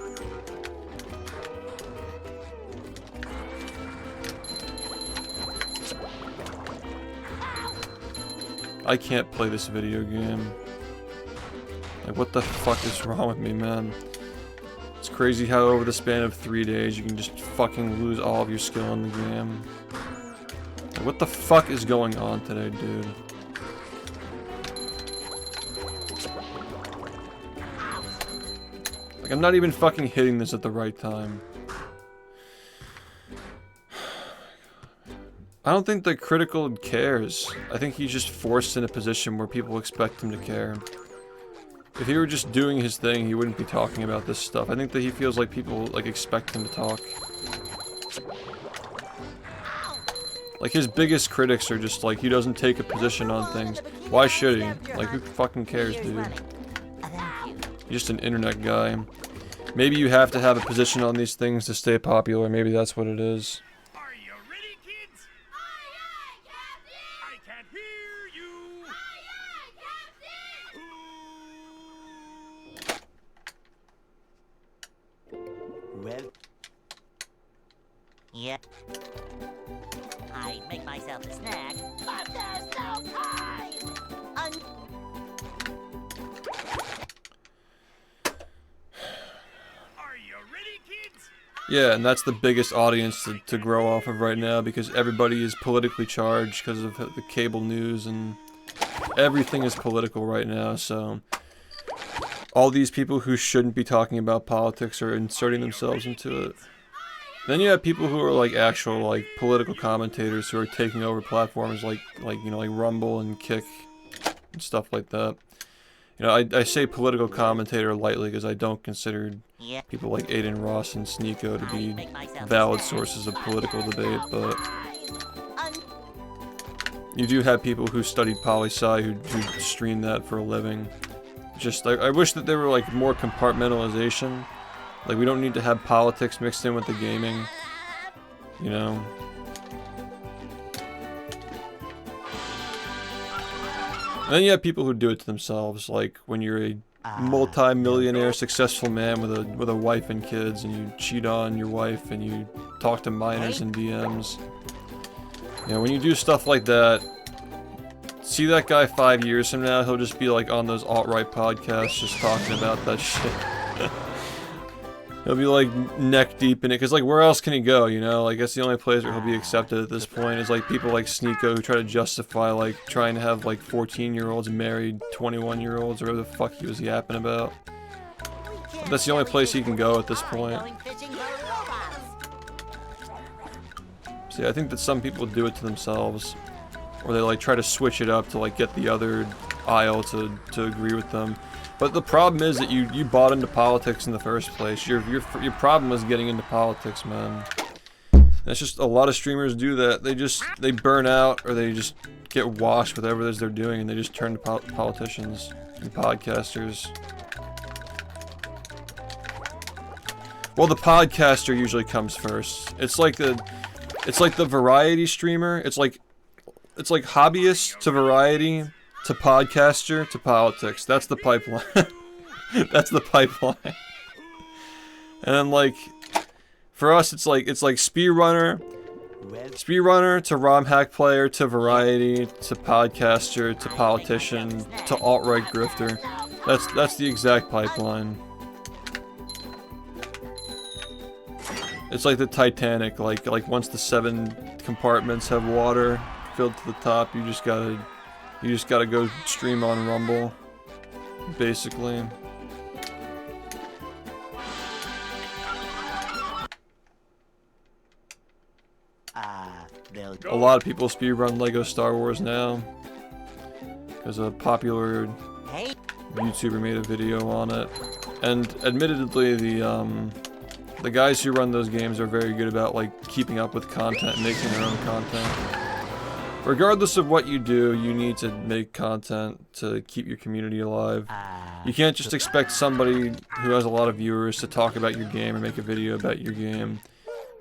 I can't play this video game. Like, what the fuck is wrong with me, man? It's crazy how over the span of 3 days you can just fucking lose all of your skill in the game. Like, what the fuck is going on today, dude? Like, I'm not even fucking hitting this at the right time. I don't think that Critical cares. I think he's just forced in a position where people expect him to care. If he were just doing his thing, he wouldn't be talking about this stuff. I think that he feels like people, like, expect him to talk. Like, his biggest critics are just like, he doesn't take a position on things. Why should he? Like, who fucking cares, dude? He's just an internet guy. Maybe you have to have a position on these things to stay popular. Maybe that's what it is. Are you ready, kids? Aye, aye, Captain! I can't hear you. Aye, aye, Captain! Well. Yeah. I make myself a snack, but there's no time! Are you ready, kids? Yeah, and that's the biggest audience to grow off of right now, because everybody is politically charged because of the cable news, and everything is political right now, so all these people who shouldn't be talking about politics are inserting themselves into it. Then you have people who are like actual like political commentators who are taking over platforms like you know, like Rumble and Kick and stuff like that. You know, I say political commentator lightly because I don't consider people like Aiden Ross and Sneeko to be valid sources of political debate, but you do have people who study poli-sci who stream that for a living. Just, I wish that there were like more compartmentalization. Like, we don't need to have politics mixed in with the gaming, you know? And then you have people who do it to themselves, like when you're a multi-millionaire successful man with a wife and kids, and you cheat on your wife and you talk to minors in DMs. You know, when you do stuff like that, see that guy 5 years from now, he'll just be like on those alt-right podcasts just talking about that shit. He'll be like neck deep in it, because like where else can he go, you know? Like that's the only place where he'll be accepted at this point, is like people like Sneeko who try to justify like trying to have like 14-year-olds married 21-year-olds or whatever the fuck he was yapping about. That's the only place he can go at this point. See, I think that some people do it to themselves, or they like try to switch it up to like get the other aisle to agree with them. But the problem is that you bought into politics in the first place. Your problem was getting into politics, man. That's just a lot of streamers do that. They burn out, or they just get washed with whatever it is they're doing, and they just turn to politicians and podcasters. Well, the podcaster usually comes first. It's like the variety streamer. It's like hobbyist to variety to podcaster to politics. That's the pipeline. That's the pipeline. And then like for us it's like speedrunner to ROM hack player to variety to podcaster to politician to alt-right grifter. That's the exact pipeline. It's like the Titanic, like once the 7 compartments have water filled to the top, you just gotta go stream on Rumble, basically. A lot of people speedrun Lego Star Wars now, because a popular YouTuber made a video on it, and admittedly the guys who run those games are very good about like keeping up with content and making their own content. Regardless of what you do, you need to make content to keep your community alive. You can't just expect somebody who has a lot of viewers to talk about your game or make a video about your game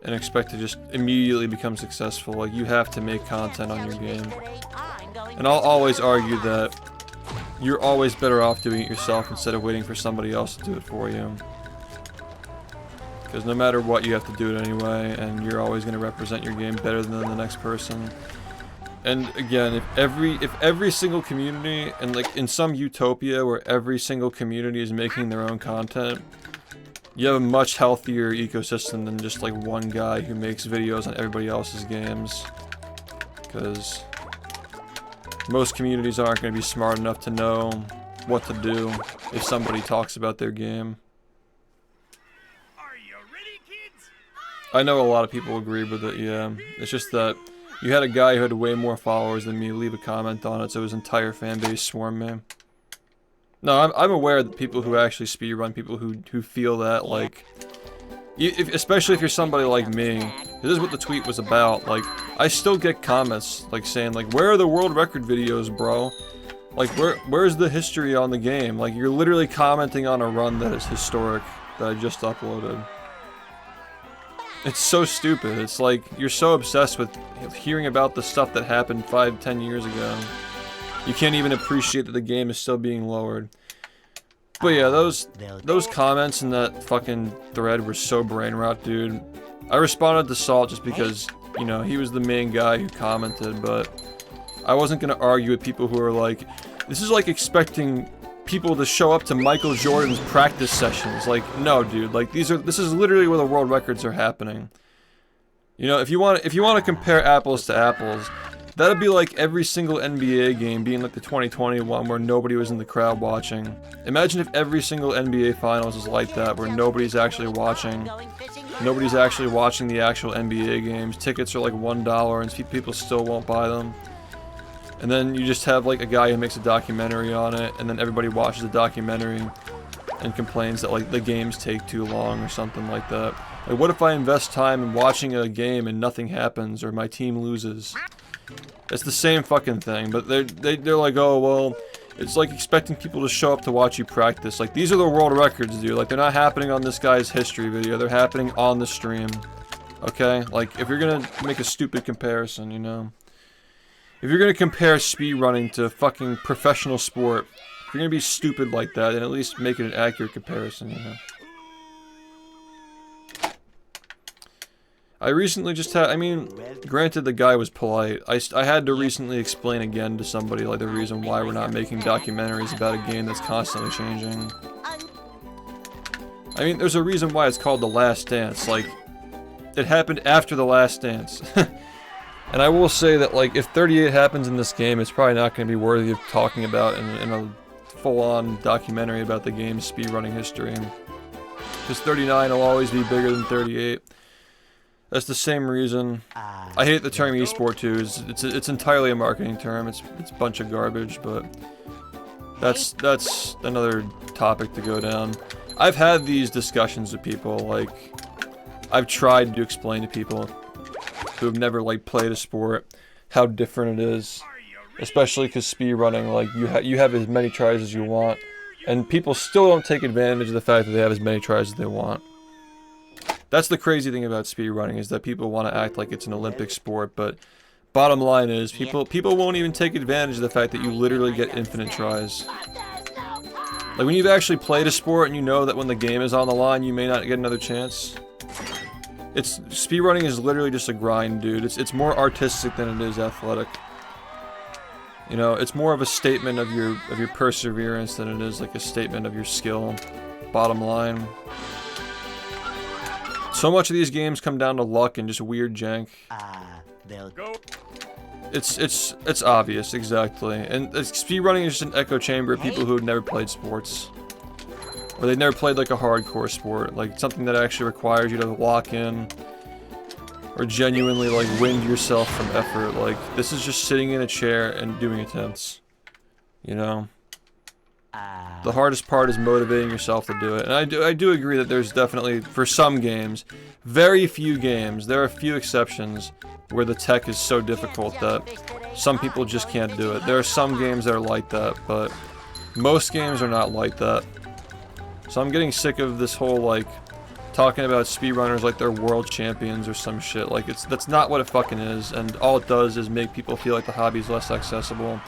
and expect to just immediately become successful. Like, you have to make content on your game. And I'll always argue that you're always better off doing it yourself instead of waiting for somebody else to do it for you. Because no matter what, you have to do it anyway, and you're always going to represent your game better than the next person. And again, if every single community, and like in some utopia where every single community is making their own content, you have a much healthier ecosystem than just like one guy who makes videos on everybody else's games. Because most communities aren't going to be smart enough to know what to do if somebody talks about their game. Are you ready, kids? I know a lot of people agree with it, yeah. It's just that you had a guy who had way more followers than me leave a comment on it, so his entire fan base swarmed me. No, I'm aware that people who actually speedrun, people who feel that, like, especially if you're somebody like me, this is what the tweet was about. Like, I still get comments like saying like, where are the world record videos, bro? Like, where's the history on the game? Like, you're literally commenting on a run that is historic that I just uploaded. It's so stupid. It's like, you're so obsessed with hearing about the stuff that happened 5-10 years ago. You can't even appreciate that the game is still being lowered. But yeah, those comments in that fucking thread were so brain rot, dude. I responded to Salt just because, you know, he was the main guy who commented, but I wasn't gonna argue with people who are like, this is like expecting people to show up to Michael Jordan's practice sessions. Like, no, dude. Like, this is literally where the world records are happening. You know, if you want to compare apples to apples, that'd be like every single NBA game being like the 2020 one where nobody was in the crowd watching. Imagine if every single NBA finals is like that, where nobody's actually watching. Nobody's actually watching the actual NBA games. Tickets are like $1 and people still won't buy them. And then you just have like a guy who makes a documentary on it, and then everybody watches the documentary and complains that like the games take too long or something like that. Like, what if I invest time in watching a game and nothing happens, or my team loses? It's the same fucking thing, but they're like, oh well, it's like expecting people to show up to watch you practice. Like, these are the world records, dude. Like, they're not happening on this guy's history video, they're happening on the stream. Okay? Like, if you're gonna make a stupid comparison, you know? If you're gonna compare speedrunning to fucking professional sport, you're gonna be stupid like that, then at least make it an accurate comparison, you know. I recently just had, I mean, granted the guy was polite. I had to recently explain again to somebody, like, the reason why we're not making documentaries about a game that's constantly changing. I mean, there's a reason why it's called The Last Dance. Like, it happened after The Last Dance. And I will say that, like, if 38 happens in this game, it's probably not going to be worthy of talking about in a full-on documentary about the game's speedrunning history. Because 39 will always be bigger than 38. That's the same reason. I hate the term esport too. It's entirely a marketing term. It's a bunch of garbage, but that's another topic to go down. I've had these discussions with people. Like, I've tried to explain to people who have never like played a sport how different it is, especially because speedrunning, like, you have as many tries as you want, and people still don't take advantage of the fact that they have as many tries as they want. That's the crazy thing about speedrunning, is that people want to act like it's an Olympic sport, but bottom line is people won't even take advantage of the fact that you literally get infinite tries. Like, when you've actually played a sport and you know that when the game is on the line you may not get another chance. Speedrunning is literally just a grind, dude. It's more artistic than it is athletic. You know, it's more of a statement of your perseverance than it is like a statement of your skill. Bottom line. So much of these games come down to luck and just weird jank. It's obvious, exactly. And speedrunning is just an echo chamber of people who have never played sports. Or they've never played like a hardcore sport, like something that actually requires you to lock in. Or genuinely like wind yourself from effort. Like, this is just sitting in a chair and doing attempts. You know? The hardest part is motivating yourself to do it. And I do agree that there's definitely, for some games, very few games, there are a few exceptions where the tech is so difficult that some people just can't do it. There are some games that are like that, but most games are not like that. So I'm getting sick of this whole, like, talking about speedrunners like they're world champions or some shit. Like, that's not what it fucking is, and all it does is make people feel like the hobby is less accessible.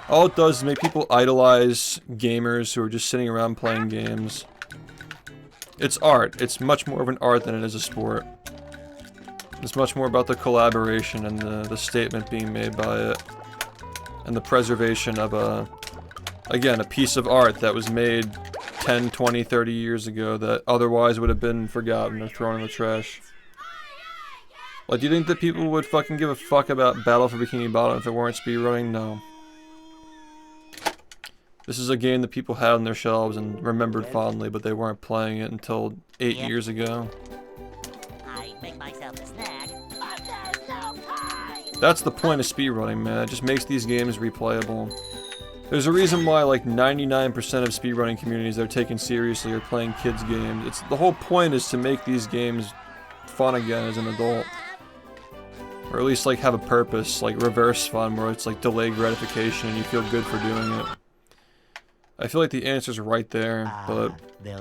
All it does is make people idolize gamers who are just sitting around playing games. It's art. It's much more of an art than it is a sport. It's much more about the collaboration and the statement being made by it. And the preservation of again, a piece of art that was made 10, 20, 30 years ago that otherwise would have been forgotten or thrown in the trash. Like, do you think that people would fucking give a fuck about Battle for Bikini Bottom if it weren't speedrunning? No. This is a game that people had on their shelves and remembered fondly, but they weren't playing it until 8 years ago. I make myself a snack. That's the point of speedrunning, man. It just makes these games replayable. There's a reason why like 99% of speedrunning communities that are taken seriously are playing kids games. The whole point is to make these games fun again as an adult. Or at least like have a purpose, like reverse fun, where it's like delayed gratification and you feel good for doing it. I feel like the answer's right there, but yeah,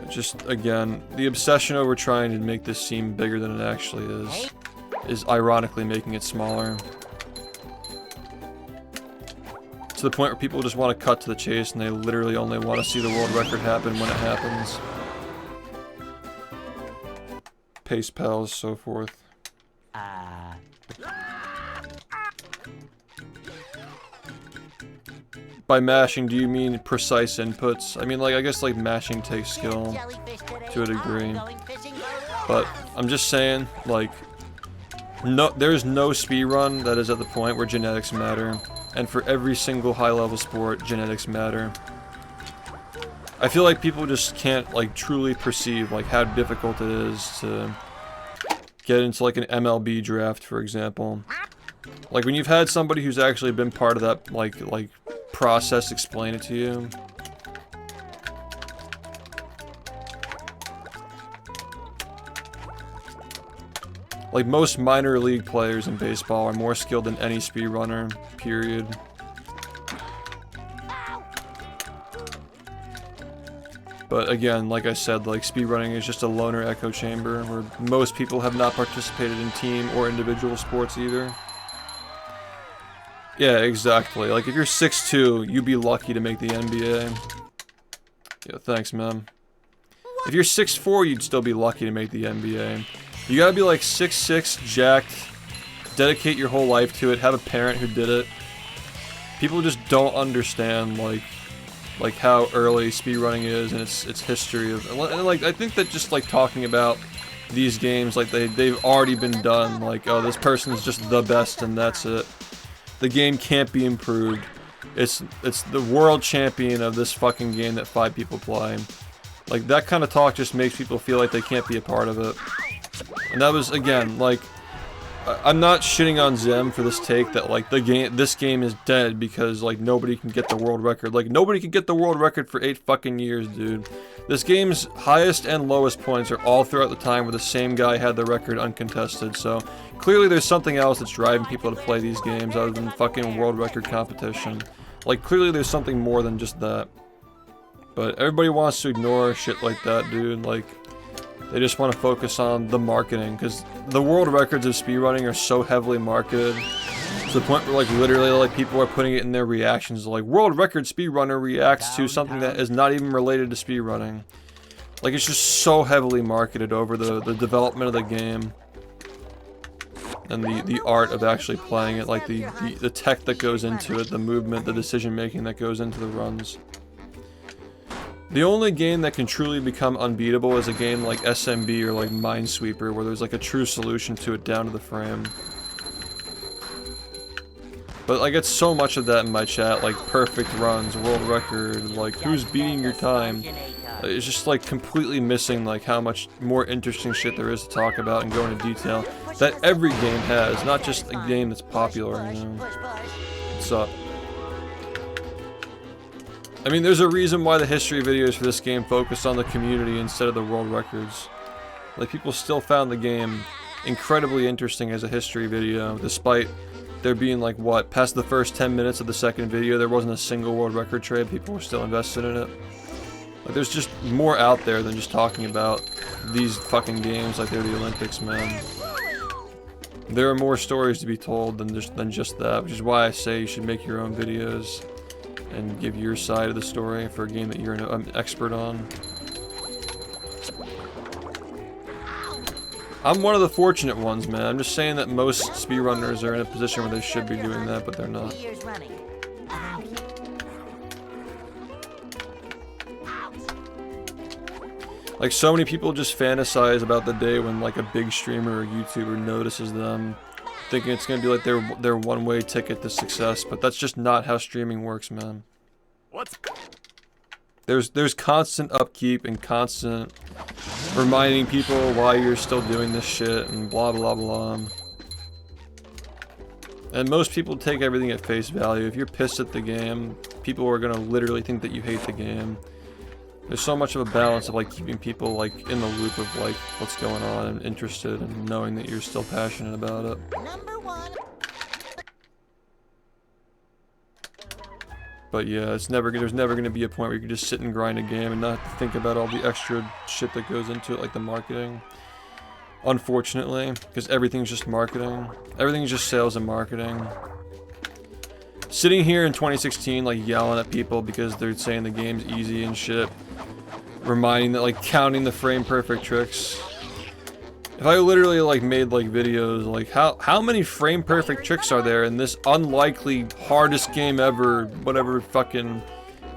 just again, the obsession over trying to make this seem bigger than it actually is ironically making it smaller. To the point where people just want to cut to the chase and they literally only want to see the world record happen when it happens. Pace pals, so forth. By mashing, do you mean precise inputs? I mean, like, I guess, like, mashing takes skill to a degree. But I'm just saying, like, no, there's no speedrun that is at the point where genetics matter. And for every single high-level sport, genetics matter. I feel like people just can't, like, truly perceive, like, how difficult it is to get into, like, an MLB draft, for example. Like, when you've had somebody who's actually been part of that, like, process explain it to you. Like, most minor league players in baseball are more skilled than any speedrunner, period. But again, like I said, like, speedrunning is just a loner echo chamber where most people have not participated in team or individual sports either. Yeah, exactly. Like, if you're 6'2", you'd be lucky to make the NBA. Yeah, thanks, man. If you're 6'4", you'd still be lucky to make the NBA. You gotta be like 6'6", jacked, dedicate your whole life to it, have a parent who did it. People just don't understand, like how early speedrunning is and its history of, and like, I think that just like talking about these games, like they've already been done, like, oh, this person's just the best and that's it. The game can't be improved. It's the world champion of this fucking game that 5 people play. Like, that kind of talk just makes people feel like they can't be a part of it. And that was, again, like, I'm not shitting on Zem for this take that, like, this game is dead because, like, nobody can get the world record. Like, nobody can get the world record for 8 fucking years, dude. This game's highest and lowest points are all throughout the time where the same guy had the record uncontested, so clearly there's something else that's driving people to play these games other than fucking world record competition. Like, clearly there's something more than just that. But everybody wants to ignore shit like that, dude. Like, they just want to focus on the marketing, because the world records of speedrunning are so heavily marketed to the point where, like, literally, like, people are putting it in their reactions, like, world record speedrunner reacts to something that is not even related to speedrunning. Like, it's just so heavily marketed over the development of the game and the art of actually playing it, like the tech that goes into it, the movement, the decision making that goes into the runs. The only game that can truly become unbeatable is a game like SMB or like Minesweeper, where there's like a true solution to it down to the frame. But I get so much of that in my chat, like perfect runs, world record, like who's beating your time. It's just like completely missing like how much more interesting shit there is to talk about and go into detail that every game has, not just a game that's popular, you know. What's up? I mean, there's a reason why the history videos for this game focused on the community instead of the world records. Like, people still found the game incredibly interesting as a history video, despite there being, like, what, past the first 10 minutes of the second video, there wasn't a single world record trade, people were still invested in it. Like, there's just more out there than just talking about these fucking games like they're the Olympics, man. There are more stories to be told than just that, which is why I say you should make your own videos and give your side of the story for a game that you're an expert on. I'm one of the fortunate ones, man. I'm just saying that most speedrunners are in a position where they should be doing that, but they're not. Like, so many people just fantasize about the day when, like, a big streamer or YouTuber notices them, thinking it's gonna be like their one-way ticket to success, but that's just not how streaming works, man. There's constant upkeep and constant reminding people why you're still doing this shit and blah blah blah. And most people take everything at face value. If you're pissed at the game, people are gonna literally think that you hate the game. There's so much of a balance of like keeping people like in the loop of like what's going on and interested and knowing that you're still passionate about it. But yeah, there's never gonna be a point where you can just sit and grind a game and not think about all the extra shit that goes into it, like the marketing. Unfortunately, because everything's just marketing. Everything's just sales and marketing. Sitting here in 2016, like yelling at people because they're saying the game's easy and shit. Reminding that, like, counting the frame perfect tricks. If I literally like made like videos like how many frame perfect tricks are there in this unlikely hardest game ever, whatever fucking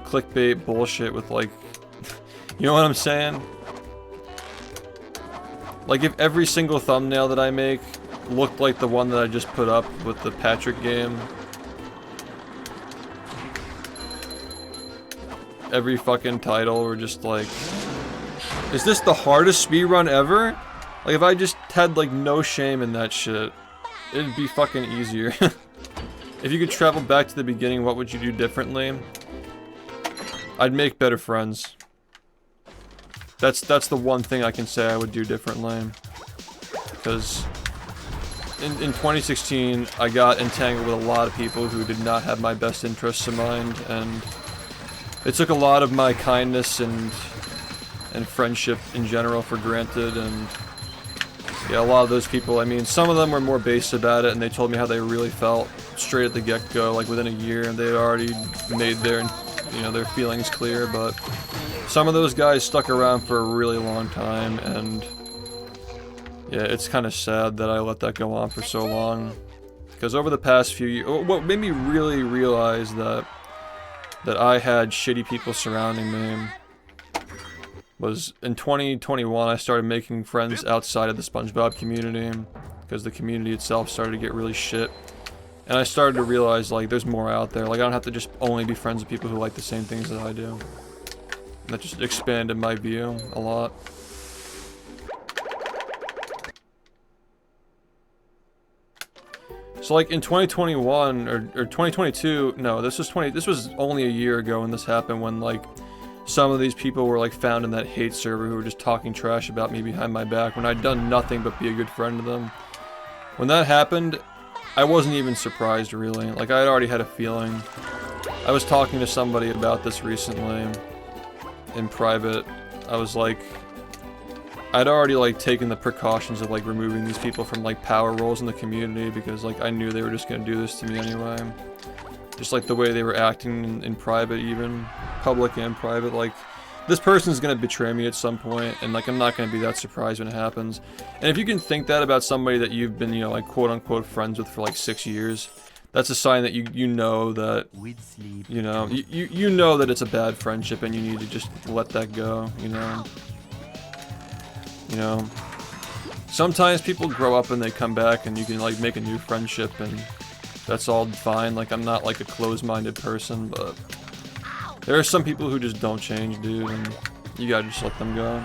clickbait bullshit with like, you know what I'm saying? Like, if every single thumbnail that I make looked like the one that I just put up with the Patrick game, every fucking title were just like, is this the hardest speedrun ever? Like, if I just had like no shame in that shit, it'd be fucking easier. If you could travel back to the beginning, what would you do differently? I'd make better friends. That's the one thing I can say I would do differently. Because in 2016, I got entangled with a lot of people who did not have my best interests in mind, and it took a lot of my kindness and friendship in general for granted. And yeah, a lot of those people, I mean, some of them were more based about it and they told me how they really felt, straight at the get-go, like within a year, and they had already made their, you know, their feelings clear. But some of those guys stuck around for a really long time, and yeah, it's kind of sad that I let that go on for so long. Because over the past few years, what made me really realize that I had shitty people surrounding me was in 2021 I started making friends outside of the SpongeBob community, because the community itself started to get really shit. And I started to realize, like, there's more out there. Like, I don't have to just only be friends with people who like the same things that I do. And that just expanded my view a lot. So like in 2021 or 2022, no, this was only a year ago when this happened, when like some of these people were like found in that hate server who were just talking trash about me behind my back when I'd done nothing but be a good friend to them. When that happened, I wasn't even surprised really. Like I had already had a feeling. I was talking to somebody about this recently in private. I was like, I'd already like taken the precautions of like removing these people from like power roles in the community, because like I knew they were just gonna do this to me anyway. Just like the way they were acting in private, even public and private, like this person's gonna betray me at some point, and like I'm not gonna be that surprised when it happens. And if you can think that about somebody that you've been, you know, like quote unquote friends with for like 6 years, that's a sign that you know that, you know, you know that it's a bad friendship and you need to just let that go, you know. You know, sometimes people grow up and they come back and you can like make a new friendship and that's all fine. Like I'm not like a closed-minded person, but there are some people who just don't change, dude, and you gotta just let them go.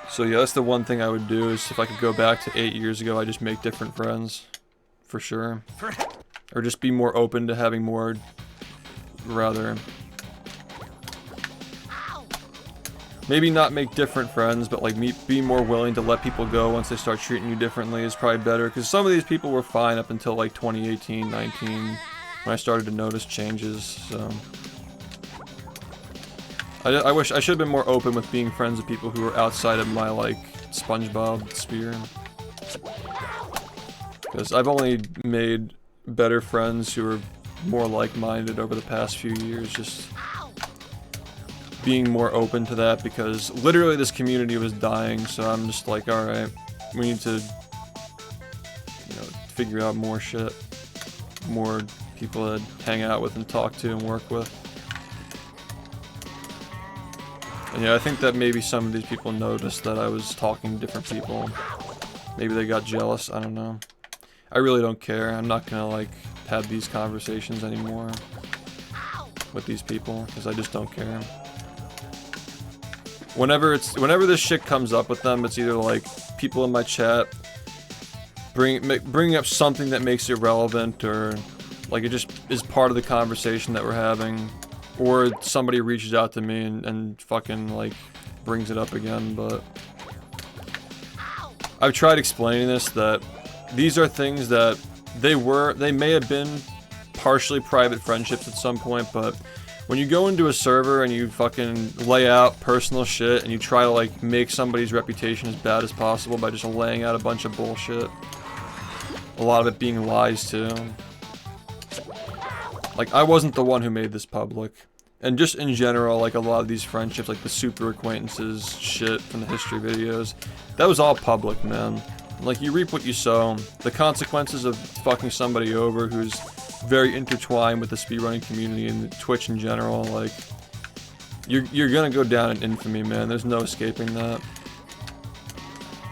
So yeah, that's the one thing I would do, is if I could go back to 8 years ago, I'd just make different friends, for sure. Or just be more open to having more, rather, maybe not make different friends, but like be more willing to let people go once they start treating you differently is probably better. Because some of these people were fine up until like 2018, 19, when I started to notice changes. So I wish I should have been more open with being friends with people who were outside of my like SpongeBob sphere. Because I've only made better friends who are more like-minded over the past few years. Just being more open to that, because literally this community was dying, so I'm just like, alright, we need to, you know, figure out more shit, more people to hang out with and talk to and work with. And yeah, I think that maybe some of these people noticed that I was talking to different people. Maybe they got jealous, I don't know. I really don't care. I'm not gonna like have these conversations anymore with these people, because I just don't care. Whenever this shit comes up with them, it's either like people in my chat bringing up something that makes it relevant, or like it just is part of the conversation that we're having, or somebody reaches out to me and fucking like brings it up again. But I've tried explaining this, that these are things that they may have been partially private friendships at some point, but when you go into a server and you fucking lay out personal shit and you try to like make somebody's reputation as bad as possible by just laying out a bunch of bullshit, a lot of it being lies too. Like I wasn't the one who made this public. And just in general, like a lot of these friendships, like the super acquaintances shit from the history videos, that was all public, man. Like you reap what you sow. The consequences of fucking somebody over who's very intertwined with the speedrunning community and Twitch in general, like you're gonna go down in infamy, man. There's no escaping that.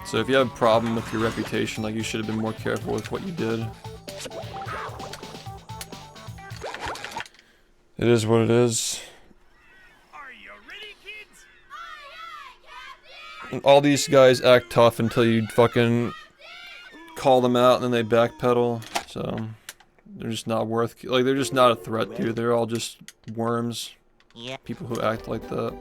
So if you have a problem with your reputation, like you should have been more careful with what you did. It is what it is. Are you ready, kids? And all these guys act tough until you fucking call them out and then they backpedal. So they're just not worth, like they're just not a threat, dude. They're all just worms. Yeah. People who act like that.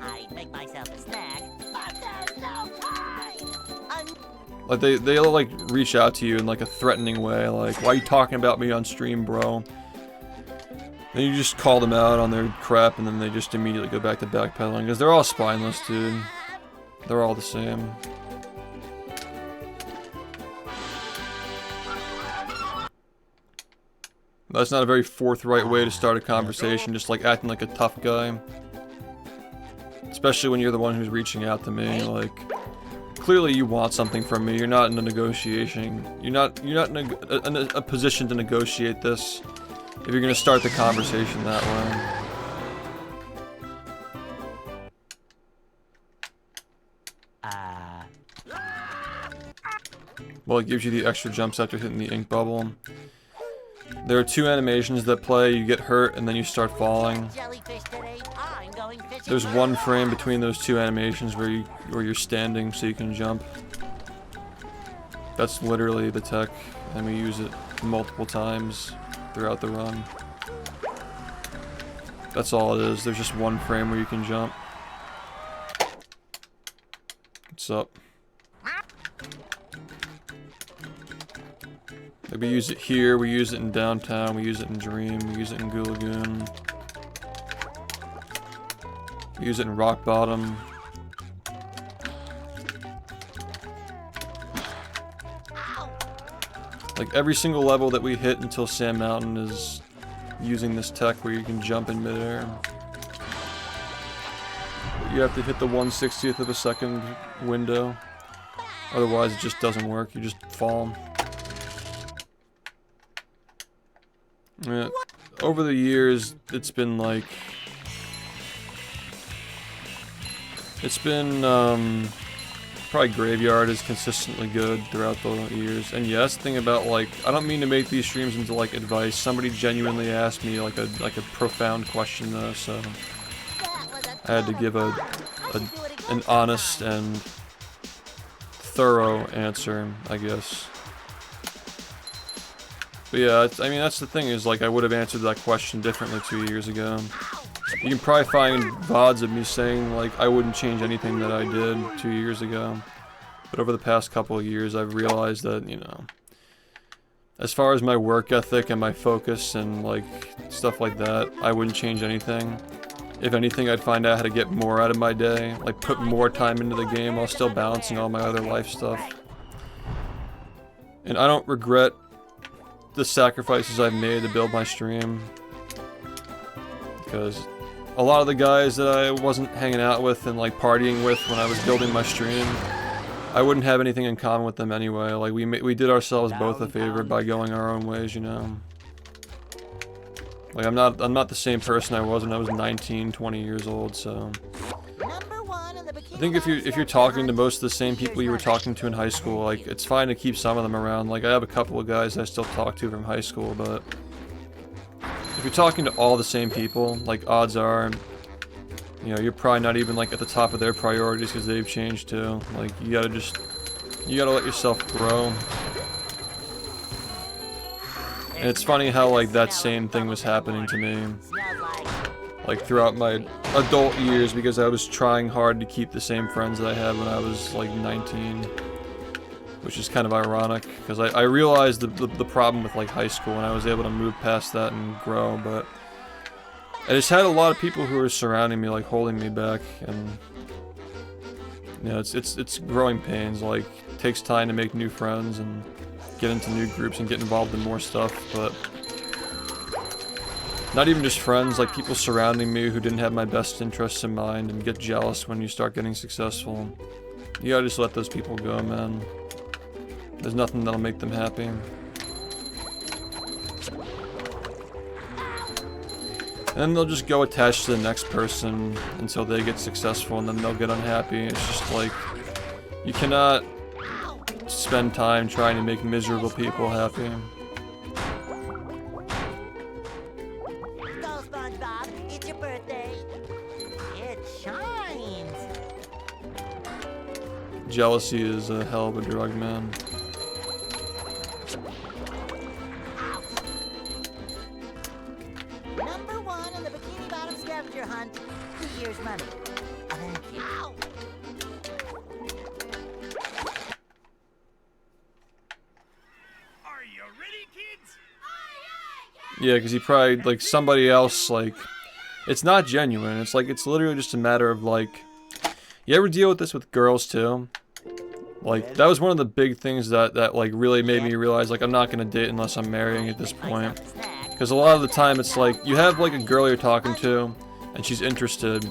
I make myself a snack, but there's no time. Like they'll like reach out to you in like a threatening way, like, why are you talking about me on stream, bro? Then you just call them out on their crap and then they just immediately go back to backpedaling, because they're all spineless, dude. They're all the same. That's not a very forthright way to start a conversation, just like acting like a tough guy. Especially when you're the one who's reaching out to me, like, clearly you want something from me. You're not in a negotiation. You're not in a position to negotiate this if you're gonna start the conversation that way. Well, it gives you the extra jumps after hitting the ink bubble. There are 2 animations that play. You get hurt and then you start falling. There's 1 frame between those 2 animations where you're standing so you can jump. That's literally the tech, and we use it multiple times throughout the run. That's all it is. There's just 1 frame where you can jump. What's up? Like, we use it here, we use it in Downtown, we use it in Dream, we use it in Goo Lagoon. We use it in Rock Bottom. Like, every single level that we hit until Sand Mountain is using this tech where you can jump in midair. But you have to hit the 1/60th of a second window. Otherwise it just doesn't work, you just fall. Yeah. Over the years, it's been like... It's been, probably Graveyard is consistently good throughout the years. And yes, the thing about, like, I don't mean to make these streams into, like, advice. Somebody genuinely asked me, like a profound question, though, so... I had to give an honest and thorough answer, I guess. But yeah, I mean, that's the thing, is, like, I would have answered that question differently 2 years ago. You can probably find VODs of me saying, like, I wouldn't change anything that I did 2 years ago. But over the past couple of years, I've realized that, you know, as far as my work ethic and my focus and, like, stuff like that, I wouldn't change anything. If anything, I'd find out how to get more out of my day, like, put more time into the game while still balancing all my other life stuff. And I don't regret the sacrifices I've made to build my stream, because a lot of the guys that I wasn't hanging out with and, like, partying with when I was building my stream, I wouldn't have anything in common with them anyway. Like, we did ourselves both a favor by going our own ways, you know. Like, I'm not the same person I was when I was 19, 20 years old, so... I think if you're talking to most of the same people you were talking to in high school, like, it's fine to keep some of them around. Like, I have a couple of guys I still talk to from high school, but if you're talking to all the same people, like, odds are, you know, you're probably not even, like, at the top of their priorities because they've changed too. Like, you gotta let yourself grow. And it's funny how, like, that same thing was happening to me, like, throughout my adult years, because I was trying hard to keep the same friends that I had when I was, like, 19. Which is kind of ironic, because I realized the problem with, like, high school, and I was able to move past that and grow, but I just had a lot of people who were surrounding me, like, holding me back, and, you know, it's growing pains. Like, it takes time to make new friends and get into new groups and get involved in more stuff, but not even just friends, like, people surrounding me who didn't have my best interests in mind and get jealous when you start getting successful. You gotta just let those people go, man. There's nothing that'll make them happy. And then they'll just go attached to the next person until they get successful, and then they'll get unhappy. It's just like, you cannot spend time trying to make miserable people happy. Go, SpongeBob. It's your birthday. It shines. Jealousy is a hell of a drug, man. Number 1 in the Bikini Bottom scavenger hunt. 2 years' money. Thank you. Are you ready, kids? Yeah, because he probably, like, somebody else, like, it's not genuine. It's like, it's literally just a matter of, like, you ever deal with this with girls too? Like, that was one of the big things that like, really made me realize, like, I'm not gonna date unless I'm marrying at this point. Because a lot of the time it's like, you have like a girl you're talking to, and she's interested,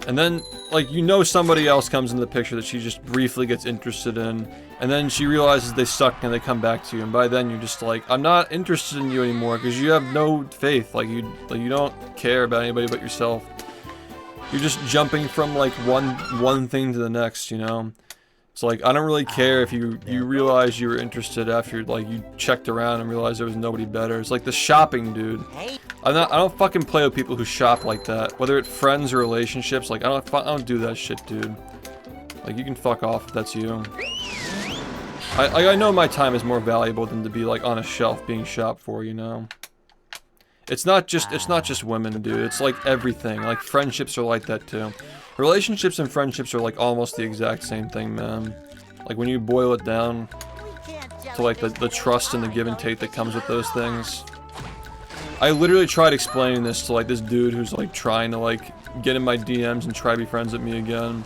and then, like, you know somebody else comes into the picture that she just briefly gets interested in, and then she realizes they suck and they come back to you, and by then you're just like, I'm not interested in you anymore, because you have no faith, like you don't care about anybody but yourself. You're just jumping from like one thing to the next, you know? It's like, I don't really care if you realize you were interested after, like, you checked around and realized there was nobody better. It's like the shopping, dude. I don't fucking play with people who shop like that. Whether it's friends or relationships, like, I don't do that shit, dude. Like, you can fuck off if that's you. I know my time is more valuable than to be, like, on a shelf being shopped for, you know? It's not just women, dude. It's like everything. Like, friendships are like that, too. Relationships and friendships are like almost the exact same thing, man. Like when you boil it down to like the trust and the give and take that comes with those things. I literally tried explaining this to like this dude who's like trying to like get in my DMs and try to be friends with me again.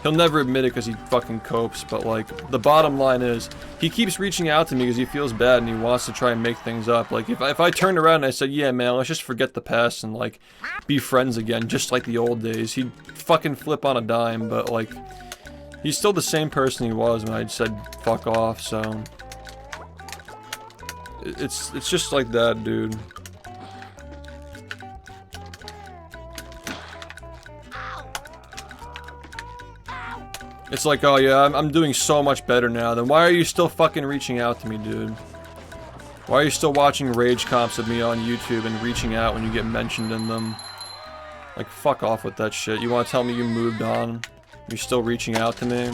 He'll never admit it because he fucking copes, but like the bottom line is he keeps reaching out to me because he feels bad and he wants to try and make things up. Like if I turned around and I said, yeah man, let's just forget the past and like be friends again just like the old days, he'd fucking flip on a dime. But like he's still the same person he was when I said fuck off. So it's just like that, dude. It's like, oh yeah, I'm doing so much better now. Then why are you still fucking reaching out to me, dude? Why are you still watching rage comps of me on YouTube and reaching out when you get mentioned in them? Like, fuck off with that shit. You want to tell me you moved on? You're still reaching out to me?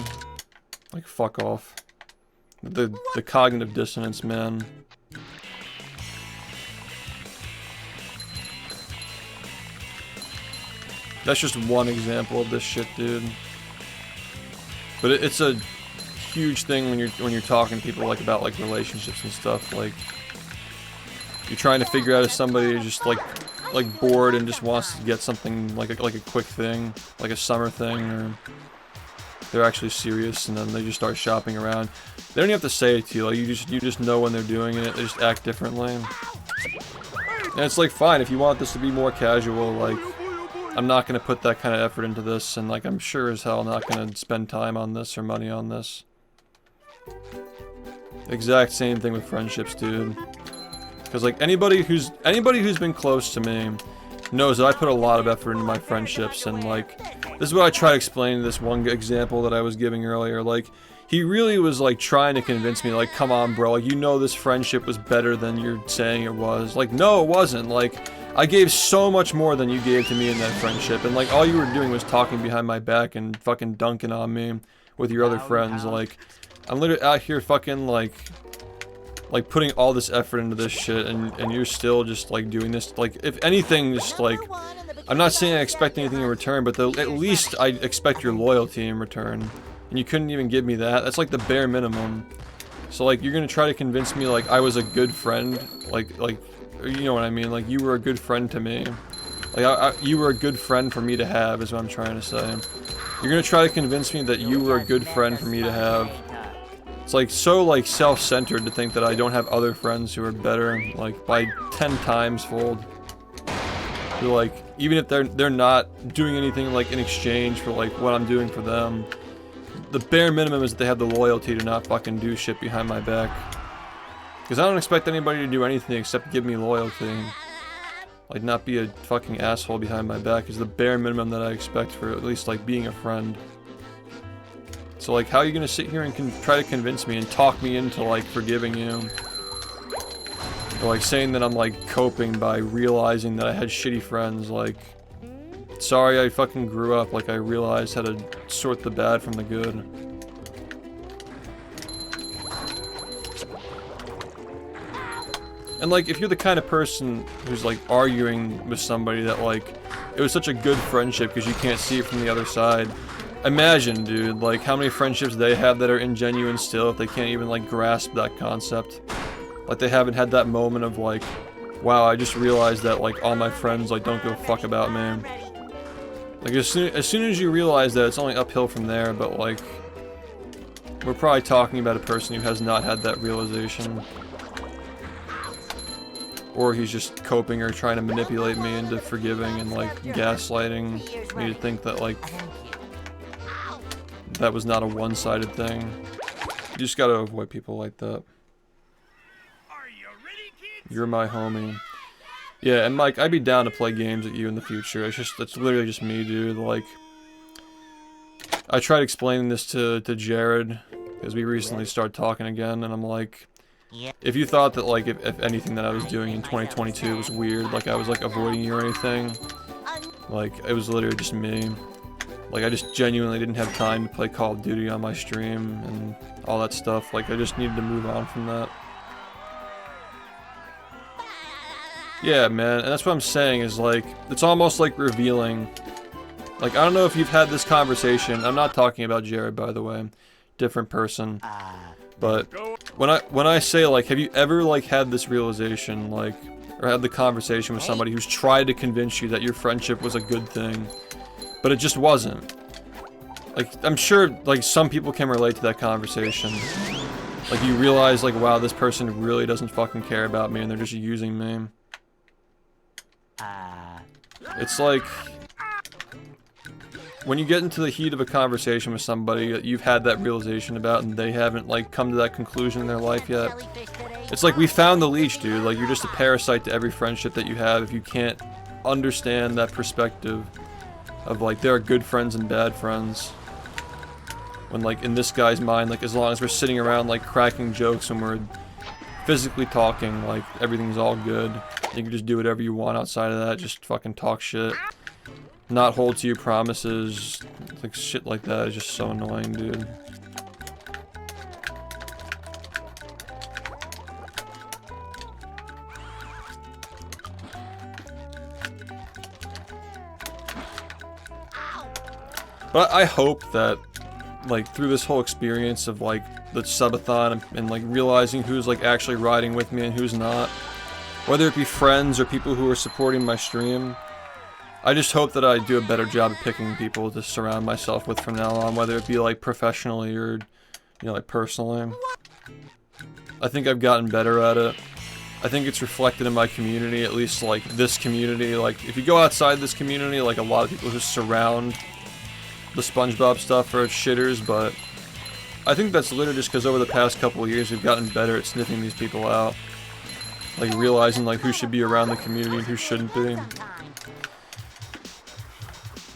Like, fuck off. The cognitive dissonance, man. That's just one example of this shit, dude. But it's a huge thing when you're talking to people like about like relationships and stuff. Like you're trying to figure out if somebody is just like bored and just wants to get something like a quick thing, like a summer thing, or they're actually serious and then they just start shopping around. They don't even have to say it to you. Like you just know when they're doing it. They just act differently. And it's like fine if you want this to be more casual. Like I'm not going to put that kind of effort into this, and like I'm sure as hell not going to spend time on this or money on this. Exact same thing with friendships, dude. Because like anybody who's been close to me knows that I put a lot of effort into my friendships, and like this is what I try to explain in this one example that I was giving earlier. Like he really was like trying to convince me, like, come on bro, like you know this friendship was better than you're saying it was. Like no, it wasn't. Like I gave so much more than you gave to me in that friendship, and like all you were doing was talking behind my back and fucking dunking on me with your other friends. Like I'm literally out here fucking like putting all this effort into this shit, and you're still just like doing this. Like if anything, just like I'm not saying I expect anything in return, but at least I expect your loyalty in return, and you couldn't even give me that. That's like the bare minimum. So like you're gonna try to convince me like I was a good friend, like you know what I mean, like you were a good friend to me. Like you were a good friend for me to have is what I'm trying to say. You're gonna try to convince me that you were a good friend for me to have. It's like so like self-centered to think that I don't have other friends who are better, like by 10 times fold. Who like even if they're not doing anything like in exchange for like what I'm doing for them, the bare minimum is that they have the loyalty to not fucking do shit behind my back. Because I don't expect anybody to do anything except give me loyalty. Like, not be a fucking asshole behind my back is the bare minimum that I expect for at least, like, being a friend. So, like, how are you gonna sit here and try to convince me and talk me into, like, forgiving you? Or, like, saying that I'm, like, coping by realizing that I had shitty friends, like... Sorry I fucking grew up, like, I realized how to sort the bad from the good. And like, if you're the kind of person who's like arguing with somebody that like, it was such a good friendship because you can't see it from the other side. Imagine, dude, like how many friendships they have that are ingenuine still if they can't even like grasp that concept. Like they haven't had that moment of like, wow, I just realized that like all my friends like don't give a fuck about me. Like as soon as you realize that, it's only uphill from there, but like, we're probably talking about a person who has not had that realization. or he's just coping or trying to manipulate me into forgiving and like gaslighting me to think that like that was not a one-sided thing. You just gotta avoid people like that. You're my homie. Yeah, and Mike, I'd be down to play games with you in the future. It's literally just me, dude. Like, I tried explaining this to Jared, because we recently started talking again, and I'm like, if you thought that, like, if anything that I was doing in 2022 was weird, like I was, like, avoiding you or anything, like, it was literally just me. Like, I just genuinely didn't have time to play Call of Duty on my stream and all that stuff. Like, I just needed to move on from that. Yeah, man, and that's what I'm saying is, like, it's almost like revealing. Like, I don't know if you've had this conversation. I'm not talking about Jared, by the way. Different person. But when I say, like, have you ever, like, had this realization, like, or had the conversation with somebody who's tried to convince you that your friendship was a good thing, but it just wasn't? Like, I'm sure, like, some people can relate to that conversation. Like, you realize, like, wow, this person really doesn't fucking care about me and they're just using me. It's like when you get into the heat of a conversation with somebody that you've had that realization about and they haven't like come to that conclusion in their life yet. It's like we found the leech, dude. Like you're just a parasite to every friendship that you have if you can't understand that perspective of like there are good friends and bad friends. When like in this guy's mind, like as long as we're sitting around like cracking jokes and we're physically talking, like everything's all good. You can just do whatever you want outside of that, just fucking talk shit. Not hold to your promises. Like shit like that is just so annoying, dude. But I hope that like through this whole experience of like the subathon and like realizing who's like actually riding with me and who's not, whether it be friends or people who are supporting my stream, I just hope that I do a better job of picking people to surround myself with from now on, whether it be like professionally or, you know, like personally. I think I've gotten better at it. I think it's reflected in my community, at least like this community. Like if you go outside this community, like a lot of people who surround the SpongeBob stuff are shitters, but I think that's literally just because over the past couple of years we've gotten better at sniffing these people out. Like realizing like who should be around the community and who shouldn't be.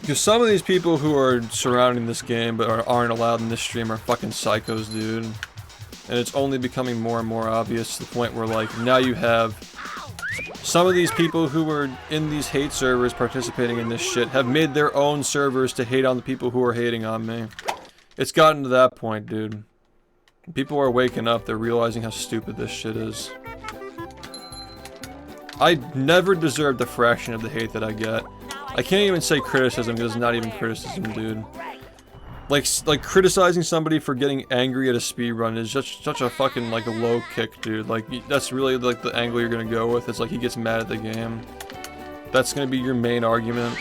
Because some of these people who are surrounding this game but aren't allowed in this stream are fucking psychos, dude. And it's only becoming more and more obvious to the point where like now you have some of these people who were in these hate servers participating in this shit have made their own servers to hate on the people who are hating on me. It's gotten to that point, dude. People are waking up, they're realizing how stupid this shit is. I never deserved a fraction of the hate that I get. I can't even say criticism because it's not even criticism, dude. Like criticizing somebody for getting angry at a speedrun is just such a fucking like a low kick, dude. Like that's really like the angle you're gonna go with. It's like he gets mad at the game. That's gonna be your main argument.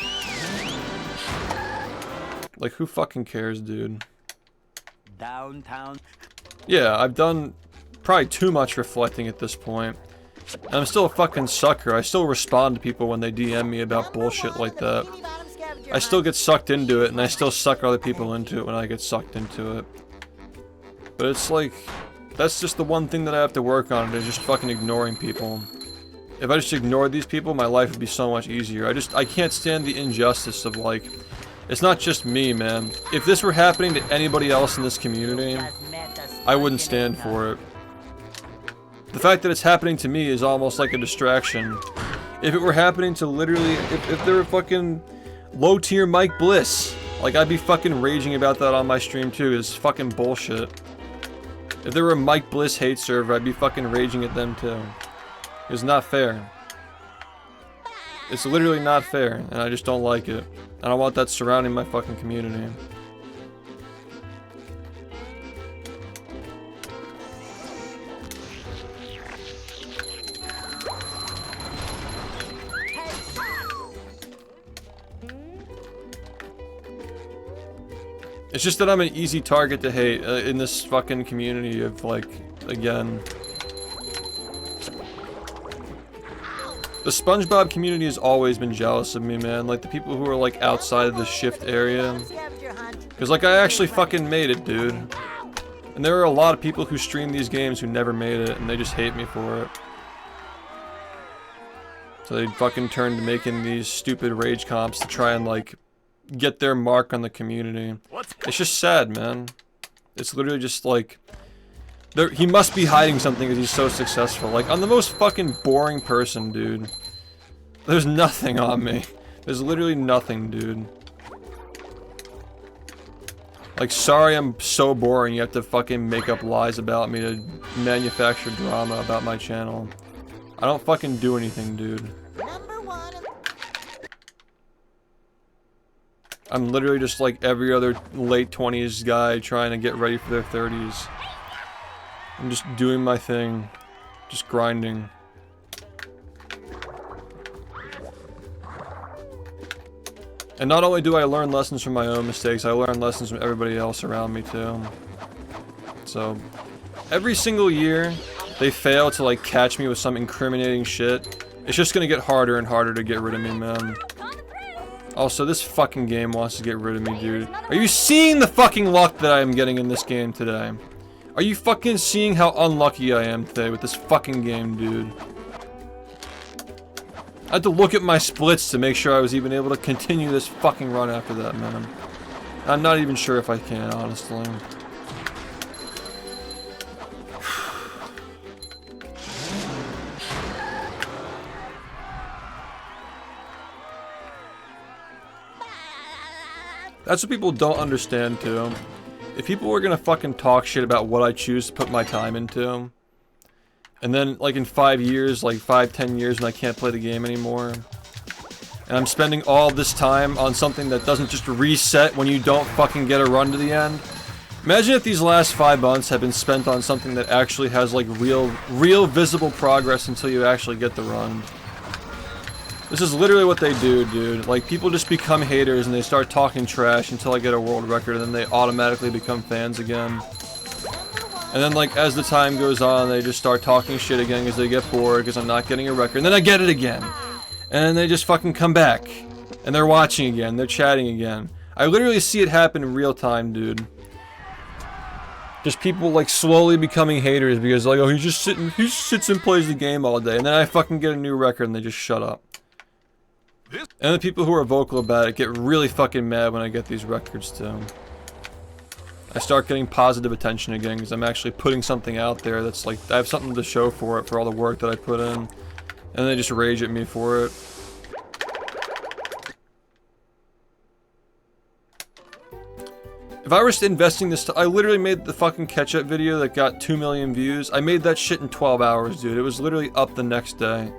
Like who fucking cares, dude? Downtown. Yeah, I've done probably too much reflecting at this point. And I'm still a fucking sucker. I still respond to people when they DM me about bullshit like that. I still get sucked into it, and I still suck other people into it when I get sucked into it. But it's like, that's just the one thing that I have to work on, is just fucking ignoring people. If I just ignored these people, my life would be so much easier. I can't stand the injustice of like, it's not just me, man. If this were happening to anybody else in this community, I wouldn't stand for it. The fact that it's happening to me is almost like a distraction. If it were happening to literally, if there were fucking low tier Mike Bliss, like I'd be fucking raging about that on my stream too. It's fucking bullshit. If there were a Mike Bliss hate server, I'd be fucking raging at them too. It's not fair. It's literally not fair, and I just don't like it. I don't want that surrounding my fucking community. It's just that I'm an easy target to hate in this fucking community of, like, again. The SpongeBob community has always been jealous of me, man. Like, the people who are, like, outside of the SHiFT area. Because, like, I actually fucking made it, dude. And there are a lot of people who stream these games who never made it, and they just hate me for it. So they fucking turn to making these stupid rage comps to try and, like, get their mark on the community. It's just sad, man. It's literally just, like... he must be hiding something because he's so successful. Like, I'm the most fucking boring person, dude. There's nothing on me. There's literally nothing, dude. Like, sorry I'm so boring you have to fucking make up lies about me to manufacture drama about my channel. I don't fucking do anything, dude. I'm literally just like every other late 20s guy trying to get ready for their 30s. I'm just doing my thing. Just grinding. And not only do I learn lessons from my own mistakes, I learn lessons from everybody else around me too. So, every single year, they fail to like catch me with some incriminating shit. It's just gonna get harder and harder to get rid of me, man. Also, this fucking game wants to get rid of me, dude. Are you seeing the fucking luck that I am getting in this game today? Are you fucking seeing how unlucky I am today with this fucking game, dude? I had to look at my splits to make sure I was even able to continue this fucking run after that, man. I'm not even sure if I can, honestly. That's what people don't understand, too. If people were gonna fucking talk shit about what I choose to put my time into, and then, like, in 5 years, like 5-10 years, when I can't play the game anymore, and I'm spending all this time on something that doesn't just reset when you don't fucking get a run to the end. Imagine if these last 5 months have been spent on something that actually has, like, real visible progress until you actually get the run. This is literally what they do, dude. Like, people just become haters and they start talking trash until I get a world record, and then they automatically become fans again. And then, like, as the time goes on, they just start talking shit again because they get bored because I'm not getting a record. And then I get it again. And then they just fucking come back. And they're watching again. They're chatting again. I literally see it happen in real time, dude. Just people, like, slowly becoming haters because, like, oh, he sits and plays the game all day. And then I fucking get a new record and they just shut up. And the people who are vocal about it get really fucking mad when I get these records, too. I start getting positive attention again because I'm actually putting something out there that's like, I have something to show for it, for all the work that I put in. And they just rage at me for it. If I was investing this, I literally made the fucking ketchup video that got 2 million views. I made that shit in 12 hours, dude. It was literally up the next day.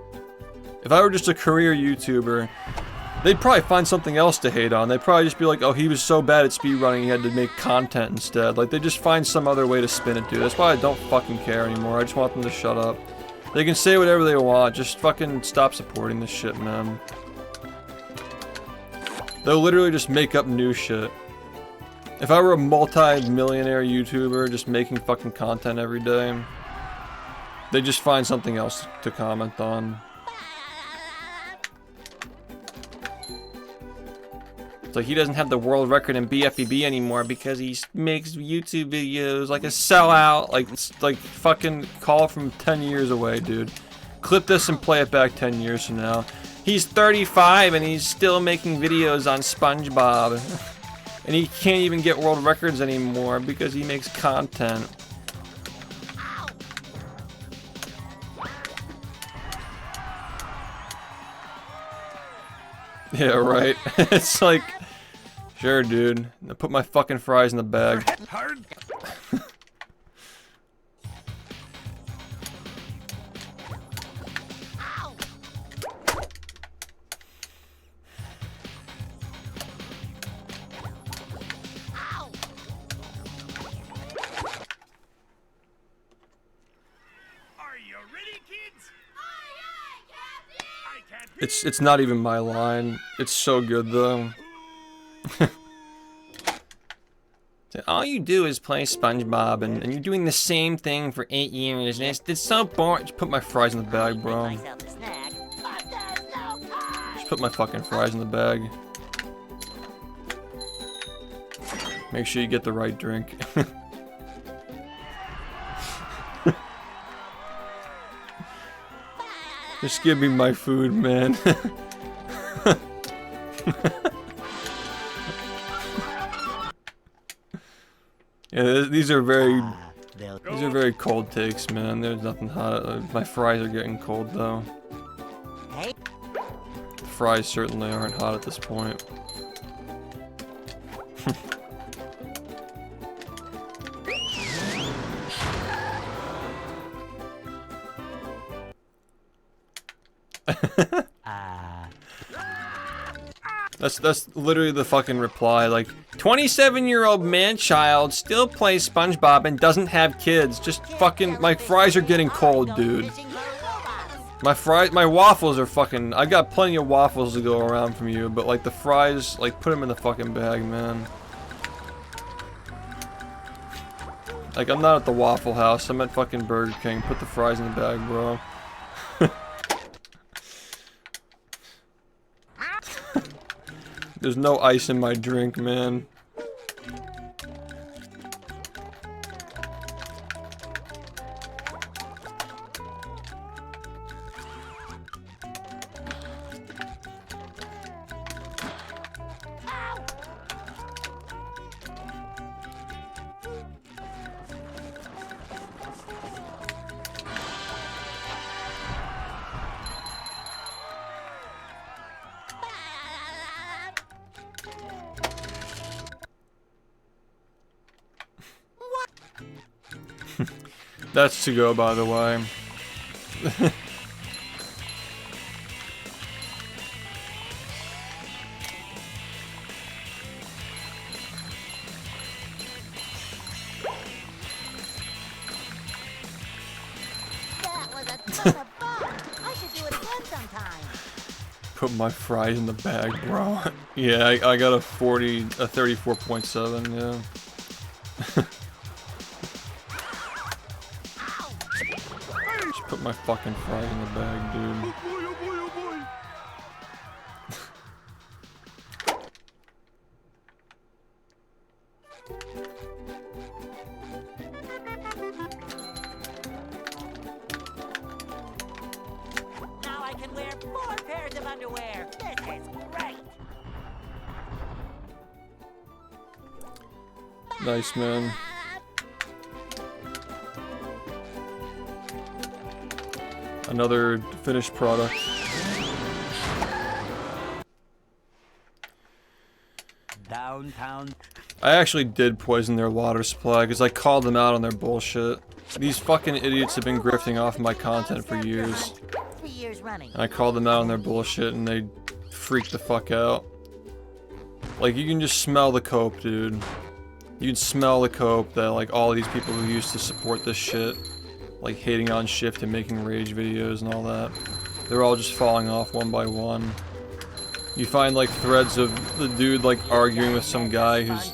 If I were just a career YouTuber, they'd probably find something else to hate on. They'd probably just be like, oh, he was so bad at speedrunning he had to make content instead. Like, they just find some other way to spin it, dude. That's why I don't fucking care anymore. I just want them to shut up. They can say whatever they want. Just fucking stop supporting this shit, man. They'll literally just make up new shit. If I were a multi-millionaire YouTuber just making fucking content every day, they'd just find something else to comment on. It's like he doesn't have the world record in bfbb anymore because he makes YouTube videos like a sellout. Like fucking call from 10 years away, dude. Clip this and play it back 10 years from now. He's 35 and he's still making videos on SpongeBob. And he can't even get world records anymore because he makes content. Yeah, right. It's like, sure, dude. I put my fucking fries in the bag. It's not even my line. It's so good though. All you do is play SpongeBob and you're doing the same thing for 8 years and it's so boring. Just put my fries in the bag, bro. Just put my fucking fries in the bag. Make sure you get the right drink. Just give me my food, man. Yeah, these are very cold takes, man. There's nothing hot. My fries are getting cold though. The fries certainly aren't hot at this point. That's literally the fucking reply, like, 27-year-old man-child still plays SpongeBob and doesn't have kids. Just fucking, my fries are getting cold, dude. My waffles are fucking, I got plenty of waffles to go around from you, but like the fries, like, put them in the fucking bag, man. Like, I'm not at the Waffle House, I'm at fucking Burger King. Put the fries in the bag, bro. There's no ice in my drink, man. That's to go, by the way. That was a ton of fun. I should do it again sometime. Put my fries in the bag, bro. Yeah, I got a 34.7, yeah. Just put my fucking fries in the bag, dude. Now I can wear 4 pairs of underwear. This is great. Nice, man. Another finished product. Downtown. I actually did poison their water supply because I called them out on their bullshit. These fucking idiots have been grifting off my content for years. 3 years running. And I called them out on their bullshit and they freaked the fuck out. Like, you can just smell the cope, dude. You can smell the cope that, like, all of these people who used to support this shit, like hating on SHiFT and making rage videos and all that, they're all just falling off one by one. You find like threads of the dude like arguing with some guy who's,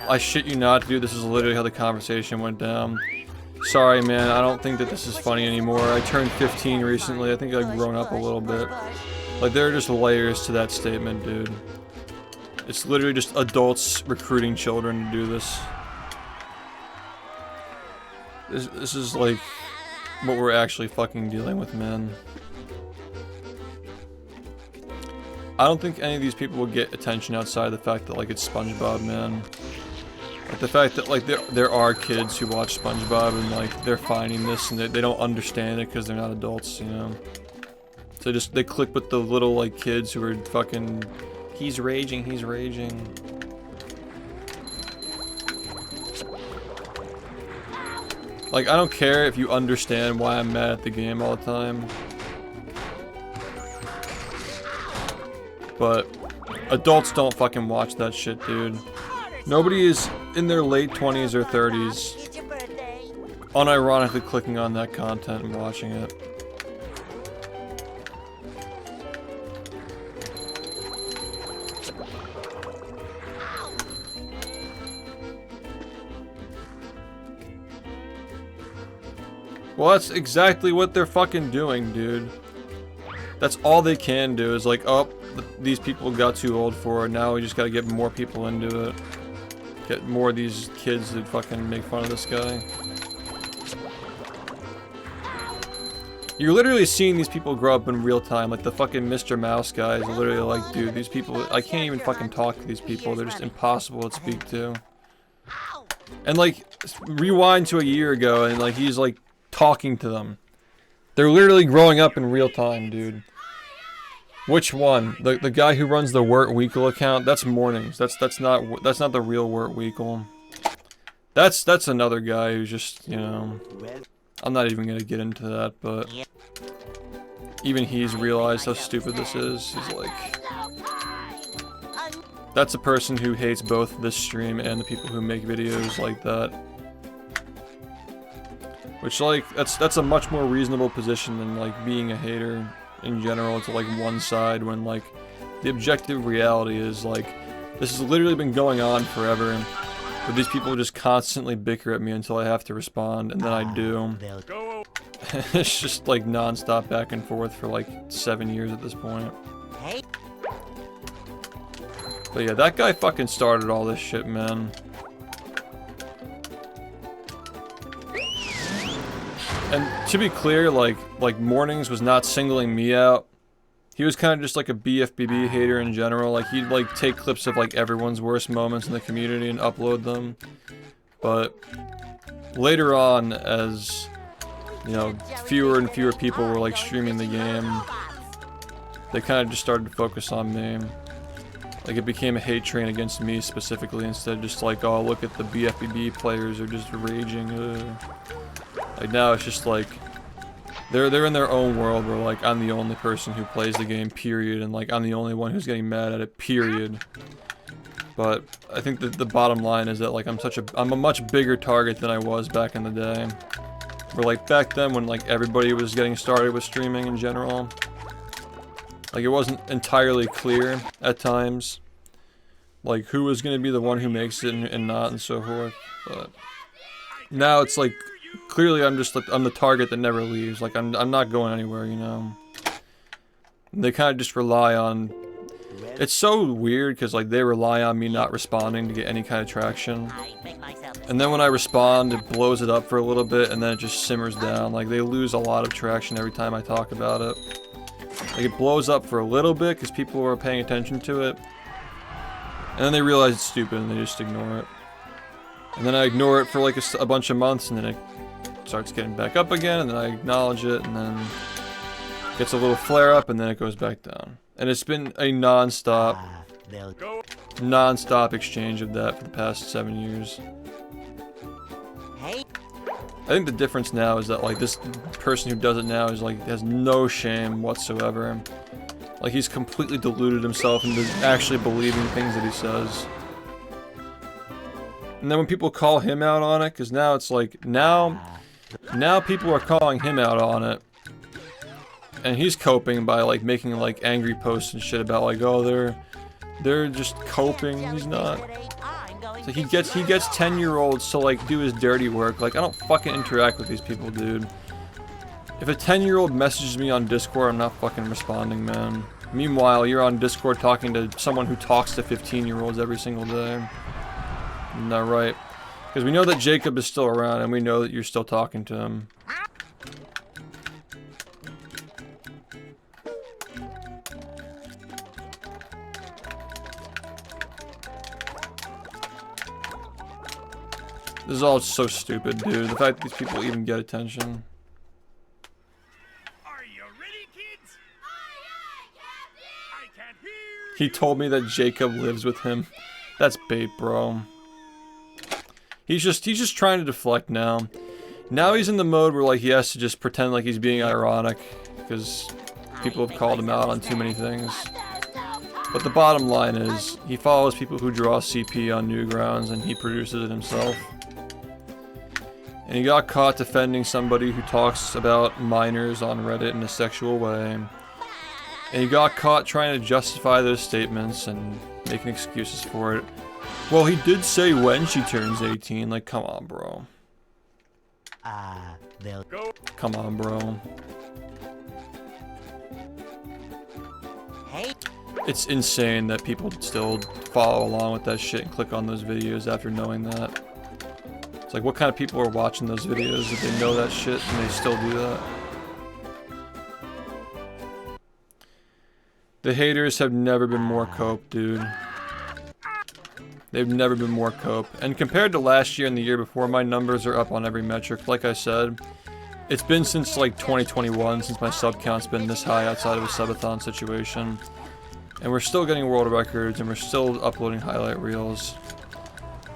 I shit you not, dude, this is literally how the conversation went down. Sorry, man, I don't think that this is funny anymore. I turned 15 recently. I think I've grown up a little bit. Like, there are just layers to that statement, dude. It's literally just adults recruiting children to do this. This is like what we're actually fucking dealing with, man. I don't think any of these people will get attention outside of the fact that, like, it's SpongeBob, man. Like, the fact that, like, there are kids who watch SpongeBob and, like, they're finding this and they don't understand it because they're not adults, you know? So they click with the little, like, kids who are fucking, he's raging, he's raging. Like, I don't care if you understand why I'm mad at the game all the time. But adults don't fucking watch that shit, dude. Nobody is in their late 20s or 30s It's your birthday. unironically clicking on that content and watching it. Well, that's exactly what they're fucking doing, dude. That's all they can do is like, oh, these people got too old for it. Now we just gotta get more people into it. Get more of these kids that fucking make fun of this guy. You're literally seeing these people grow up in real time. Like the fucking Mr. Mouse guys are literally like, dude, these people, I can't even fucking talk to these people. They're just impossible to speak to. And like, rewind to a year ago and like, he's like talking to them. They're literally growing up in real time, dude. Which one? The guy who runs the Wirt Weekle account? That's Mornings. That's not the real Wirt Weekle. That's another guy who's just, you know, I'm not even gonna get into that, but even he's realized how stupid this is. He's like, that's a person who hates both this stream and the people who make videos like that. Which, like, that's a much more reasonable position than, like, being a hater in general to, like, one side when, like, the objective reality is, like, this has literally been going on forever, but these people just constantly bicker at me until I have to respond, and then I do. It's just, like, non-stop back and forth for, like, 7 years at this point. But yeah, that guy fucking started all this shit, man. And to be clear, like Mornings was not singling me out. He was kind of just like a BFBB hater in general. Like he'd like take clips of like everyone's worst moments in the community and upload them. But later on, as you know, fewer and fewer people were like streaming the game, they kind of just started to focus on me. Like it became a hate train against me specifically instead of just like, oh look at the BFBB players are just raging. Like now it's just like they're in their own world where like I'm the only person who plays the game, period, and like I'm the only one who's getting mad at it, period. But I think that the bottom line is that like I'm a much bigger target than I was back in the day. Where like back then when like everybody was getting started with streaming in general, like it wasn't entirely clear at times like who was gonna be the one who makes it and not and so forth. But now it's like clearly I'm the target that never leaves. Like I'm not going anywhere, you know. They kind of just rely on. It's so weird because like they rely on me not responding to get any kind of traction. And then when I respond, it blows it up for a little bit, and then it just simmers down. Like they lose a lot of traction every time I talk about it. Like it blows up for a little bit because people are paying attention to it, and then they realize it's stupid and they just ignore it. And then I ignore it for like a bunch of months, and then it starts getting back up again, and then I acknowledge it, and then it gets a little flare up, and then it goes back down. And it's been a non-stop exchange of that for the past 7 years. I think the difference now is that like this person who does it now is like has no shame whatsoever. Like he's completely deluded himself into actually believing things that he says. And then when people call him out on it, because now it's like, now people are calling him out on it. And he's coping by like making like angry posts and shit about like, oh, they're just coping. He's not. So he gets 10-year-olds to like do his dirty work. Like I don't fucking interact with these people, dude. If a 10-year-old messages me on Discord, I'm not fucking responding, man. Meanwhile, you're on Discord talking to someone who talks to 15-year-olds every single day. Isn't that right? Because we know that Jacob is still around, and we know that you're still talking to him. This is all so stupid, dude. The fact that these people even get attention. Are you ready, kids? I can't hear. He told me that Jacob lives with him. That's bait, bro. He's just trying to deflect now. Now he's in the mode where like he has to just pretend like he's being ironic because people have called him out on too many things. But the bottom line is he follows people who draw CP on Newgrounds and he produces it himself. And he got caught defending somebody who talks about minors on Reddit in a sexual way. And he got caught trying to justify those statements and making excuses for it. Well, he did say when she turns 18. Like, come on, bro. Come on, bro. it's insane that people still follow along with that shit and click on those videos after knowing that. It's like, what kind of people are watching those videos if they know that shit and they still do that? The haters have never been more cope, dude. They've never been more cope. And compared to last year and the year before, my numbers are up on every metric. Like I said, it's been since like 2021 since my sub count's been this high outside of a subathon situation. And we're still getting world records and we're still uploading highlight reels.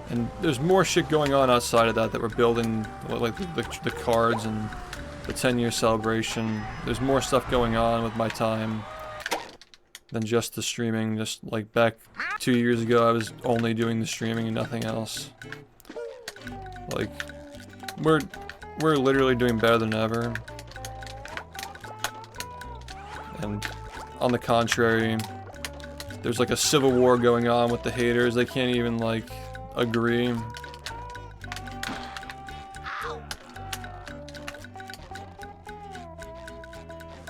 And there's more shit going on outside of that we're building, like the cards and the 10-year celebration. There's more stuff going on with my time than just the streaming. Just like back 2 years ago, I was only doing the streaming and nothing else. Like, we're literally doing better than ever. And on the contrary, there's like a civil war going on with the haters. They can't even like agree.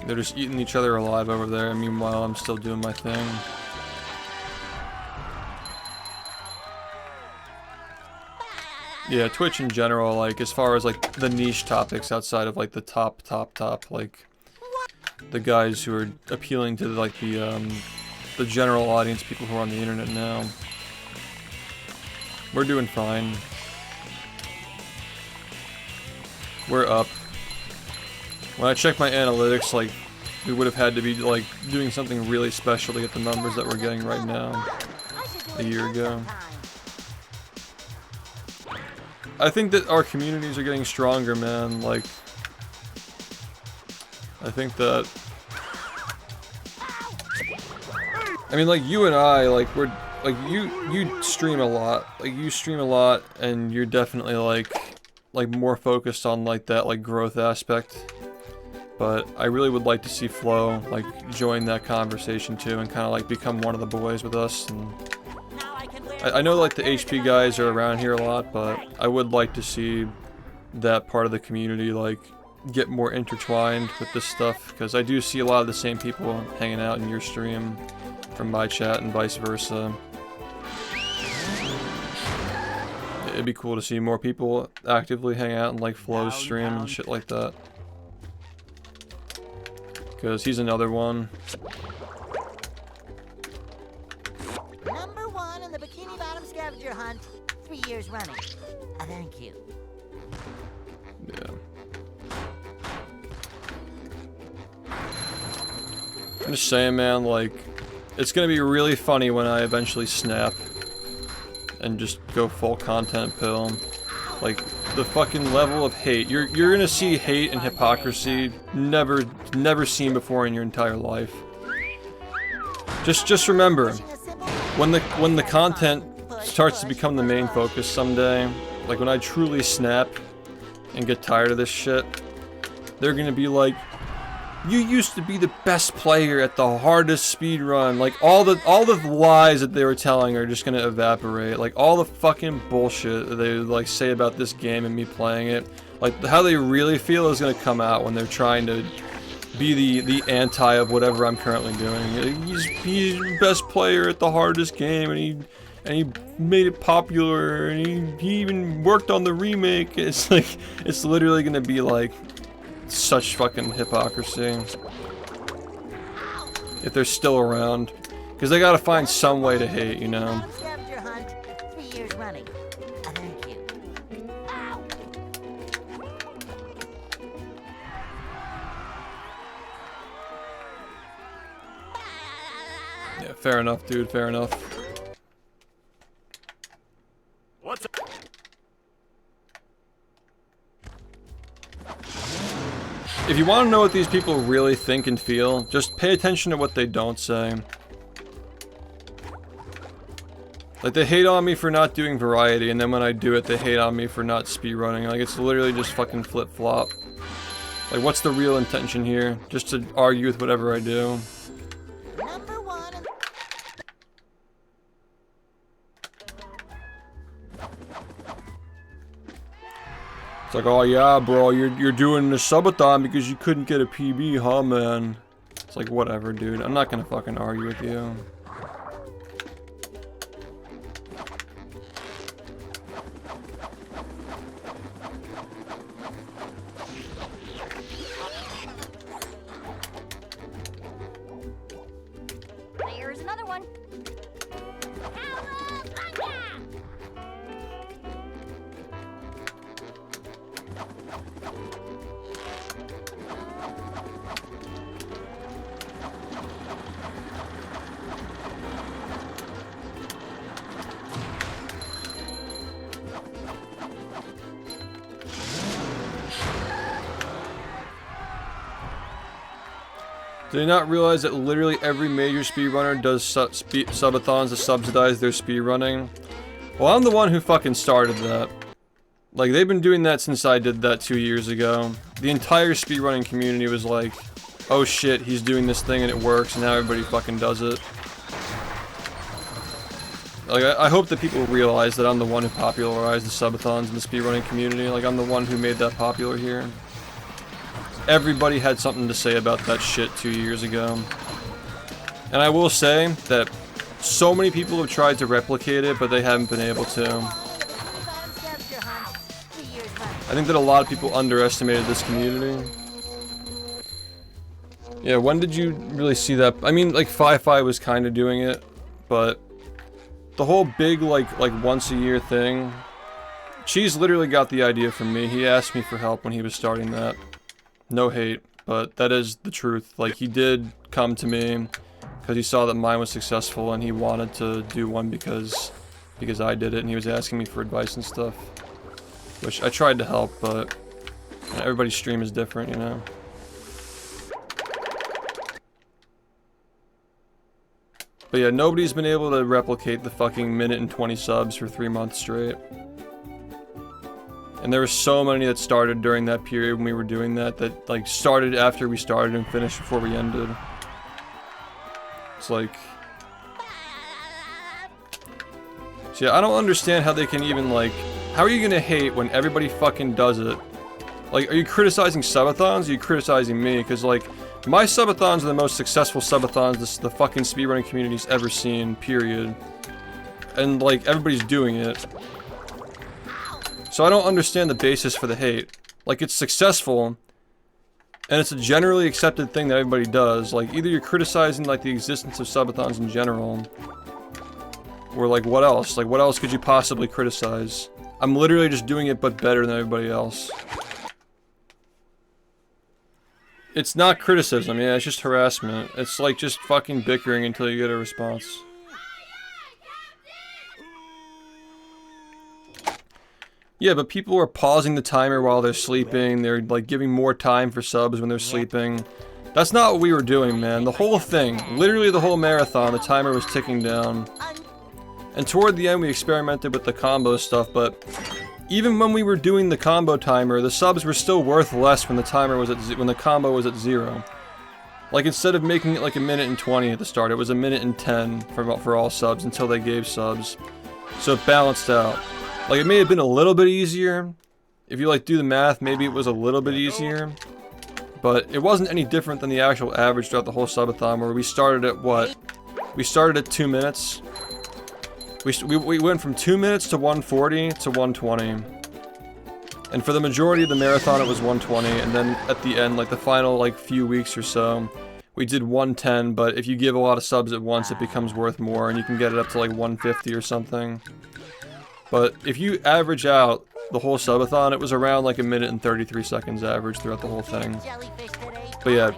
They're just eating each other alive over there, and meanwhile I'm still doing my thing. Yeah, Twitch in general, like as far as like the niche topics outside of like the top, like the guys who are appealing to like the general audience, people who are on the internet now. We're doing fine. We're up. When I checked my analytics, like, we would have had to be, like, doing something really special to get the numbers that we're getting right now a year ago. I think that our communities are getting stronger, man. Like, I think that... I mean, like, you and I, like, we're... Like, you stream a lot. Like, you stream a lot, and you're definitely, like more focused on, like, that, like, growth aspect. But I really would like to see Flo, like, join that conversation, too, and kind of, like, become one of the boys with us. And I know, like, the HP guys are around here a lot, but I would like to see that part of the community, like, get more intertwined with this stuff. Because I do see a lot of the same people hanging out in your stream from my chat and vice versa. It'd be cool to see more people actively hang out and like Flo's stream and shit like that. Because he's another one. Number 1 in the Bikini Bottom scavenger hunt, 3 years running. Thank you. Yeah. I'm just saying, man, like, it's gonna be really funny when I eventually snap and just go full content pill. Like, the fucking level of hate. You're gonna see hate and hypocrisy never seen before in your entire life. Just remember, when the content starts to become the main focus someday, like when I truly snap and get tired of this shit, they're gonna be like, you used to be the best player at the hardest speedrun. Like, all the lies that they were telling are just gonna evaporate. Like, all the fucking bullshit that they like say about this game and me playing it, like how they really feel is gonna come out when they're trying to be the anti of whatever I'm currently doing. He's the best player at the hardest game, and he made it popular, and he even worked on the remake. It's like, it's literally gonna be like such fucking hypocrisy if they're still around, because they gotta find some way to hate, you know. Scavenger hunt, 3 years running. Thank you. Yeah, fair enough, dude, fair enough. What's up? If you want to know what these people really think and feel, just pay attention to what they don't say. Like, they hate on me for not doing variety, and then when I do it, they hate on me for not speedrunning. Like, it's literally just fucking flip-flop. Like, what's the real intention here? Just to argue with whatever I do. Number 1 in It's like, oh yeah, bro, you're doing the subathon because you couldn't get a PB, huh, man? It's like, whatever, dude. I'm not gonna fucking argue with you. There's another one. Do you not realize that literally every major speedrunner does subathons to subsidize their speedrunning? Well, I'm the one who fucking started that. Like, they've been doing that since I did that 2 years ago. The entire speedrunning community was like, oh shit, he's doing this thing and it works, and now everybody fucking does it. Like, I hope that people realize that I'm the one who popularized the subathons in the speedrunning community. Like, I'm the one who made that popular here. Everybody had something to say about that shit 2 years ago. And I will say that so many people have tried to replicate it, but they haven't been able to. I think that a lot of people underestimated this community. Yeah, when did you really see that? I mean, like, Fi-Fi was kind of doing it, but the whole big, like once a year thing, Cheese literally got the idea from me. He asked me for help when he was starting that. No hate, but that is the truth. Like, he did come to me because he saw that mine was successful and he wanted to do one because I did it, and he was asking me for advice and stuff. Which I tried to help, but everybody's stream is different, you know? But yeah, nobody's been able to replicate the fucking minute and 20 subs for 3 months straight. And there were so many that started during that period when we were doing that, that like started after we started and finished before we ended. It's like... So yeah, I don't understand how they can even like... How are you gonna hate when everybody fucking does it? Like, are you criticizing subathons? Or are you criticizing me? Because like, my subathons are the most successful subathons the fucking speedrunning community's ever seen, period. And like, everybody's doing it. So I don't understand the basis for the hate. Like, it's successful, and it's a generally accepted thing that everybody does. Like, either you're criticizing, like, the existence of subathons in general, or, like, what else? Like, what else could you possibly criticize? I'm literally just doing it, but better than everybody else. It's not criticism, yeah, it's just harassment. It's like just fucking bickering until you get a response. Yeah, but people are pausing the timer while they're sleeping. They're like giving more time for subs when they're sleeping. That's not what we were doing, man. The whole thing, literally the whole marathon, the timer was ticking down. And toward the end we experimented with the combo stuff, but even when we were doing the combo timer, the subs were still worth less when the timer was when the combo was at 0. Like, instead of making it like a minute and 20 at the start, it was a minute and 10 for all subs until they gave subs. So it balanced out. Like, it may have been a little bit easier. If you, like, do the math, maybe it was a little bit easier. But it wasn't any different than the actual average throughout the whole subathon, where we started at, what? We started at 2 minutes. We went from 2 minutes to 140 to 120. And for the majority of the marathon, it was 120. And then at the end, like, the final, like, few weeks or so, we did 110. But if you give a lot of subs at once, it becomes worth more, and you can get it up to, like, 150 or something. But if you average out the whole subathon, it was around like a minute and 33 seconds average throughout the whole thing. But yeah,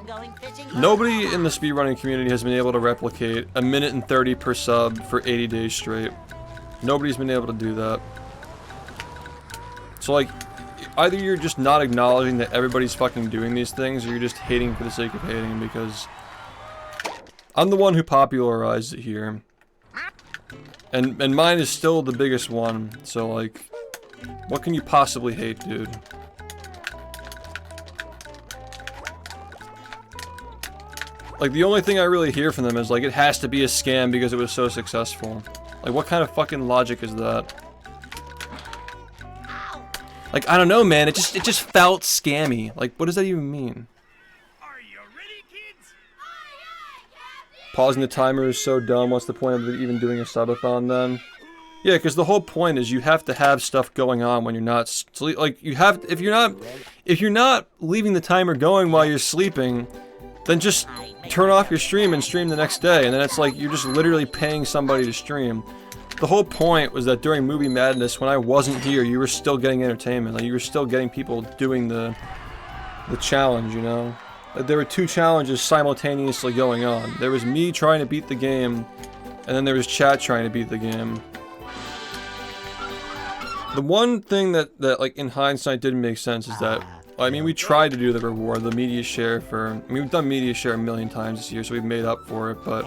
nobody in the speedrunning community has been able to replicate a minute and 30 per sub for 80 days straight. Nobody's been able to do that. So like, either you're just not acknowledging that everybody's fucking doing these things, or you're just hating for the sake of hating, because I'm the one who popularized it here. And mine is still the biggest one, so like, what can you possibly hate, dude? Like, the only thing I really hear from them is like, it has to be a scam because it was so successful. Like, what kind of fucking logic is that? Like, I don't know, man, it just felt scammy. Like, what does that even mean? Are you ready, kids? Pausing the timer is so dumb. What's the point of even doing a subathon then? Yeah, because the whole point is you have to have stuff going on when you're not sleep. Like you have, if you're not leaving the timer going while you're sleeping, then just turn off your stream and stream the next day. And then it's like you're just literally paying somebody to stream. The whole point was that during Movie Madness, when I wasn't here, you were still getting entertainment. Like you were still getting people doing the challenge. You know, like, there were 2 challenges simultaneously going on. There was me trying to beat the game, and then there was chat trying to beat the game. The one thing that like in hindsight didn't make sense is that, I mean, we tried to do the reward, the media share for, I mean, we've done media share a million times this year, so we've made up for it, but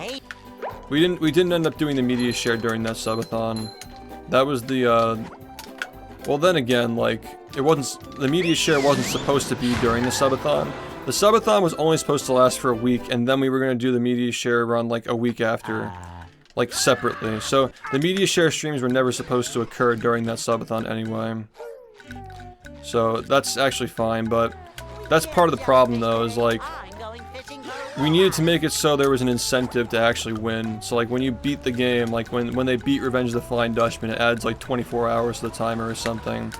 we didn't end up doing the media share during that subathon. That was the, well then again, like, the media share wasn't supposed to be during the subathon. The subathon was only supposed to last for a week, and then we were going to do the media share run like a week after. Like separately. So the media share streams were never supposed to occur during that subathon anyway. So that's actually fine, but that's part of the problem though, is like we needed to make it so there was an incentive to actually win. So like when you beat the game, like when they beat Revenge of the Flying Dutchman, it adds like 24 hours to the timer or something.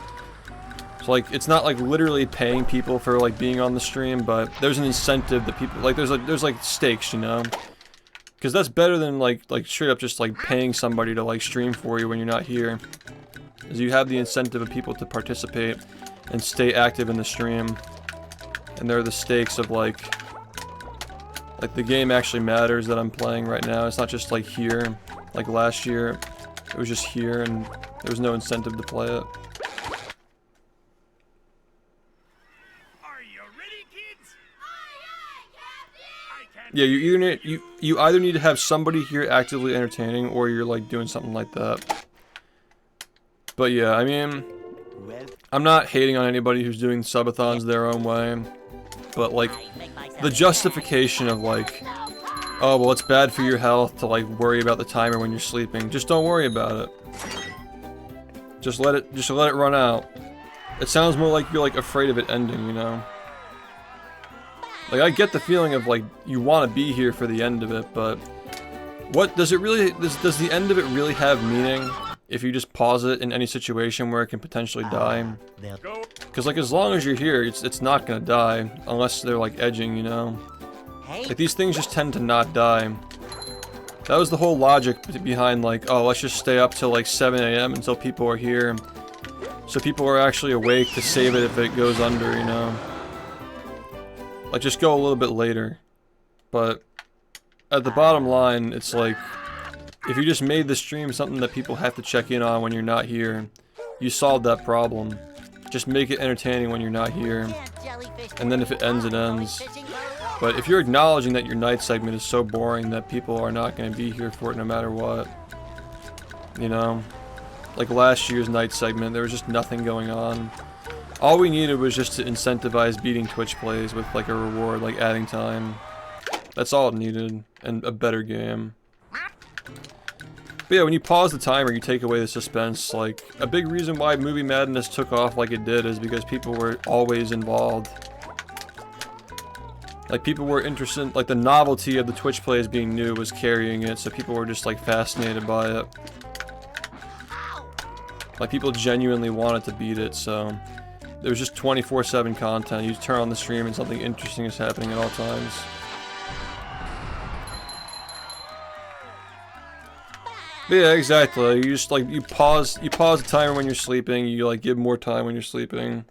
So like it's not like literally paying people for like being on the stream, but there's an incentive that people like there's like stakes, you know? Because that's better than like straight up just like paying somebody to like stream for you when you're not here. Because you have the incentive of people to participate and stay active in the stream. And there are the stakes of like the game actually matters that I'm playing right now. It's not just like here. Like last year, it was just here and there was no incentive to play it. Yeah, you either need to have somebody here actively entertaining, or you're like doing something like that. But yeah, I mean, I'm not hating on anybody who's doing subathons their own way, but like the justification of like, oh well, it's bad for your health to like worry about the timer when you're sleeping. Just don't worry about it. Just let it run out. It sounds more like you're like afraid of it ending, you know. Like, I get the feeling of, like, you want to be here for the end of it, but what does it really, does the end of it really have meaning if you just pause it in any situation where it can potentially die? Because, like, as long as you're here, it's not gonna die, unless they're, like, edging, you know? Like, these things just tend to not die. That was the whole logic behind, like, oh, let's just stay up till, like, 7 AM until people are here. So people are actually awake to save it if it goes under, you know? Like, just go a little bit later. But at the bottom line, it's like, if you just made the stream something that people have to check in on when you're not here, you solved that problem. Just make it entertaining when you're not here. And then if it ends, it ends. But if you're acknowledging that your night segment is so boring that people are not going to be here for it no matter what, you know? Like last year's night segment, there was just nothing going on. All we needed was just to incentivize beating Twitch plays with like a reward, like adding time. That's all it needed, and a better game. But yeah, when you pause the timer, you take away the suspense. Like, a big reason why Movie Madness took off like it did is because people were always involved. Like, people were interested, like the novelty of the Twitch plays being new was carrying it, so people were just like fascinated by it. Like, people genuinely wanted to beat it, so there was just 24/7 content. You turn on the stream and something interesting is happening at all times. But yeah, exactly. You just like you pause the timer when you're sleeping. You like give more time when you're sleeping.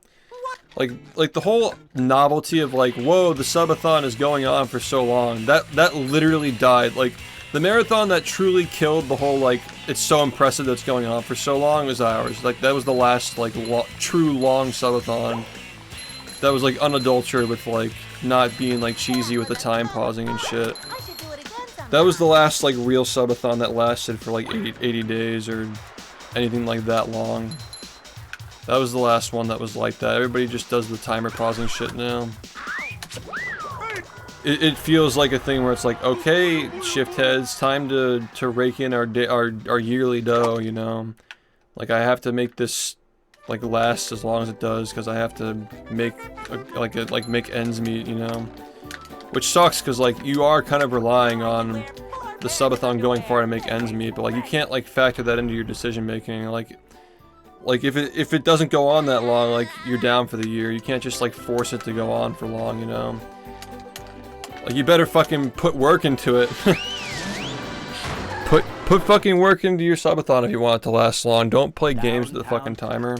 Like the whole novelty of like, whoa, the subathon is going on for so long. That literally died. Like the marathon that truly killed the whole like, it's so impressive that's going on for so long was ours. Like that was the last like true long subathon. That was like unadulterated with like not being like cheesy with the time pausing and shit. That was the last like real subathon that lasted for like 80 days or anything like that long. That was the last one that was like that. Everybody just does the timer pausing shit now. It feels like a thing where it's like, okay, shift heads, time to rake in our yearly dough, you know. Like I have to make this like last as long as it does because I have to make make ends meet, you know. Which sucks because like you are kind of relying on the subathon going far to make ends meet, but like you can't like factor that into your decision making. Like if it doesn't go on that long, like you're down for the year. You can't just like force it to go on for long, you know. Like you better fucking put work into it. Put fucking work into your subathon if you want it to last long. Don't play games with the fucking timer.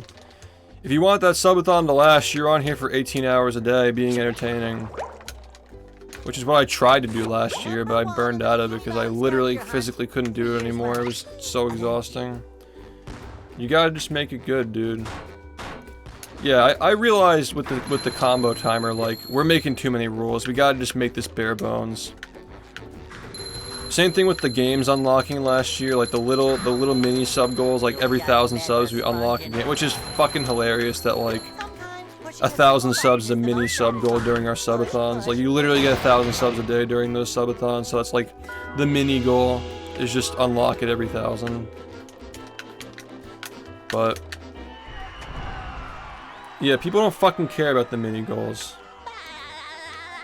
If you want that subathon to last, you're on here for 18 hours a day being entertaining. Which is what I tried to do last year, but I burned out of it because I literally physically couldn't do it anymore. It was so exhausting. You gotta just make it good, dude. Yeah, I realized with the combo timer, like, we're making too many rules. We gotta just make this bare bones. Same thing with the games unlocking last year, like the little mini sub goals, like every 1,000 subs we unlock a game, which is fucking hilarious that like 1,000 subs is a mini sub goal during our subathons. Like you literally get 1,000 subs a day during those subathons, so it's like the mini goal is just unlock it every 1,000. But yeah, people don't fucking care about the mini goals.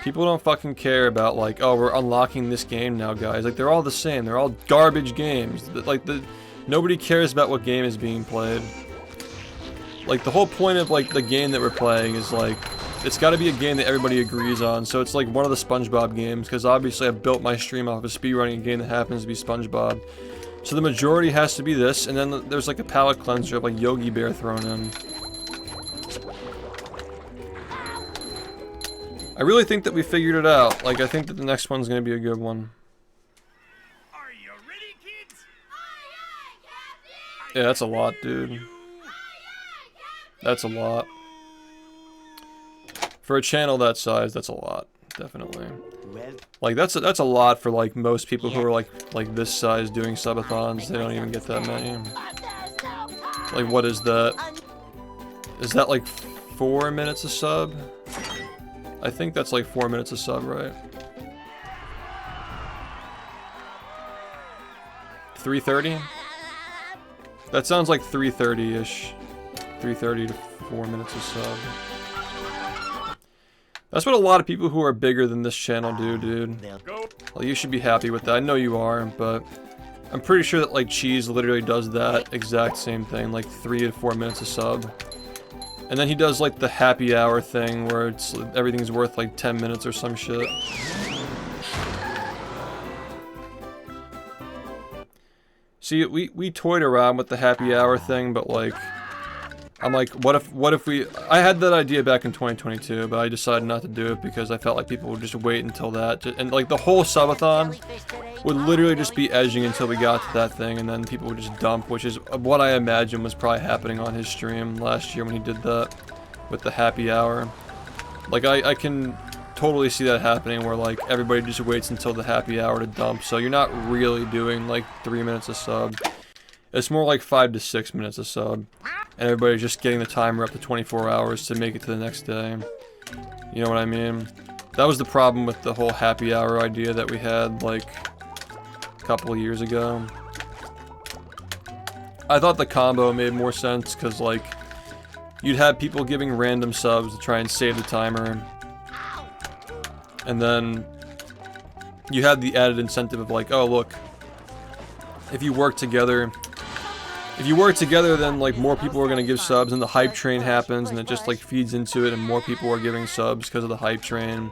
People don't fucking care about like, oh, we're unlocking this game now, guys. Like they're all the same. They're all garbage games. Like nobody cares about what game is being played. Like the whole point of like the game that we're playing is like, it's got to be a game that everybody agrees on. So it's like one of the SpongeBob games, because obviously I built my stream off of speedrunning a game that happens to be SpongeBob. So the majority has to be this, and then there's like a palate cleanser of like Yogi Bear thrown in. I really think that we figured it out. Like, I think that the next one's gonna be a good one. Are you ready, kids? Yeah, that's a lot, dude. That's a lot. For a channel that size, that's a lot. Definitely. Like, that's a lot for, like, most people who are, like this size doing subathons. They don't even get that many. Like, what is that? Is that, like, 4 minutes a sub? I think that's like 4 minutes a sub, right? 3:30? That sounds like 3:30-ish. 3:30 to 4 minutes a sub. That's what a lot of people who are bigger than this channel do, dude. Well, you should be happy with that. I know you are, but I'm pretty sure that like Cheese literally does that exact same thing, like 3 to 4 minutes a sub. And then he does like the happy hour thing where it's everything's worth like 10 minutes or some shit. See, we toyed around with the happy hour thing, but like I'm like, what if we... I had that idea back in 2022, but I decided not to do it because I felt like people would just wait until that. And like the whole subathon would literally just be edging until we got to that thing, and then people would just dump, which is what I imagine was probably happening on his stream last year when he did that with the happy hour. Like I can totally see that happening where like everybody just waits until the happy hour to dump, so you're not really doing like 3 minutes a sub. It's more like 5 to 6 minutes a sub. And everybody's just getting the timer up to 24 hours to make it to the next day. You know what I mean? That was the problem with the whole happy hour idea that we had, like, a couple of years ago. I thought the combo made more sense, because, like, you'd have people giving random subs to try and save the timer. And then you had the added incentive of, like, oh, look, if you work together... If you work together, then like more people are gonna give subs, and the hype train happens, and it just like feeds into it, and more people are giving subs because of the hype train.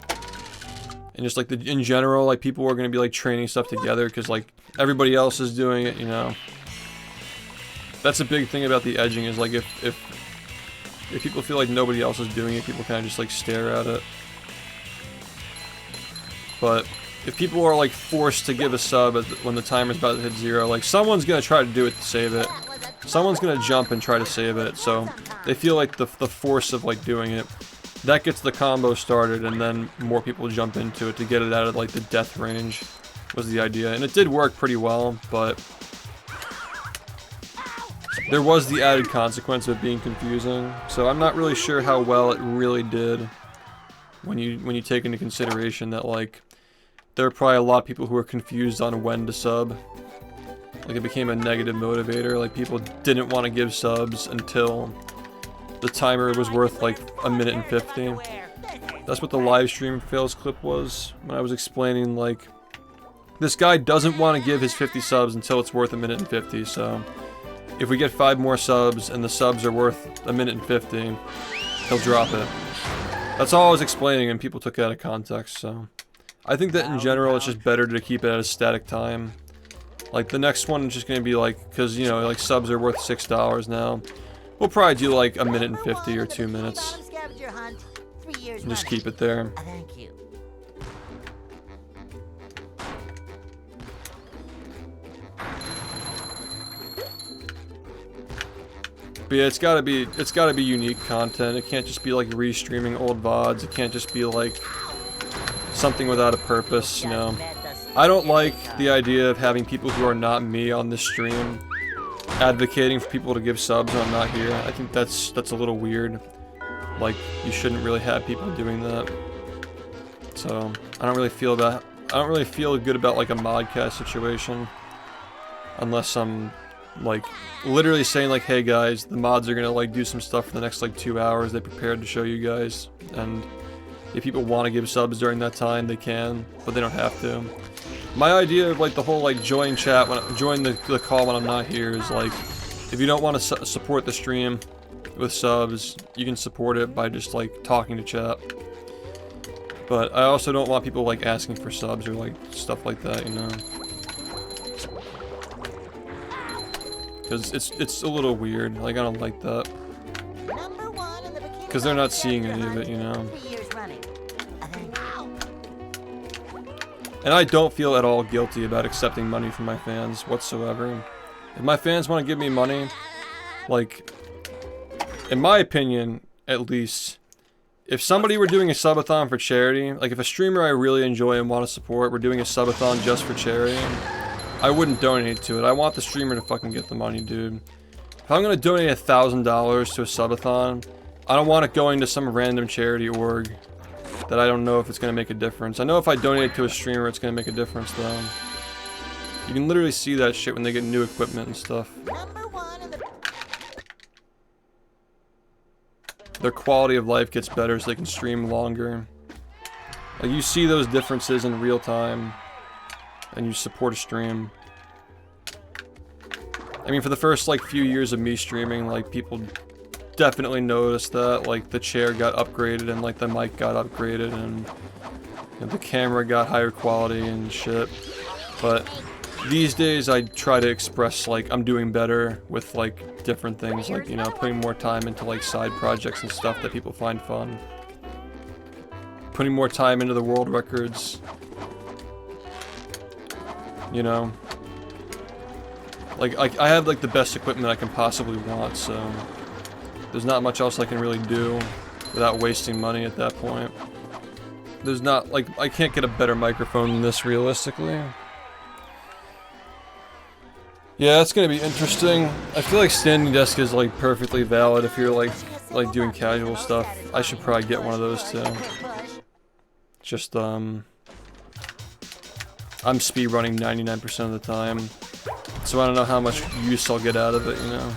And just like in general, like people are gonna be like training stuff together because like everybody else is doing it, you know. That's a big thing about the edging, is like if people feel like nobody else is doing it, people kind of just like stare at it. But if people are like forced to give a sub when the timer's about to hit 0, like someone's gonna try to do it to save it. Someone's gonna jump and try to save it, so they feel like the force of like doing it. That gets the combo started, and then more people jump into it to get it out of like the death range, was the idea. And it did work pretty well, but there was the added consequence of it being confusing. So I'm not really sure how well it really did when you take into consideration that like there are probably a lot of people who are confused on when to sub. Like it became a negative motivator, like people didn't want to give subs until the timer was worth like 1 minute and 50. That's what the live stream fails clip was, when I was explaining like This guy doesn't want to give his 50 subs until it's worth 1:50, so if we get 5 more subs and the subs are worth 1:50, he'll drop it. That's all I was explaining and people took it out of context, so I think that in general it's just better to keep it at a static time. Like the next one is just gonna be like, cause you know, like subs are worth $6 now. We'll probably do like 1:50 or 2 minutes. And just keep it there. Thank you. But yeah, it's gotta be unique content. It can't just be like restreaming old VODs. It can't just be like something without a purpose, you know. I don't like the idea of having people who are not me on this stream advocating for people to give subs when I'm not here. I think that's a little weird. Like, you shouldn't really have people doing that. So, I don't really feel good about like a modcast situation. Unless I'm like literally saying like, hey guys, the mods are gonna like do some stuff for the next like 2 hours. They prepared to show you guys, and if people want to give subs during that time, they can, but they don't have to. My idea of like the whole like join chat join the call when I'm not here is like, if you don't want to support the stream with subs, you can support it by just like talking to chat. But I also don't want people like asking for subs or like stuff like that, you know. Because it's a little weird, like I don't like that. Because they're not seeing any of it, you know. And I don't feel at all guilty about accepting money from my fans whatsoever. If my fans want to give me money, like, in my opinion, at least, if somebody were doing a subathon for charity, like if a streamer I really enjoy and want to support were doing a subathon just for charity, I wouldn't donate to it. I want the streamer to fucking get the money, dude. If I'm gonna donate $1,000 to a subathon, I don't want it going to some random charity org that I don't know if it's gonna make a difference. I know if I donate to a streamer, it's gonna make a difference, though. You can literally see that shit when they get new equipment and stuff. Their quality of life gets better so they can stream longer. Like, you see those differences in real time, and you support a stream. I mean, for the first, like, few years of me streaming, like, people definitely noticed that, like, the chair got upgraded and, like, the mic got upgraded and the camera got higher quality and shit. But these days I try to express, like, I'm doing better with, like, different things, like, you know, putting more time into, like, side projects and stuff that people find fun. Putting more time into the world records. You know? Like, I have, like, the best equipment I can possibly want, so there's not much else I can really do without wasting money at that point. There's not, like, I can't get a better microphone than this, realistically. Yeah, it's gonna be interesting. I feel like standing desk is, like, perfectly valid if you're, like doing casual stuff. I should probably get one of those, too. Just, I'm speedrunning 99% of the time, so I don't know how much use I'll get out of it, you know?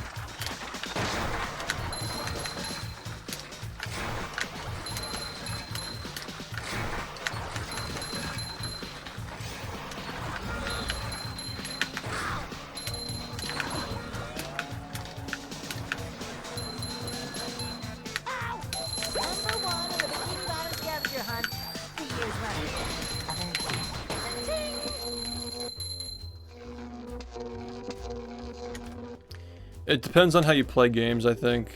It depends on how you play games, I think.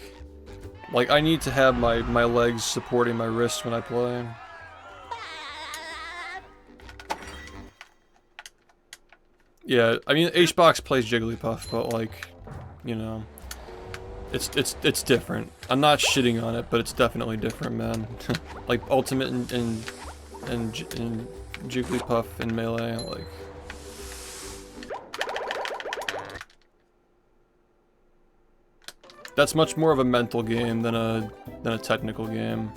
Like, I need to have my legs supporting my wrists when I play. Yeah, I mean, HBox plays Jigglypuff, but, like, you know, it's different. I'm not shitting on it, but it's definitely different, man. Like, Ultimate and Jigglypuff in Melee, like... That's much more of a mental game than a technical game.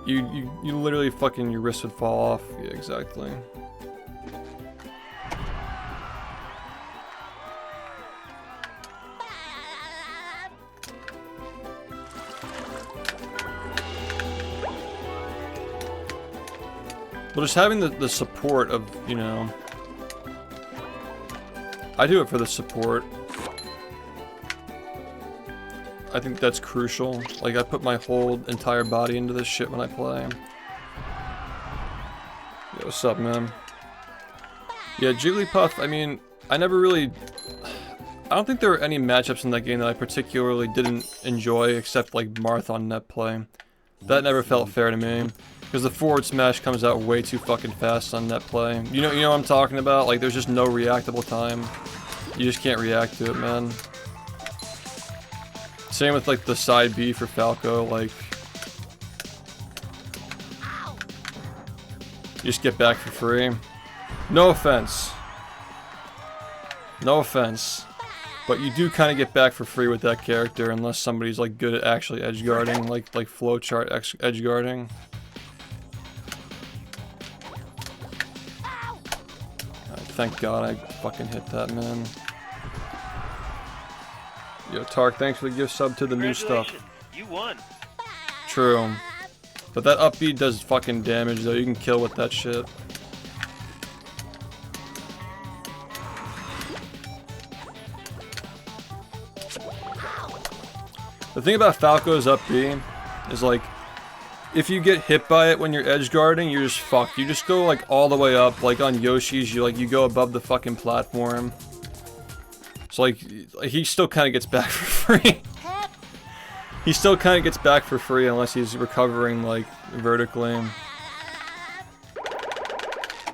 You literally fucking, your wrist would fall off. Yeah, exactly. Well, just having the support of, you know... I do it for the support. I think that's crucial. Like, I put my whole entire body into this shit when I play. Yo, what's up, man? Yeah, Jigglypuff, I mean, I never really... I don't think there were any matchups in that game that I particularly didn't enjoy, except, like, Marathon net play. That never felt fair to me. Because the forward smash comes out way too fucking fast on net play. You know what I'm talking about? Like, there's just no reactable time. You just can't react to it, man. Same with, like, the side B for Falco, like... You just get back for free. No offense. No offense. But you do kind of get back for free with that character, unless somebody's, like, good at actually edge guarding, like flowchart edge guarding. Thank God I fucking hit that, man. Yo, Tark, thanks for the gift sub to the new stuff. You won. True. But that up B does fucking damage, though. You can kill with that shit. The thing about Falco's up B is, like, if you get hit by it when you're edge guarding, you're just fucked. You just go, like, all the way up. Like, on Yoshi's, you go above the fucking platform. So, like he still kind of gets back for free. He still kind of gets back for free unless he's recovering, like, vertically.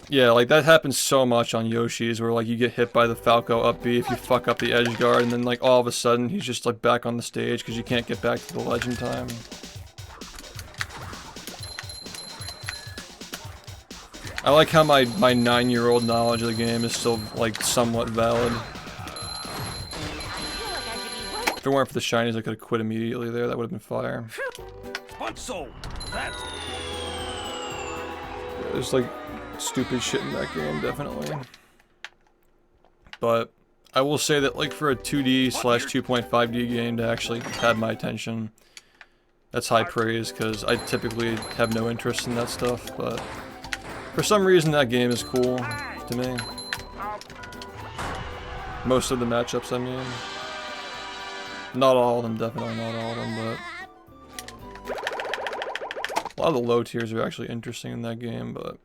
Yeah, like, that happens so much on Yoshi's, where, like, you get hit by the Falco up B if you fuck up the edge guard, and then, like, all of a sudden, he's just, like, back on the stage because you can't get back to the legend time. I like how my 9-year-old knowledge of the game is still, like, somewhat valid. If it weren't for the shinies, I could have quit immediately there. That would have been fire. There's, like, stupid shit in that game, definitely. But I will say that, like, for a 2D/2.5D game to actually have my attention, that's high praise, because I typically have no interest in that stuff, but for some reason that game is cool to me. Most of the matchups, I mean. Not all of them, definitely not all of them, but a lot of the low tiers are actually interesting in that game, but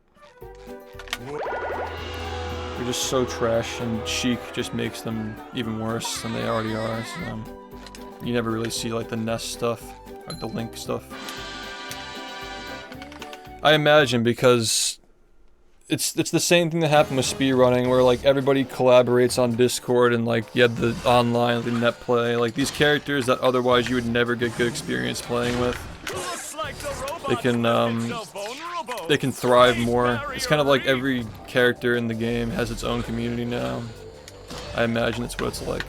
they're just so trash, and Sheik just makes them even worse than they already are, so you never really see, like, the Nest stuff, or the Link stuff. I imagine because it's the same thing that happened with speedrunning, where, like, everybody collaborates on Discord, and, like, you have the online, the net play, like, these characters that otherwise you would never get good experience playing with. They can thrive more. It's kind of like every character in the game has its own community now. I imagine that's what it's like.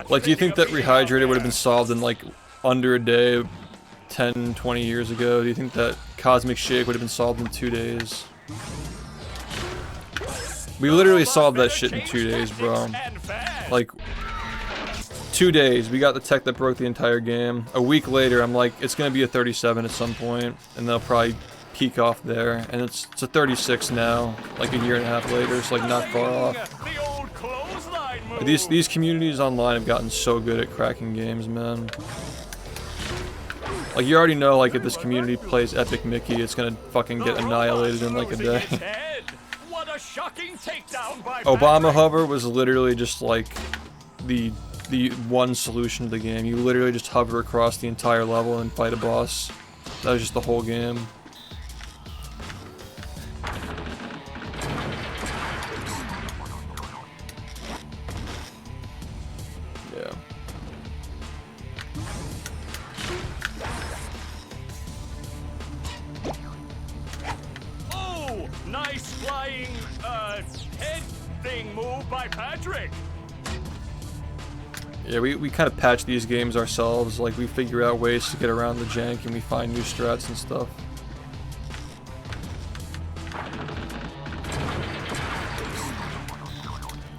Like, do you think that Rehydrated would have been solved in, like, under a day 10, 20 years ago? Do you think that Cosmic Shake would have been solved in 2 days? We literally solved that shit in 2 days, bro. Like, 2 days. We got the tech that broke the entire game. A week later, I'm like, it's gonna be a 37 at some point, and they'll probably peak off there. And it's a 36 now, like a year and a half later. It's, like, not far off. These communities online have gotten so good at cracking games, man. Like, you already know, like, if this community plays Epic Mickey, it's gonna fucking get annihilated in, like, a day. Obama Hover was literally just, like, the one solution to the game. You literally just hover across the entire level and fight a boss. That was just the whole game. Yeah. Oh, nice flying, head thing move by Patrick. Yeah, we kind of patch these games ourselves. Like, we figure out ways to get around the jank, and we find new strats and stuff.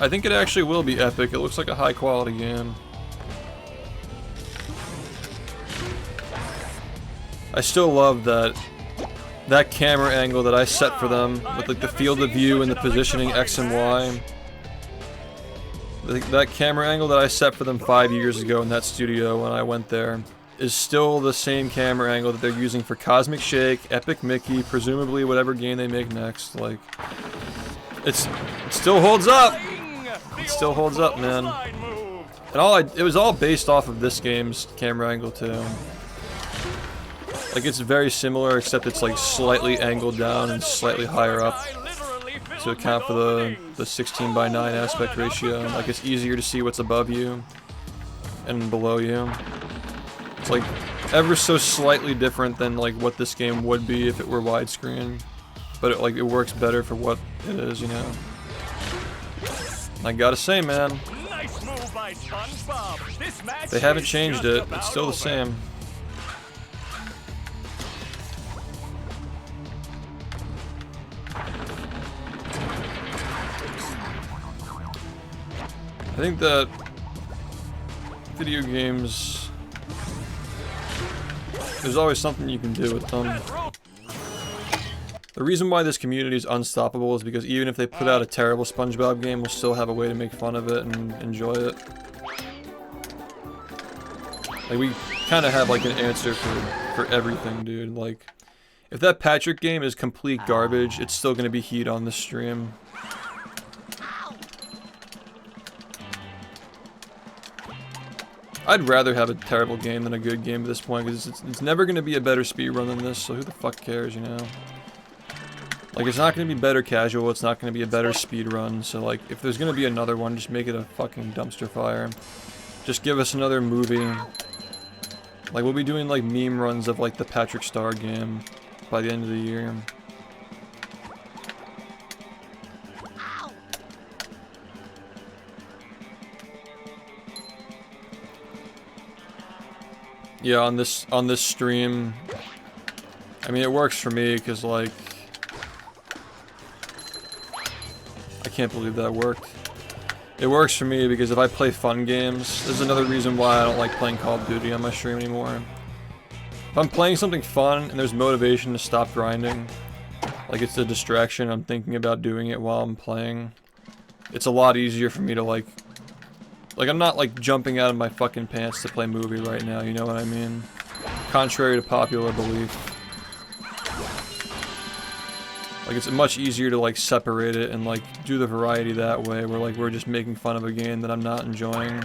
I think it actually will be epic. It looks like a high quality game. I still love that camera angle that I set for them with like the field of view and the positioning X and Y. That camera angle that I set for them 5 years ago in that studio when I went there is still the same camera angle that they're using for Cosmic Shake, Epic Mickey, presumably whatever game they make next. Like, it still holds up. It still holds up, man. And it was all based off of this game's camera angle too. Like, it's very similar, except it's like slightly angled down and slightly higher up to account for the 16:9 aspect ratio. Like, it's easier to see what's above you and below you. It's like ever so slightly different than like what this game would be if it were widescreen, but it works better for what it is, you know. I gotta say, man, they haven't changed it. It's still the same. I think that video games, there's always something you can do with them. The reason why this community is unstoppable is because even if they put out a terrible SpongeBob game, we'll still have a way to make fun of it and enjoy it. Like, we kind of have like an answer for everything, dude. Like, if that Patrick game is complete garbage, it's still gonna be heat on this stream. I'd rather have a terrible game than a good game at this point, because it's never going to be a better speedrun than this, so who the fuck cares, you know? Like, it's not going to be better casual, it's not going to be a better speedrun, so like, if there's going to be another one, just make it a fucking dumpster fire. Just give us another movie. Like, we'll be doing like meme runs of like the Patrick Star game by the end of the year. Yeah, on this stream, I mean, it works for me because like, I can't believe that worked. It works for me because if I play fun games, this is another reason why I don't like playing Call of Duty on my stream anymore. If I'm playing something fun and there's motivation to stop grinding, like it's a distraction, I'm thinking about doing it while I'm playing, it's a lot easier for me to like I'm not like jumping out of my fucking pants to play movie right now, you know what I mean? Contrary to popular belief. Like, it's much easier to like separate it and like do the variety that way, where like we're just making fun of a game that I'm not enjoying.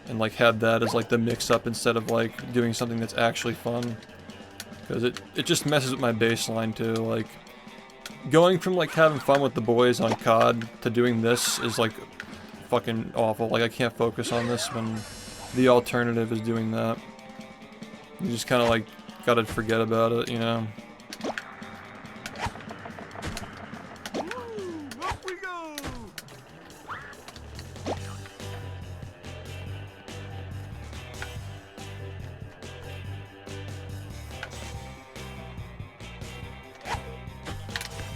And like have that as like the mix up instead of like doing something that's actually fun. Because it just messes with my baseline too, like going from like having fun with the boys on COD to doing this is like fucking awful. Like, I can't focus on this when the alternative is doing that. You just kind of like gotta forget about it, you know? Up we go!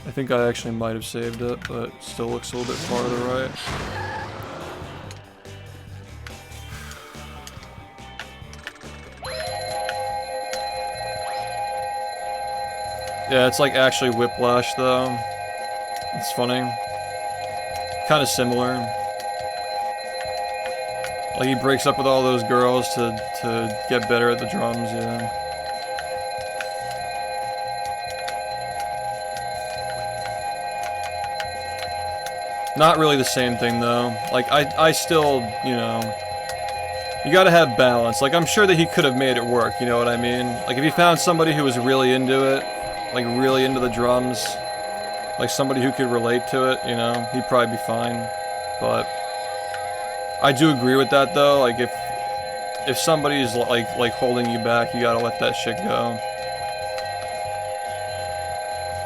I think I actually might have saved it, but it still looks a little bit far to the right. Yeah, it's like actually Whiplash though. It's funny. Kind of similar. Like, he breaks up with all those girls to get better at the drums, yeah. Not really the same thing though. Like, I still, you know, you gotta have balance. Like, I'm sure that he could have made it work, you know what I mean? Like, if he found somebody who was really into it, like really into the drums, like somebody who could relate to it, you know, he'd probably be fine. But I do agree with that though. Like, if somebody's like holding you back, you gotta let that shit go.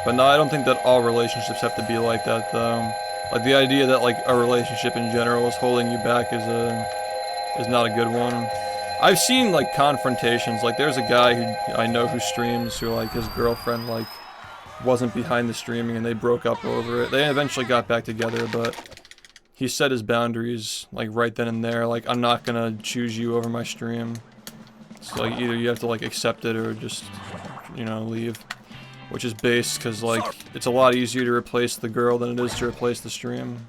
But no, I don't think that all relationships have to be like that though. Like, the idea that like a relationship in general is holding you back is not a good one. I've seen like confrontations. Like, there's a guy who I know who streams who like his girlfriend like wasn't behind the streaming and they broke up over it. They eventually got back together, but he set his boundaries like right then and there. Like, I'm not gonna choose you over my stream. So like either you have to like accept it or just, you know, leave. Which is based because like it's a lot easier to replace the girl than it is to replace the stream.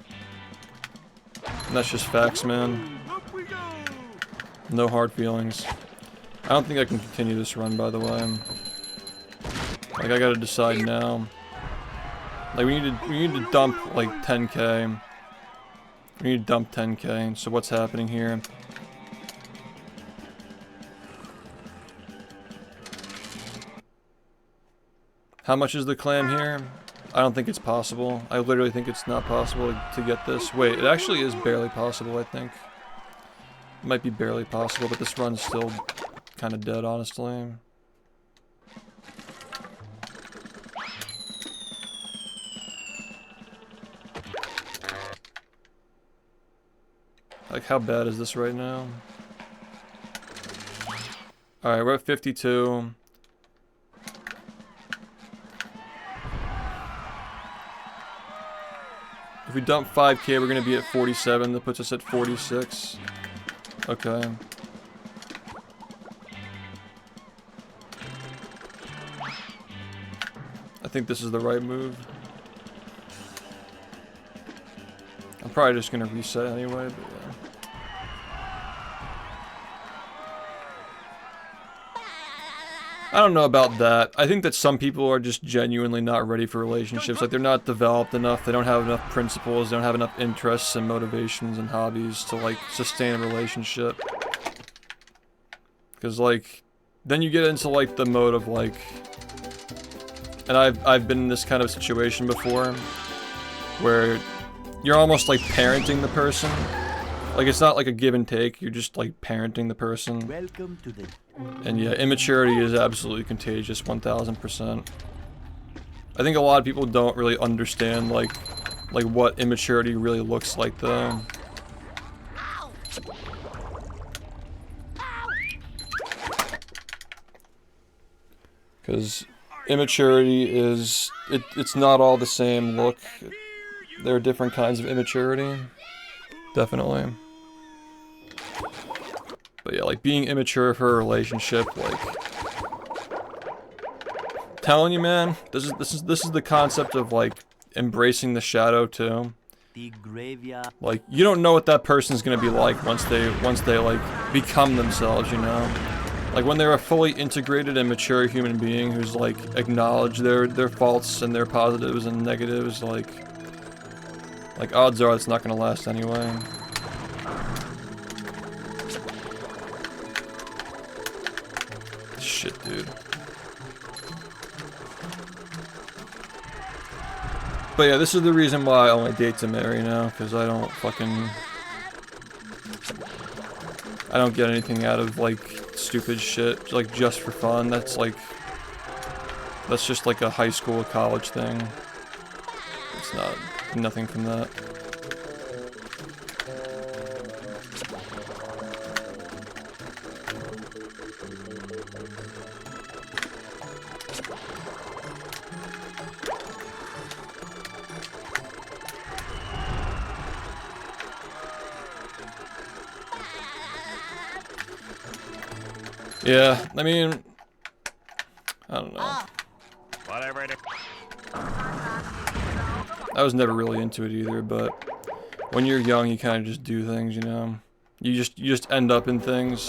And that's just facts, man. No hard feelings. I don't think I can continue this run, by the way. Like I gotta decide now. Like we need to dump like 10k. We need to dump 10k. So what's happening here? How much is the clam here? I don't think it's possible. I literally think it's not possible to get this. Wait, it actually is barely possible, I think. It might be barely possible, but this run's still kind of dead, honestly. Like, how bad is this right now? Alright, we're at 52. If we dump 5k, we're gonna be at 47. That puts us at 46. Okay. I think this is the right move. I'm probably just gonna reset anyway, but yeah. I don't know about that. I think that some people are just genuinely not ready for relationships. Like, they're not developed enough, they don't have enough principles, they don't have enough interests and motivations and hobbies to, like, sustain a relationship. Because, like, then you get into, like, the mode of, like... And I've been in this kind of situation before, where you're almost, like, parenting the person. Like, it's not like a give and take, you're just, like, parenting the person. Welcome to the... And yeah, immaturity is absolutely contagious, 1000%. I think a lot of people don't really understand, like what immaturity really looks like, though. Because immaturity is... It's not all the same look. There are different kinds of immaturity. Definitely. But yeah, like, being immature for a relationship, like... Telling you, man, this is the concept of, like, embracing the shadow, too. The graveyard. Like, you don't know what that person's gonna be like once they, like, become themselves, you know? Like, when they're a fully integrated and mature human being who's, like, acknowledged their faults and their positives and negatives, like, odds are it's not gonna last anyway. Shit, dude. But yeah, this is the reason why I only date to marry now, because I don't get anything out of, like, stupid shit, like, just for fun. That's just like a high school, college thing. It's nothing from that. Yeah, I mean, I don't know. Whatever it is. I was never really into it either, but when you're young, you kind of just do things, you know? You just end up in things.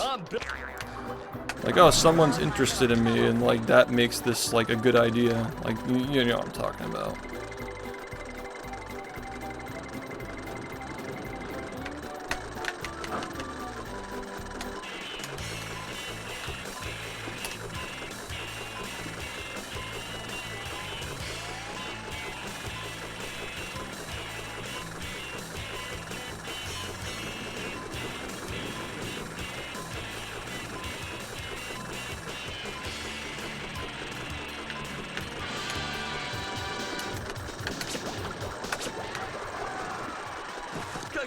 Like, oh, someone's interested in me, and, like, that makes this, like, a good idea. Like, you know what I'm talking about.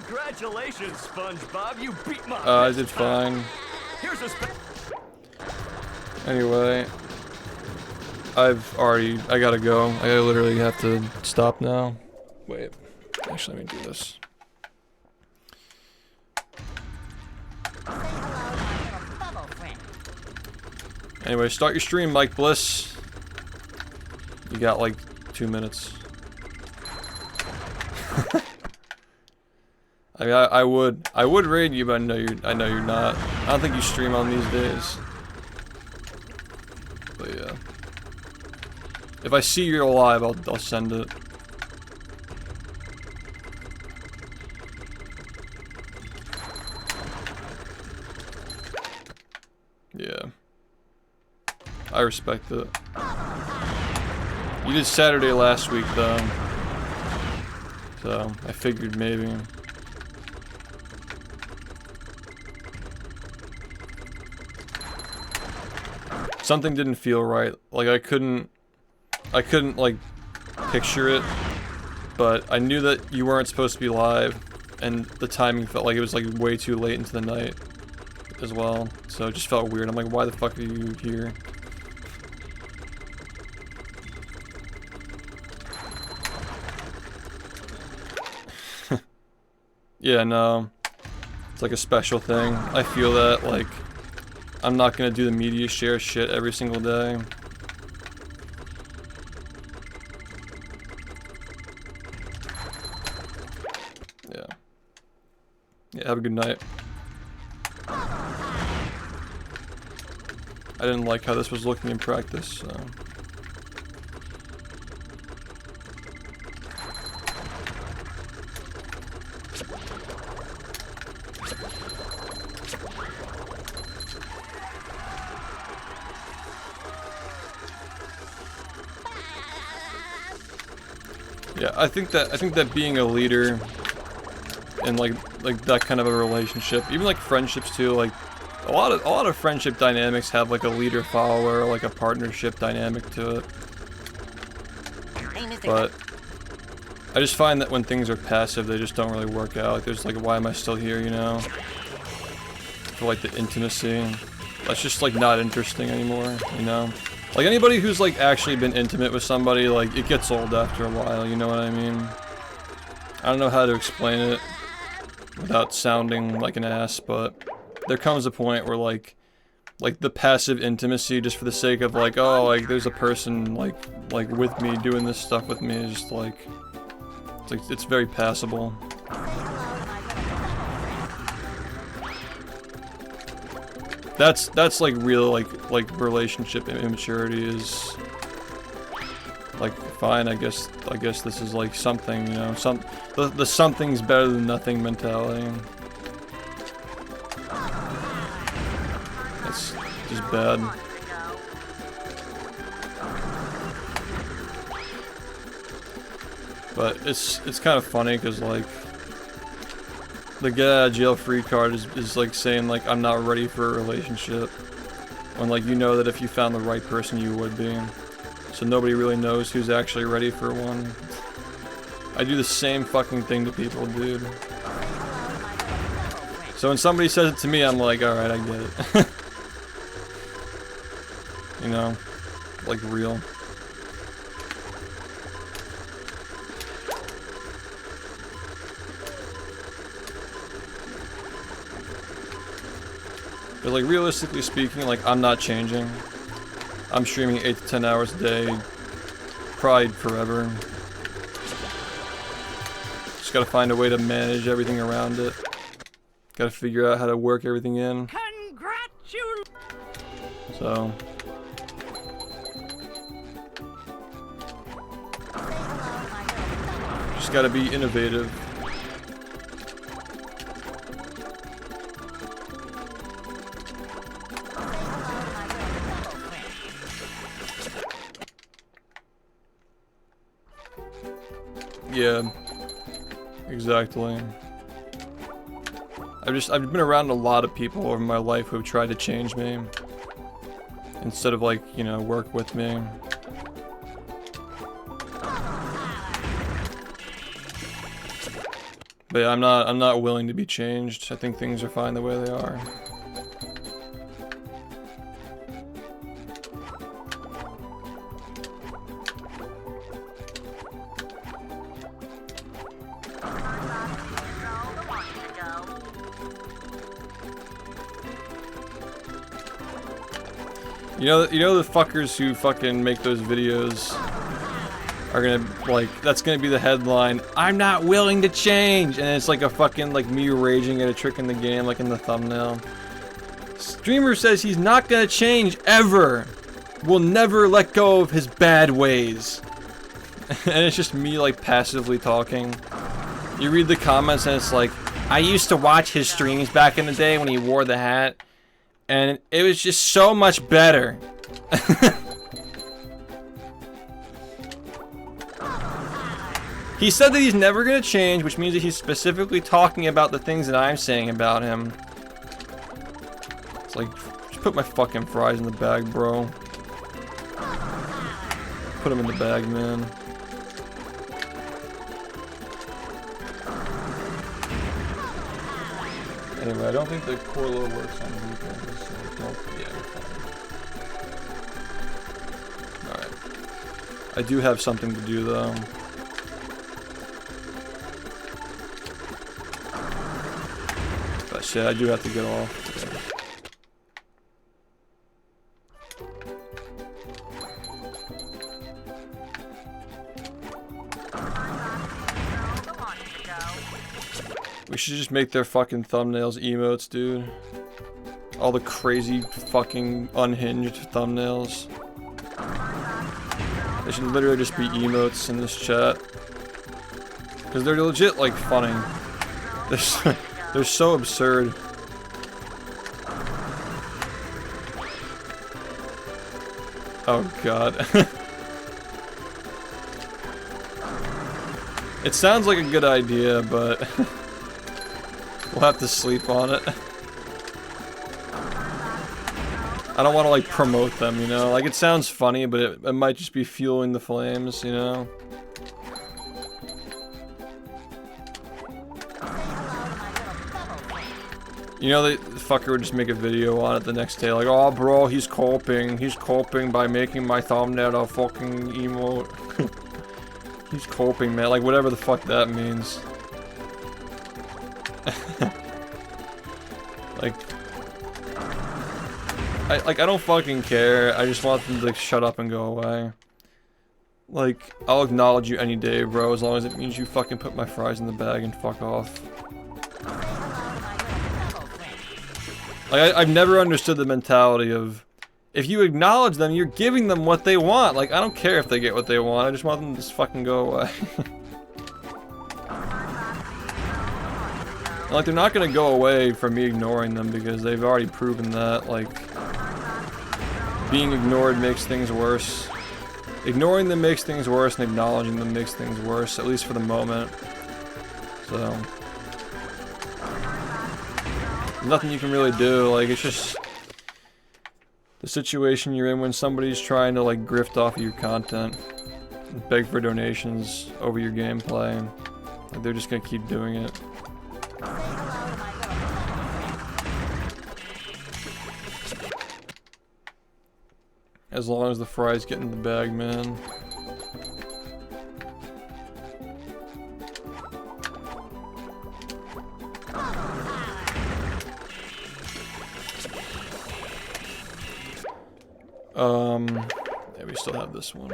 Congratulations, SpongeBob. You beat my. I did fine. Here's a Anyway, I gotta go. I literally have to stop now. Wait, actually, let me do this. Say hello to your bubble friend. Anyway, start your stream, Mike Bliss. You got like 2 minutes. I mean, I would raid you, but I know you're not. I don't think you stream on these days. But yeah, if I see you're alive, I'll send it. Yeah, I respect it. You did Saturday last week though, so I figured maybe. Something didn't feel right. Like I couldn't like picture it, but I knew that you weren't supposed to be live, and the timing felt like it was like way too late into the night as well. So it just felt weird. I'm like, why the fuck are you here? Yeah, no. It's like a special thing. I feel that, like, I'm not gonna do the media share shit every single day. Yeah. Yeah, have a good night. I didn't like how this was looking in practice, so. Yeah, I think that being a leader and like that kind of a relationship, even like friendships too, like a lot of friendship dynamics have like a leader follower, like a partnership dynamic to it. But I just find that when things are passive, they just don't really work out. Like there's like, why am I still here, you know? For like the intimacy, that's just like not interesting anymore, you know? Like anybody who's like actually been intimate with somebody, like it gets old after a while, you know what I mean? I don't know how to explain it without sounding like an ass, but there comes a point where like the passive intimacy just for the sake of like, oh, like there's a person like with me doing this stuff with me is just like, it's very passable. That's like real like relationship immaturity is like, fine, I guess this is like something, you know, the something's better than nothing mentality. That's just bad. But it's kind of funny because like the get out of jail free card is like saying like I'm not ready for a relationship, when like you know that if you found the right person you would be. So nobody really knows who's actually ready for one. I do the same fucking thing to people, dude. So when somebody says it to me, I'm like, alright, I get it. You know, like real. But like realistically speaking, like I'm not changing. I'm streaming 8 to 10 hours a day, probably forever. Just gotta find a way to manage everything around it. Gotta figure out how to work everything in. Congratulations! So. Just gotta be innovative. Yeah, exactly. I've been around a lot of people over my life who have tried to change me instead of like, you know, work with me. But yeah, I'm not willing to be changed. I think things are fine the way they are. You know the fuckers who fucking make those videos are gonna, like, that's gonna be the headline, "I'm not willing to change," and it's like a fucking, like, me raging at a trick in the game, like in the thumbnail. Streamer says he's not gonna change ever. Will never let go of his bad ways. And it's just me, like, passively talking. You read the comments and it's like, I used to watch his streams back in the day when he wore the hat, and it was just so much better. He said that he's never gonna change, which means that he's specifically talking about the things that I'm saying about him. It's like, just put my fucking fries in the bag, bro. Put them in the bag, man. Anyway, I don't think the core load works on weekends, so don't, yeah, fine. Alright. I do have something to do, though. But shit, I do have to get off. Yeah. We should just make their fucking thumbnails emotes, dude. All the crazy fucking unhinged thumbnails. They should literally just be emotes in this chat. Because they're legit, like, funny. They're so absurd. Oh god. It sounds like a good idea, but we'll have to sleep on it. I don't want to, like, promote them, you know? Like, it sounds funny, but it might just be fueling the flames, you know? You know, the fucker would just make a video on it the next day, like, oh, bro, he's coping. He's coping by making my thumbnail a fucking emote. He's coping, man. Like, whatever the fuck that means. I don't fucking care. I just want them to, like, shut up and go away. Like, I'll acknowledge you any day, bro, as long as it means you fucking put my fries in the bag and fuck off. Like, I've never understood the mentality of, if you acknowledge them, you're giving them what they want. Like, I don't care if they get what they want, I just want them to just fucking go away. Like, they're not gonna go away from me ignoring them because they've already proven that, like, being ignored makes things worse. Ignoring them makes things worse, and acknowledging them makes things worse, at least for the moment. So, there's nothing you can really do. Like, it's just the situation you're in when somebody's trying to, like, grift off of your content, beg for donations over your gameplay. Like, they're just gonna keep doing it. As long as the fries get in the bag, man. Yeah, we still have this one.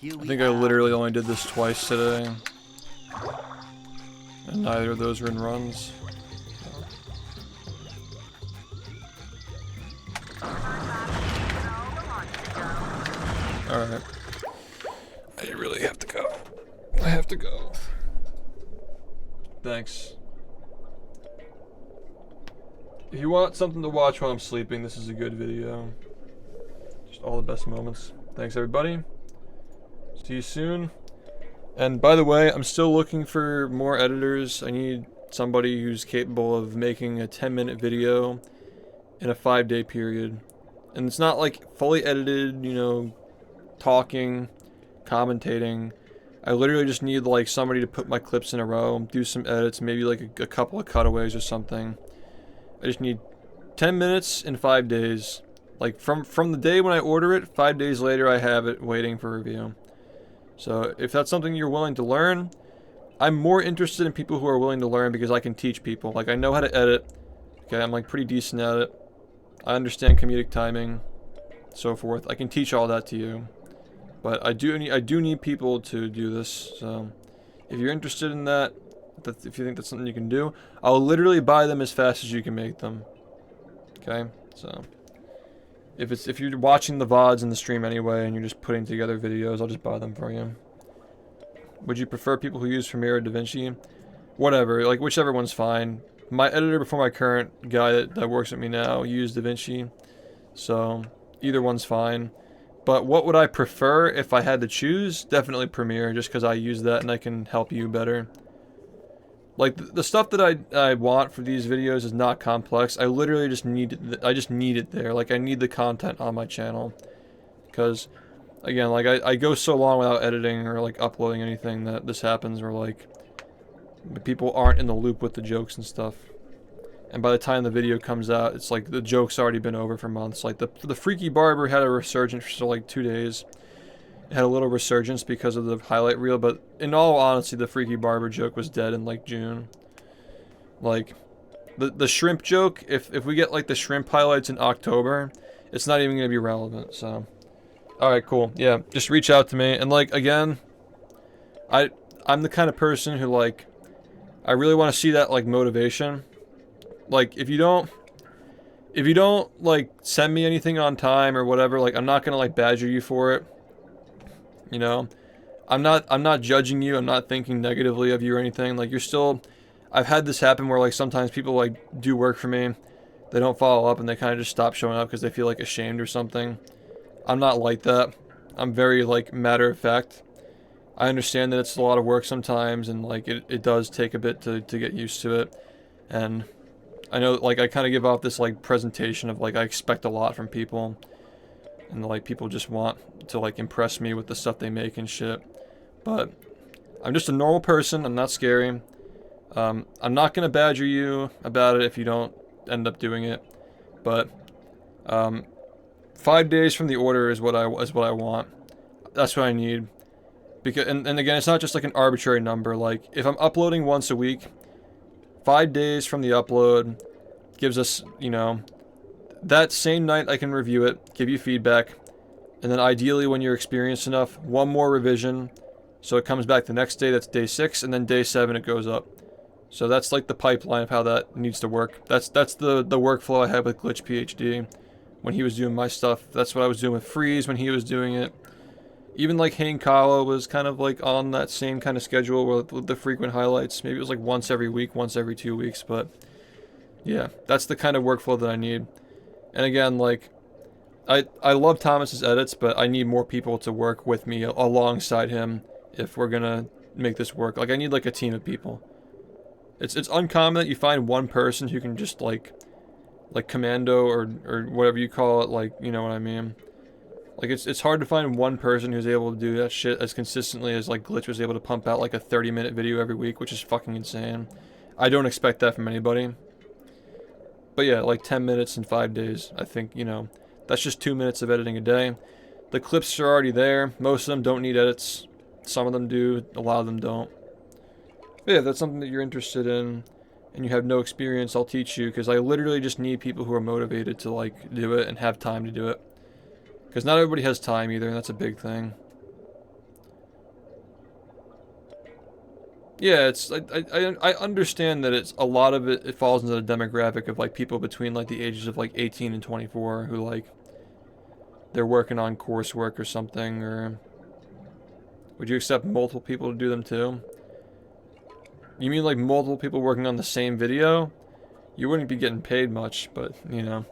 I think I literally only did this twice today. And neither of those are in runs. Alright. I really have to go. I have to go. Thanks. If you want something to watch while I'm sleeping, this is a good video. Just all the best moments. Thanks, everybody. See you soon. And by the way, I'm still looking for more editors. I need somebody who's capable of making a 10-minute video in a 5-day period. And it's not like fully edited, you know, talking, commentating. I literally just need, like, somebody to put my clips in a row, do some edits, maybe like a couple of cutaways or something. I just need 10 minutes in 5 days. Like, from the day when I order it, 5 days later I have it waiting for review. So if that's something you're willing to learn, I'm more interested in people who are willing to learn because I can teach people. Like, I know how to edit. Okay, I'm, like, pretty decent at it. I understand comedic timing, so forth. I can teach all that to you. But I do need people to do this, so if you're interested in that, if you think that's something you can do, I'll literally buy them as fast as you can make them. Okay? So if you're watching the VODs in the stream anyway and you're just putting together videos, I'll just buy them for you. Would you prefer people who use Premiere or DaVinci? Whatever, like whichever one's fine. My editor before my current guy that works with me now used DaVinci, so either one's fine. But what would I prefer if I had to choose? Definitely Premiere, just because I use that and I can help you better. Like the stuff that I want for these videos is not complex. I literally just need it there. Like I need the content on my channel, because again, like I go so long without editing or like uploading anything that this happens, where like people aren't in the loop with the jokes and stuff. And by the time the video comes out, it's like the joke's already been over for months. Like the Freaky Barber had a resurgence for like 2 days. It had a little resurgence because of the highlight reel, but in all honesty, the Freaky Barber joke was dead in like June. Like the shrimp joke, if we get like the shrimp highlights in October, it's not even gonna be relevant. So, all right, cool. Yeah, just reach out to me. And like again, I'm the kind of person who like I really want to see that like motivation. Like if you don't like send me anything on time or whatever, like I'm not gonna like badger you for it. You know, I'm not judging you. I'm not thinking negatively of you or anything. Like you're still, I've had this happen where like sometimes people like do work for me, they don't follow up and they kind of just stop showing up because they feel like ashamed or something. I'm not like that. I'm very like matter of fact. I understand that it's a lot of work sometimes and like it does take a bit to get used to it. And I know like I kind of give off this like presentation of like I expect a lot from people. And like people just want to like impress me with the stuff they make and shit. But I'm just a normal person. I'm not scary. I'm not gonna badger you about it if you don't end up doing it. But 5 days from the order is what I want. That's what I need. Because and again, it's not just like an arbitrary number. Like if I'm uploading once a week, 5 days from the upload gives us, you know, that same night I can review it, give you feedback, and then ideally when you're experienced enough, one more revision, so it comes back the next day, that's day 6, and then day 7 it goes up. So that's like the pipeline of how that needs to work. That's the workflow I had with Glitch PhD when he was doing my stuff. That's what I was doing with Freeze when he was doing it. Even like Hane Kala was kind of like on that same kind of schedule with the frequent highlights. Maybe it was like once every week, once every 2 weeks, but yeah, that's the kind of workflow that I need. And again, like, I love Thomas's edits, but I need more people to work with me alongside him if we're gonna make this work. Like, I need like a team of people. It's uncommon that you find one person who can just like commando or whatever you call it, like, you know what I mean. Like, it's hard to find one person who's able to do that shit as consistently as like Glitch was able to pump out like a 30-minute video every week, which is fucking insane. I don't expect that from anybody. But yeah, like 10 minutes in 5 days. I think, you know, that's just 2 minutes of editing a day. The clips are already there. Most of them don't need edits. Some of them do. A lot of them don't. But yeah, if that's something that you're interested in and you have no experience, I'll teach you, because I literally just need people who are motivated to like do it and have time to do it. Because not everybody has time either, and that's a big thing. Yeah, it's I understand that it's a lot of it falls into the demographic of like people between like the ages of like 18 and 24 who like they're working on coursework or something. Or would you accept multiple people to do them too? You mean like multiple people working on the same video? You wouldn't be getting paid much, but you know.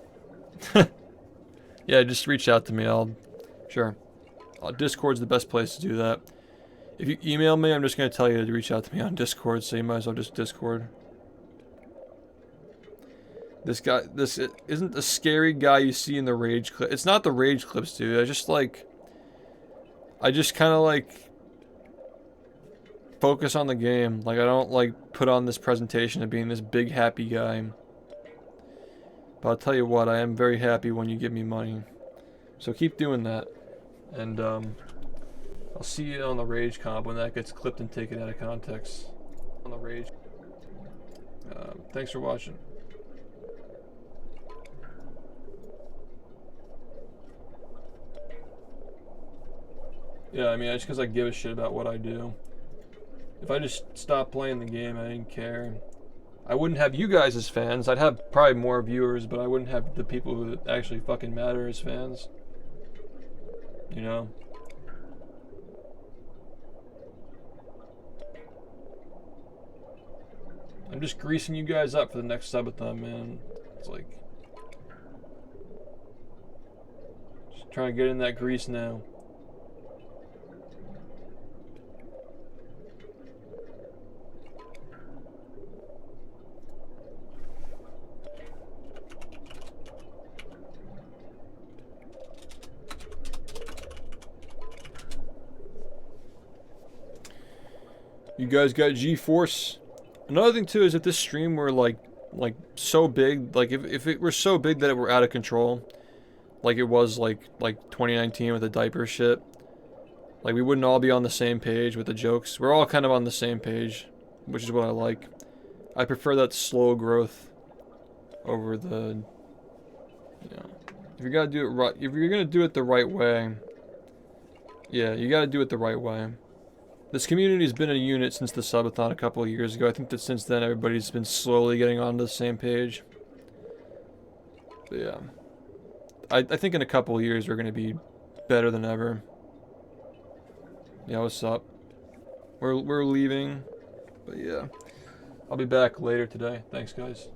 Yeah, just reach out to me. Sure. Discord's the best place to do that. If you email me, I'm just going to tell you to reach out to me on Discord, so you might as well just Discord. This isn't the scary guy you see in the rage clip. It's not the rage clips, dude. I just kind of like focus on the game. Like, I don't like put on this presentation of being this big happy guy. But I'll tell you what, I am very happy when you give me money. So keep doing that. And I'll see you on the Rage comp when that gets clipped and taken out of context. On the Rage. Thanks for watching. Yeah, I mean, just because I give a shit about what I do. If I just stopped playing the game, I didn't care. I wouldn't have you guys as fans. I'd have probably more viewers, but I wouldn't have the people who actually fucking matter as fans. You know? I'm just greasing you guys up for the next subathon, man. It's like... just trying to get in that grease now. You guys got G-Force. Another thing too is if this stream were like so big, like if it were so big that it were out of control, like it was like 2019 with the diaper shit, like we wouldn't all be on the same page with the jokes. We're all kind of on the same page, which is what I like. I prefer that slow growth over the, you know, if you gotta do it right, if you're gonna do it the right way, yeah, you gotta do it the right way. This community has been a unit since the subathon a couple of years ago. I think that since then everybody's been slowly getting onto the same page. But yeah. I think in a couple of years we're going to be better than ever. Yeah, what's up? We're leaving. But yeah. I'll be back later today. Thanks, guys.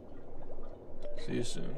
See you soon.